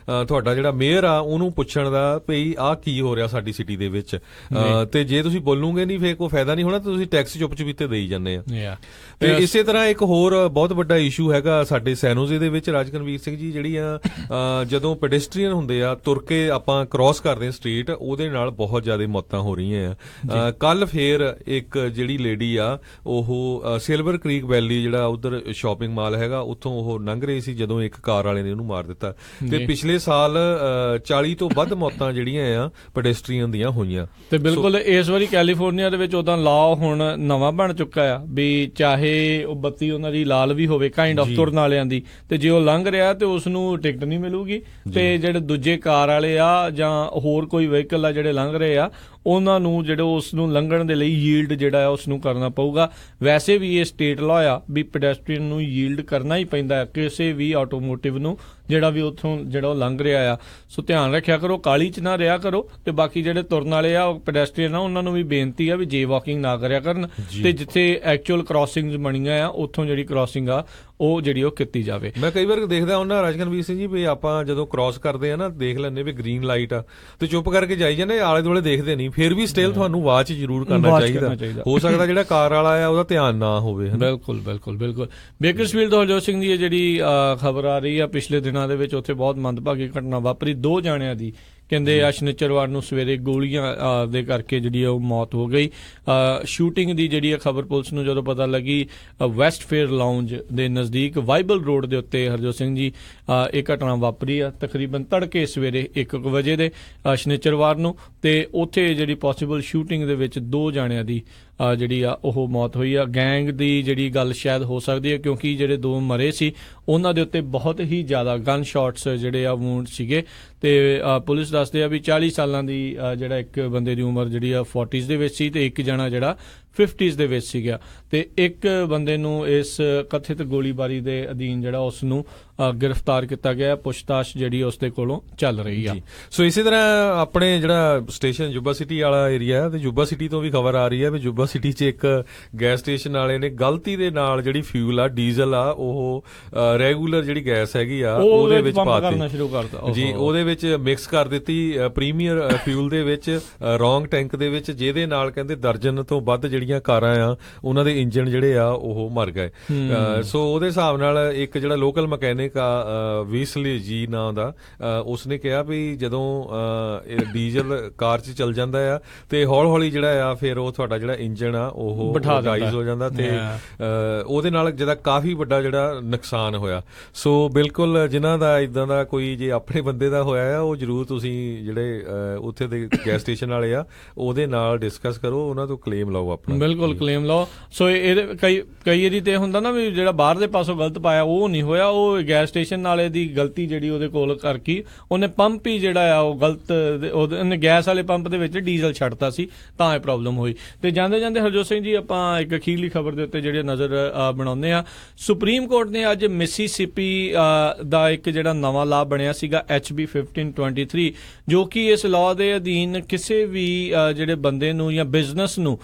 ਤੁਹਾਡਾ ਜਿਹੜਾ ਮੇਅਰ ਆ, ਉਹਨੂੰ ਪੁੱਛਣ ਦਾ ਭਈ ਆਹ ਕੀ ਹੋ ਰਿਹਾ ਸਾਡੀ ਸਿਟੀ ਦੇ ਵਿੱਚ। ਤੇ ਜੇ ਤੁਸੀਂ ਬੋਲੂਗੇ ਨਹੀਂ ਫੇਰ ਕੋਈ ਫਾਇਦਾ ਨਹੀਂ ਹੋਣਾ, ਤੇ ਤੁਸੀਂ ਟੈਕਸ ਚੁੱਪ ਚੁਪੀਤੇ ਦੇਈ ਜਾਂਦੇ ਆ। ਤੇ ਇਸੇ ਤਰ੍ਹਾਂ ਇੱਕ ਹੋਰ ਬਹੁਤ ਵੱਡਾ ਇਸ਼ੂ ਹੈਗਾ ਸਾਡੇ ਸੈਨੋਜ਼ੇ ਦੇ ਵਿੱਚ, ਰਾਜਕਨਵੀਰ ਸਿੰਘ ਜੀ, ਜਿਹੜੀ ਆ ਜਦੋਂ ਪੈਡੈਸਟਰੀਅਨ ਹੁੰਦੇ ਆ, ਤੁਰ ਕੇ ਆਪਾਂ ਕ੍ਰਾਸ ਕਰਦੇ ਆ ਸਟਰੀਟ, ਉਹਦੇ ਨਾਲ ਬਹੁਤ ਜ਼ਿਆਦਾ ਮੌਤਾਂ ਹੋ ਰਹੀਆਂ ਆ। ਕੱਲ ਫੇਰ ਇੱਕ ਜਿਹੜੀ ਲੇਡੀ ਆ, ਉਹ ਸਿਲਵਰ ਕ੍ਰੀਕ ਵੈਲੀ ਜਿਹੜਾ ਉਧਰ ਸ਼ਾਪਿੰਗ ਮਾਲ ਹੈਗਾ, ਉੱਥੋਂ ਉਹ ਲੰਘ ਰਹੀ ਸੀ ਜਦੋਂ ਇੱਕ ਕਾਰ ਵਾਲੇ ਨੇ ਉਹਨੂੰ ਮਾਰ ਦਿੱਤਾ। ਤੇ ਪਿਛਲੇ ਸਾਲ 40 ਤੋਂ ਵੱਧ ਮੌਤਾਂ ਜਿਹੜੀਆਂ ਆ ਪੈਡੈਸਟਰੀਅਨ ਦੀਆਂ ਹੋਈਆਂ। ਤੇ ਬਿਲਕੁਲ ਇਸ ਵਾਰੀ ਕੈਲੀਫੋਰਨੀਆ ਦੇ ਵਿੱਚ ਉਹਦਾ ਲਾਅ ਹੁਣ ਨਵਾਂ ਬਣ ਚੁੱਕਾ ਆ ਵੀ ਚਾਹੇ ਉਹ ਬੱਤੀ ਉਹਨਾਂ ਦੀ ਲਾਲ ਵੀ ਹੋਵੇ ਕਾਈਂਡ ਆਫ ਤੁਰਨ ਵਾਲਿਆਂ ਦੀ, ਤੇ ਜੇ ਉਹ ਲੰਘ ਰਿਹਾ ਤੇ ਉਸ ਨੂੰ ਟਿਕਟ ਨਹੀਂ ਮਿਲੂਗੀ। ਤੇ ਜਿਹੜੇ ਦੂਜੇ ਕਾਰ ਵਾਲੇ ਆ ਜਾਂ ਹੋਰ ਕੋਈ ਵਹੀਕਲ ਆ ਜਿਹੜੇ ਲੰਘ ਰਹੇ ਆ, ਉਹਨਾਂ ਨੂੰ ਜਿਹੜੇ ਉਸ ਨੂੰ ਲੰਘਣ ਦੇ ਲਈ ਯੀਲਡ ਜਿਹੜਾ ਆ ਉਸ ਨੂੰ ਕਰਨਾ ਪਊਗਾ। ਵੈਸੇ ਵੀ ਇਹ ਸਟੇਟ ਲਾਅ ਆ ਵੀ ਪੈਡੈਸਟਰੀਅਨ ਨੂੰ ਯੀਲਡ ਕਰਨਾ ਹੀ ਪੈਂਦਾ ਹੈ ਕਿਸੇ ਵੀ ਆਟੋਮੋਟਿਵ ਨੂੰ ਜਿਹੜਾ ਵੀ ਉੱਥੋਂ ਜਿਹੜਾ ਉਹ ਲੰਘ ਰਿਹਾ ਆ। ਸੋ ਧਿਆਨ ਰੱਖਿਆ ਕਰੋ, ਕਾਹਲੀ 'ਚ ਨਾ ਰਿਹਾ ਕਰੋ। ਤੇ ਬਾਕੀ ਜਿਹੜੇ ਤੁਰਨ ਵਾਲੇ ਆ ਪੈਡੈਸਟਰੀਅਨ ਆ, ਉਹਨਾਂ ਨੂੰ ਵੀ ਬੇਨਤੀ ਆ ਵੀ ਜੇ ਵਾਕਿੰਗ ਨਾ ਕਰਿਆ ਕਰਨ, ਤੇ ਜਿੱਥੇ ਐਕਚੁਅਲ ਕ੍ਰਾਸਿੰਗਸ ਬਣੀਆਂ ਆ ਉੱਥੋਂ ਜਿਹੜੀ ਕ੍ਰਾਸਿੰਗ ਆ ਉਹ ਜਿਹੜੀ ਉਹ ਕੀਤੀ ਜਾਵੇ। ਮੈਂ ਕਈ ਵਾਰ ਦੇਖਦਾ ਉਹਨਾਂ ਰਾਜਕਨਵੀਰ ਸਿੰਘ ਜੀ ਵੀ ਆਪਾਂ ਜਦੋਂ ਕ੍ਰਾਸ ਕਰਦੇ ਆ ਨਾ, ਦੇਖ ਲੈਂਦੇ ਵੀ ਗ੍ਰੀਨ ਲਾਈਟ ਆ ਤੇ ਚੁੱਪ ਕਰਕੇ ਜਾਈ ਜਾਂਦੇ, ਆਲੇ ਦੁਆਲੇ ਦੇਖਦੇ ਨਹੀਂ। ਫਿਰ ਵੀ ਸਟਿਲ ਤੁਹਾਨੂੰ ਵਾਚ ਜ਼ਰੂਰ ਕਰਨਾ ਚਾਹੀਦਾ। ਹੋ ਸਕਦਾ ਜਿਹੜਾ ਕਾਰ ਵਾਲਾ ਆ ਉਹਦਾ ਧਿਆਨ ਨਾ ਹੋਵੇ। ਬਿਲਕੁਲ ਬਿਲਕੁਲ ਬਿਲਕੁਲ। ਬੇਕਰਸਫੀਲਡ ਤੋਂ ਹਰਜੋਤ ਸਿੰਘ ਦੀ ਜਿਹੜੀ ਖਬਰ ਆ ਰਹੀ ਆ, ਪਿਛਲੇ ਦਿਨਾਂ ਦੇ ਵਿੱਚ ਉੱਥੇ ਬਹੁਤ ਮੰਦਭਾਗੀ ਘਟਨਾ ਵਾਪਰੀ। 2 ਜਾਣਿਆਂ ਦੀ ਕਹਿੰਦੇ ਆ ਸ਼ਨੀਚਰਵਾਰ ਨੂੰ ਸਵੇਰੇ ਗੋਲੀਆਂ ਦੇ ਕਰਕੇ ਜਿਹੜੀ ਉਹ ਮੌਤ ਹੋ ਗਈ। ਸ਼ੂਟਿੰਗ ਦੀ ਜਿਹੜੀ ਆ ਖਬਰ ਪੁਲਿਸ ਨੂੰ ਜਦੋਂ ਪਤਾ ਲੱਗੀ, ਵੈਸਟ ਫੇਅਰ ਲਾਉਂਜ ਦੇ ਨਜ਼ਦੀਕ ਵਾਈਬਲ ਰੋਡ ਦੇ ਉੱਤੇ ਹਰਜੋਤ ਸਿੰਘ ਜੀ ਇਹ ਘਟਨਾ ਵਾਪਰੀ ਆ ਤਕਰੀਬਨ ਤੜਕੇ ਸਵੇਰੇ 1 ਵਜੇ ਦੇ ਸ਼ਨੀਚਰਵਾਰ ਨੂੰ। ਤੇ ਉੱਥੇ ਜਿਹੜੀ ਪੋਸੀਬਲ ਸ਼ੂਟਿੰਗ ਦੇ ਵਿੱਚ 2 ਜਾਣਿਆਂ ਦੀ ਜਿਹੜੀ ਆ ਉਹ ਮੌਤ ਹੋਈ ਆ। ਗੈਂਗ ਦੀ ਜਿਹੜੀ ਗੱਲ ਸ਼ਾਇਦ ਹੋ ਸਕਦੀ ਹੈ, ਕਿਉਂਕਿ ਜਿਹੜੇ 2 ਮਰੇ ਸੀ ਉਹਨਾਂ ਦੇ ਉੱਤੇ ਬਹੁਤ ਹੀ ਜ਼ਿਆਦਾ ਗਨ ਸ਼ਾਟਸ ਜਿਹੜੇ ਆ ਵੂੰਡ ਸੀਗੇ। ਤੇ ਪੁਲਿਸ ਦੱਸਦੇ ਆ ਵੀ 40 ਸਾਲਾਂ ਦੀ ਜਿਹੜਾ ਇੱਕ ਬੰਦੇ ਦੀ ਉਮਰ ਜਿਹੜੀ ਆ 40s ਦੇ ਵਿੱਚ ਸੀ, ਤੇ ਇੱਕ ਜਣਾ ਜਿਹੜਾ 50s ਦੇ ਵਿੱਚ ਸੀਗਾ। ਤੇ ਇੱਕ ਬੰਦੇ ਨੂੰ ਇਸ ਕਥਿਤ ਗੋਲੀਬਾਰੀ ਦੇ ਅਧੀਨ ਜਿਹੜਾ ਉਸ ਨੂੰ ਗ੍ਰਿਫਤਾਰ ਕੀਤਾ ਗਿਆ। ਪੁੱਛਤਾਛ ਜਿਹੜੀ ਉਸ ਦੇ ਕੋਲੋਂ ਚੱਲ ਰਹੀ ਆ। ਸੋ ਇਸੇ ਤਰ੍ਹਾਂ ਆਪਣੇ ਜਿਹੜਾ ਸਟੇਸ਼ਨ ਜੁੱਬਾ ਸਿਟੀ ਵਾਲਾ ਏਰੀਆ, ਤੇ ਜੁੱਬਾ ਸਿਟੀ ਤੋਂ ਵੀ ਖਬਰ ਆ ਰਹੀ ਹੈ ਵੀ ਜੁੱਬਾ ਸਿਟੀ 'ਚ ਇੱਕ ਗੈਸ ਸਟੇਸ਼ਨ ਵਾਲੇ ਨੇ ਗਲਤੀ ਦੇ ਨਾਲ ਜਿਹੜੀ ਫਿਊਲ ਆ, ਡੀਜ਼ਲ ਆ, ਉਹ ਰੈਗੂਲਰ ਜਿਹੜੀ ਗੈਸ ਹੈਗੀ ਆ ਉਹਦੇ ਵਿੱਚ ਪਾ ਦਿੱਤੀ ਜੀ, ਉਹਦੇ ਵਿੱਚ ਮਿਕਸ ਕਰ ਦਿੱਤੀ ਪ੍ਰੀਮੀਅਰ ਫਿਊਲ ਦੇ ਵਿੱਚ, ਰੋਂਗ ਟੈਂਕ ਦੇ ਵਿੱਚ, ਜਿਹਦੇ ਨਾਲ ਕਹਿੰਦੇ ਦਰਜਨ ਤੋਂ ਵੱਧ ਜਿਹੜੀਆਂ ਕਾਰਾਂ ਆ ਉਹਨਾਂ ਦੇ ਇੰਜਨ ਜਿਹੜੇ ਆ ਉਹ ਮਰ ਗਏ। ਸੋ ਉਹਦੇ ਹਿਸਾਬ ਨਾਲ ਇੱਕ ਜਿਹੜਾ ਲੋਕਲ ਮਕੈਨਿਕ ਵੀਸਲੀ ਜੀ ਨਾਂ ਦਾ, ਉਸਨੇ ਕਿਹਾ ਵੀ ਜਦੋਂ ਡੀਜ਼ਲ ਕਾਰ 'ਚ ਚੱਲ ਜਾਂਦਾ ਆ ਤੇ ਹੌਲੀ ਜਿਹੜਾ ਆ ਫਿਰ ਉਹ ਤੁਹਾਡਾ ਜਿਹੜਾ ਇੰਜਨ ਆ ਉਹ ਡਾਈਜ਼ ਹੋ ਜਾਂਦਾ, ਤੇ ਉਹਦੇ ਨਾਲ ਜਿਹਦਾ ਕਾਫੀ ਵੱਡਾ ਜਿਹੜਾ ਨੁਕਸਾਨ ਹੋਇਆ। ਸੋ ਬਿਲਕੁਲ ਜਿਨ੍ਹਾਂ ਦਾ ਇਦਾਂ ਦਾ ਕੋਈ ਜੇ ਆਪਣੇ ਬੰਦੇ ਦਾ ਹੋਇਆ ਆ, ਉਹ ਜ਼ਰੂਰ ਤੁਸੀਂ ਜਿਹੜੇ ਉੱਥੇ ਦੇ ਗੈਸ ਸਟੇਸ਼ਨ ਵਾਲੇ ਆ ਉਹਦੇ ਨਾਲ ਡਿਸਕਸ ਕਰੋ, ਉਹਨਾਂ ਤੋਂ ਕਲੇਮ ਲਾਓ ਆਪਣਾ। ਬਿਲਕੁਲ ਕਲੇਮ ਲਾਓ। ਸੋ ਇਹਦੇ ਕਈ ਵਾਰੀ ਤੇ ਹੁੰਦਾ ਨਾ ਵੀ ਜਿਹੜਾ ਬਾਹਰ ਦੇ ਪਾਸੋਂ ਗਲਤ ਪਾਇਆ ਉਹ ਨਹੀਂ ਹੋਇਆ, ਉਹ ਗੈਸ ਸਟੇਸ਼ਨ ਵਾਲੇ ਦੀ ਗਲਤੀ ਜਿਹੜੀ ਉਹਦੇ ਕੋਲ ਕਰਕੇ ਉਹਨੇ ਪੰਪ ਹੀ ਜਿਹੜਾ ਆ ਉਹ ਗਲਤ, ਉਹਨੇ ਗੈਸ ਵਾਲੇ ਪੰਪ ਦੇ ਵਿੱਚ ਡੀਜ਼ਲ ਛੱਡਤਾ ਸੀ, ਤਾਂ ਇਹ ਪ੍ਰੋਬਲਮ ਹੋਈ। ਤੇ ਜਾਂਦੇ ਜਾਂਦੇ ਹਰਜੋਤ ਸਿੰਘ ਜੀ ਆਪਾਂ ਇੱਕ ਅਖੀਰਲੀ ਖਬਰ ਦੇ ਉੱਤੇ ਜਿਹੜੇ ਨਜ਼ਰ ਬਣਾਉਂਦੇ ਆ। ਸੁਪਰੀਮ ਕੋਰਟ ਨੇ ਅੱਜ ਮਿਸੀਸਿਪੀ ਦਾ ਇੱਕ ਜਿਹੜਾ ਨਵਾਂ ਲਾਅ ਬਣਿਆ ਸੀਗਾ HB 1523, ਜੋ ਕਿ ਇਸ ਲਾਅ ਦੇ ਅਧੀਨ ਕਿਸੇ ਵੀ ਜਿਹੜੇ ਬੰਦੇ ਨੂੰ ਜਾਂ ਬਿਜ਼ਨਸ ਨੂੰ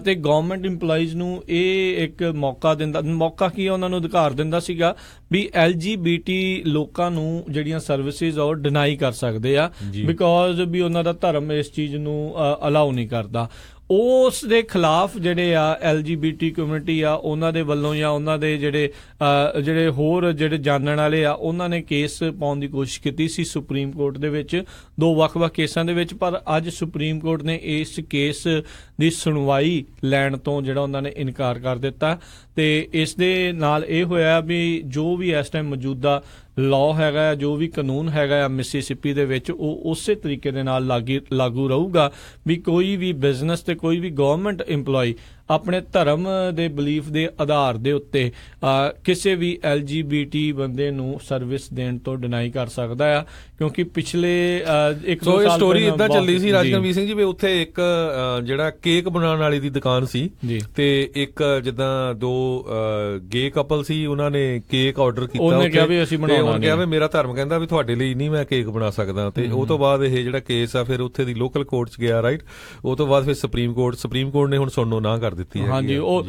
ਤੇ ਗਵਰਨਮੈਂਟ ਇੰਪਲਾਈਜ਼ ਨੂੰ ਇਹ ਇੱਕ ਮੌਕਾ ਕੀ ਉਹਨਾਂ ਨੂੰ ਅਧਿਕਾਰ ਦਿੰਦਾ ਸੀਗਾ ਵੀ LGBT ਲੋਕਾਂ ਨੂੰ ਜਿਹੜੀਆਂ ਸਰਵਿਸਿਜ਼ ਉਹ ਡਿਨਾਈ ਕਰ ਸਕਦੇ ਆ, ਬਿਕੋਜ਼ ਵੀ ਉਹਨਾਂ ਦਾ ਧਰਮ ਇਸ ਚੀਜ਼ ਨੂੰ ਅਲਾਉ ਨਹੀਂ ਕਰਦਾ। ਉਸ ਦੇ ਖਿਲਾਫ ਜਿਹੜੇ ਆ LGBT ਕਮਿਊਨਿਟੀ ਆ ਉਹਨਾਂ ਦੇ ਵੱਲੋਂ ਜਾਂ ਉਹਨਾਂ ਦੇ ਜਿਹੜੇ ਹੋਰ ਜਿਹੜੇ ਜਾਣਨ ਵਾਲੇ ਆ ਉਹਨਾਂ ਨੇ ਕੇਸ ਪਾਉਣ ਦੀ ਕੋਸ਼ਿਸ਼ ਕੀਤੀ ਸੀ ਸੁਪਰੀਮ ਕੋਰਟ ਦੇ ਵਿੱਚ 2 ਵੱਖ-ਵੱਖ ਕੇਸਾਂ ਦੇ ਵਿੱਚ, ਪਰ ਅੱਜ ਸੁਪਰੀਮ ਕੋਰਟ ਨੇ ਇਸ ਕੇਸ ਦੀ ਸੁਣਵਾਈ ਲੈਣ ਤੋਂ ਜਿਹੜਾ ਉਹਨਾਂ ਨੇ ਇਨਕਾਰ ਕਰ ਦਿੱਤਾ। ਤੇ ਇਸ ਦੇ ਨਾਲ ਇਹ ਹੋਇਆ ਵੀ ਜੋ ਵੀ ਇਸ ਟਾਈਮ ਮੌਜੂਦਾ ਲਾਅ ਹੈਗਾ, ਜੋ ਵੀ ਕਾਨੂੰਨ ਹੈਗਾ ਆ ਮਿਸੀਸਿਪੀ ਦੇ ਵਿੱਚ, ਉਹ ਉਸੇ ਤਰੀਕੇ ਦੇ ਨਾਲ ਲਾਗੂ ਰਹੂਗਾ ਵੀ ਕੋਈ ਵੀ ਬਿਜ਼ਨਸ ਤੇ ਕੋਈ ਵੀ ਗਵਰਨਮੈਂਟ ਇੰਪਲਾਈ ਆਪਣੇ ਧਰਮ ਦੇ ਬਲੀਫ ਦੇ ਆਧਾਰ ਦੇ ਉੱਤੇ ਕਿਸੇ ਵੀ LGBT ਬੰਦੇ ਨੂੰ ਸਰਵਿਸ ਦੇਣ ਤੋਂ ਡਿਨਾਈ ਕਰ ਸਕਦਾ ਆ, ਕਿਉਂਕਿ ਪਿਛਲੇ 1-2 ਸਾਲ ਸਟੋਰੀ ਇਦਾਂ ਚੱਲੀ ਸੀ ਰਾਜਕਨਵੀਰ ਸਿੰਘ ਜੀ ਵੀ ਉੱਥੇ ਇੱਕ ਜਿਹੜਾ ਕੇਕ ਬਣਾਉਣ ਵਾਲੀ ਦੀ ਦੁਕਾਨ ਸੀ ਤੇ ਇੱਕ ਜਿੱਦਾਂ 2 ਗੇ ਕਪਲ ਸੀ, ਉਹਨਾਂ ਨੇ ਕੇਕ ਆਰਡਰ ਕੀਤਾ, ਉਹਨੇ ਕਿਹਾ ਵੀ ਅਸੀਂ ਬਣਾਉਣਾ ਨਹੀਂ, ਕਿਹਾ ਵੀ ਮੇਰਾ ਧਰਮ ਕਹਿੰਦਾ ਵੀ ਤੁਹਾਡੇ ਲਈ ਨਹੀਂ ਮੈਂ ਕੇਕ ਬਣਾ ਸਕਦਾ। ਤੇ ਉਹ ਤੋਂ ਬਾਅਦ ਇਹ ਜਿਹੜਾ ਕੇਸ ਆ ਫਿਰ ਉੱਥੇ ਦੀ ਲੋਕਲ ਕੋਰਟ 'ਚ ਗਿਆ, ਰਾਈਟ, ਉਹ ਤੋਂ ਬਾਅਦ ਫਿਰ ਸੁਪਰੀਮ ਕੋਰਟ ਨੇ ਹੁਣ ਸੁਣਨੋਂ ਨਾ ਕਰ ਦਿੱਤੀ ਹੈ। ਹਾਂਜੀ, ਉਹ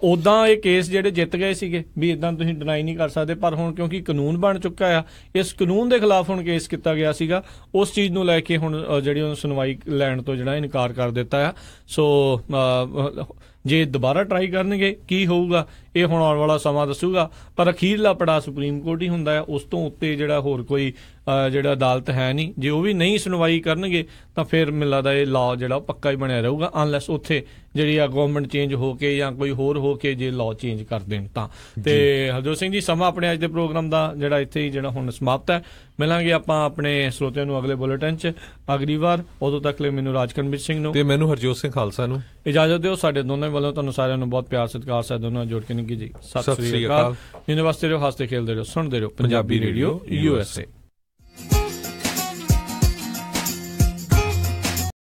ਉਦਾਂ ਇਹ ਕੇਸ ਜਿਹੜੇ ਜਿੱਤ ਗਏ ਸੀਗੇ ਵੀ ਇਦਾਂ ਤੁਸੀਂ ਡਿਨਾਈ ਨਹੀਂ ਕਰ ਸਕਦੇ, ਪਰ ਹੁਣ ਕਿਉਂਕਿ ਕਾਨੂੰਨ ਬਣ ਚੁੱਕਾ ਆ, ਇਸ ਕਾਨੂੰਨ ਦੇ ਖਿਲਾਫ ਹੁਣ ਕੇਸ ਕੀਤਾ ਗਿਆ ਸੀਗਾ, ਉਸ ਚੀਜ਼ ਨੂੰ ਲੈ ਕੇ ਹੁਣ ਜਿਹੜੀ ਉਹ ਸੁਣਵਾਈ ਲੈਣ ਤੋਂ ਜਿਹੜਾ ਇਨਕਾਰ ਕਰ ਦਿੱਤਾ ਆ। ਸੋ ਜੇ ਦੁਬਾਰਾ ਟਰਾਈ ਕਰਨਗੇ ਕੀ ਹੋਊਗਾ ਇਹ ਹੁਣ ਆਉਣ ਵਾਲਾ ਸਮਾਂ ਦੱਸੂਗਾ, ਪਰ ਅਖੀਰਲਾ ਪੜਾਅ ਸੁਪਰੀਮ ਕੋਰਟ ਹੀ ਹੁੰਦਾ ਹੈ, ਉਸ ਤੋਂ ਉੱਤੇ ਜਿਹੜਾ ਹੋਰ ਕੋਈ ਜਿਹੜਾ ਅਦਾਲਤ ਹੈ ਨਹੀਂ। ਜੇ ਉਹ ਵੀ ਨਹੀਂ ਸੁਣਵਾਈ ਕਰਨਗੇ ਤਾਂ ਫਿਰ ਮੈਨੂੰ ਲੱਗਦਾ ਇਹ ਲਾਅ ਜਿਹੜਾ ਪੱਕਾ ਹੀ ਬਣਿਆ ਰਹੂਗਾ, ਅਨਲੈਸ ਉੱਥੇ ਜਿਹੜੀ ਆ ਗਵਰਨਮੈਂਟ ਚੇਂਜ ਹੋ ਕੇ ਜਾਂ ਕੋਈ ਹੋਰ ਹੋ ਕੇ ਜੇ ਲਾਅ ਚੇਂਜ ਕਰ ਦੇਣ ਤਾਂ। ਤੇ ਹਰਜੋਤ ਸਿੰਘ ਜੀ, ਸਮਾਂ ਆਪਣੇ ਅੱਜ ਦੇ ਪ੍ਰੋਗਰਾਮ ਦਾ ਜਿਹੜਾ ਇੱਥੇ ਹੀ ਜਿਹੜਾ ਹੁਣ ਸਮਾਪਤ ਹੈ। ਮਿਲਾਂਗੇ ਆਪਾਂ ਆਪਣੇ ਸਰੋਤਿਆਂ ਨੂੰ ਅਗਲੇ ਬੁਲੇਟਿਨ 'ਚ ਅਗਲੀ ਵਾਰ। ਉਦੋਂ ਤੱਕ ਲਈ ਮੈਨੂੰ ਰਾਜਕਨਵੀਰ ਸਿੰਘ ਨੂੰ ਤੇ ਮੈਨੂੰ ਹਰਜੋਤ ਸਿੰਘ ਖਾਲਸਾ ਨੂੰ ਇਜਾਜ਼ਤ ਦਿਓ। ਸਾਡੇ ਦੋਨਾਂ ਵੱਲੋਂ ਤੁਹਾਨੂੰ ਸਾਰਿਆਂ ਨੂੰ ਬਹੁਤ ਪਿਆਰ ਸਤਿਕਾਰ ਸਾਹਿਬ ਦੋਨਾਂ ਜੋੜ ਕੇ ਨਿੱਘੀ ਜੀ ਸਤਿ ਸ੍ਰੀ ਅਕਾਲ। ਯੂਨੀਵਰਸਿਟੀ ਰਹੋ, ਹੱਸਦੇ ਖੇਲਦੇ ਰਹੋ, ਸੁਣਦੇ ਰਹੋ ਪੰਜਾਬੀ ਰੇਡੀਓ USA।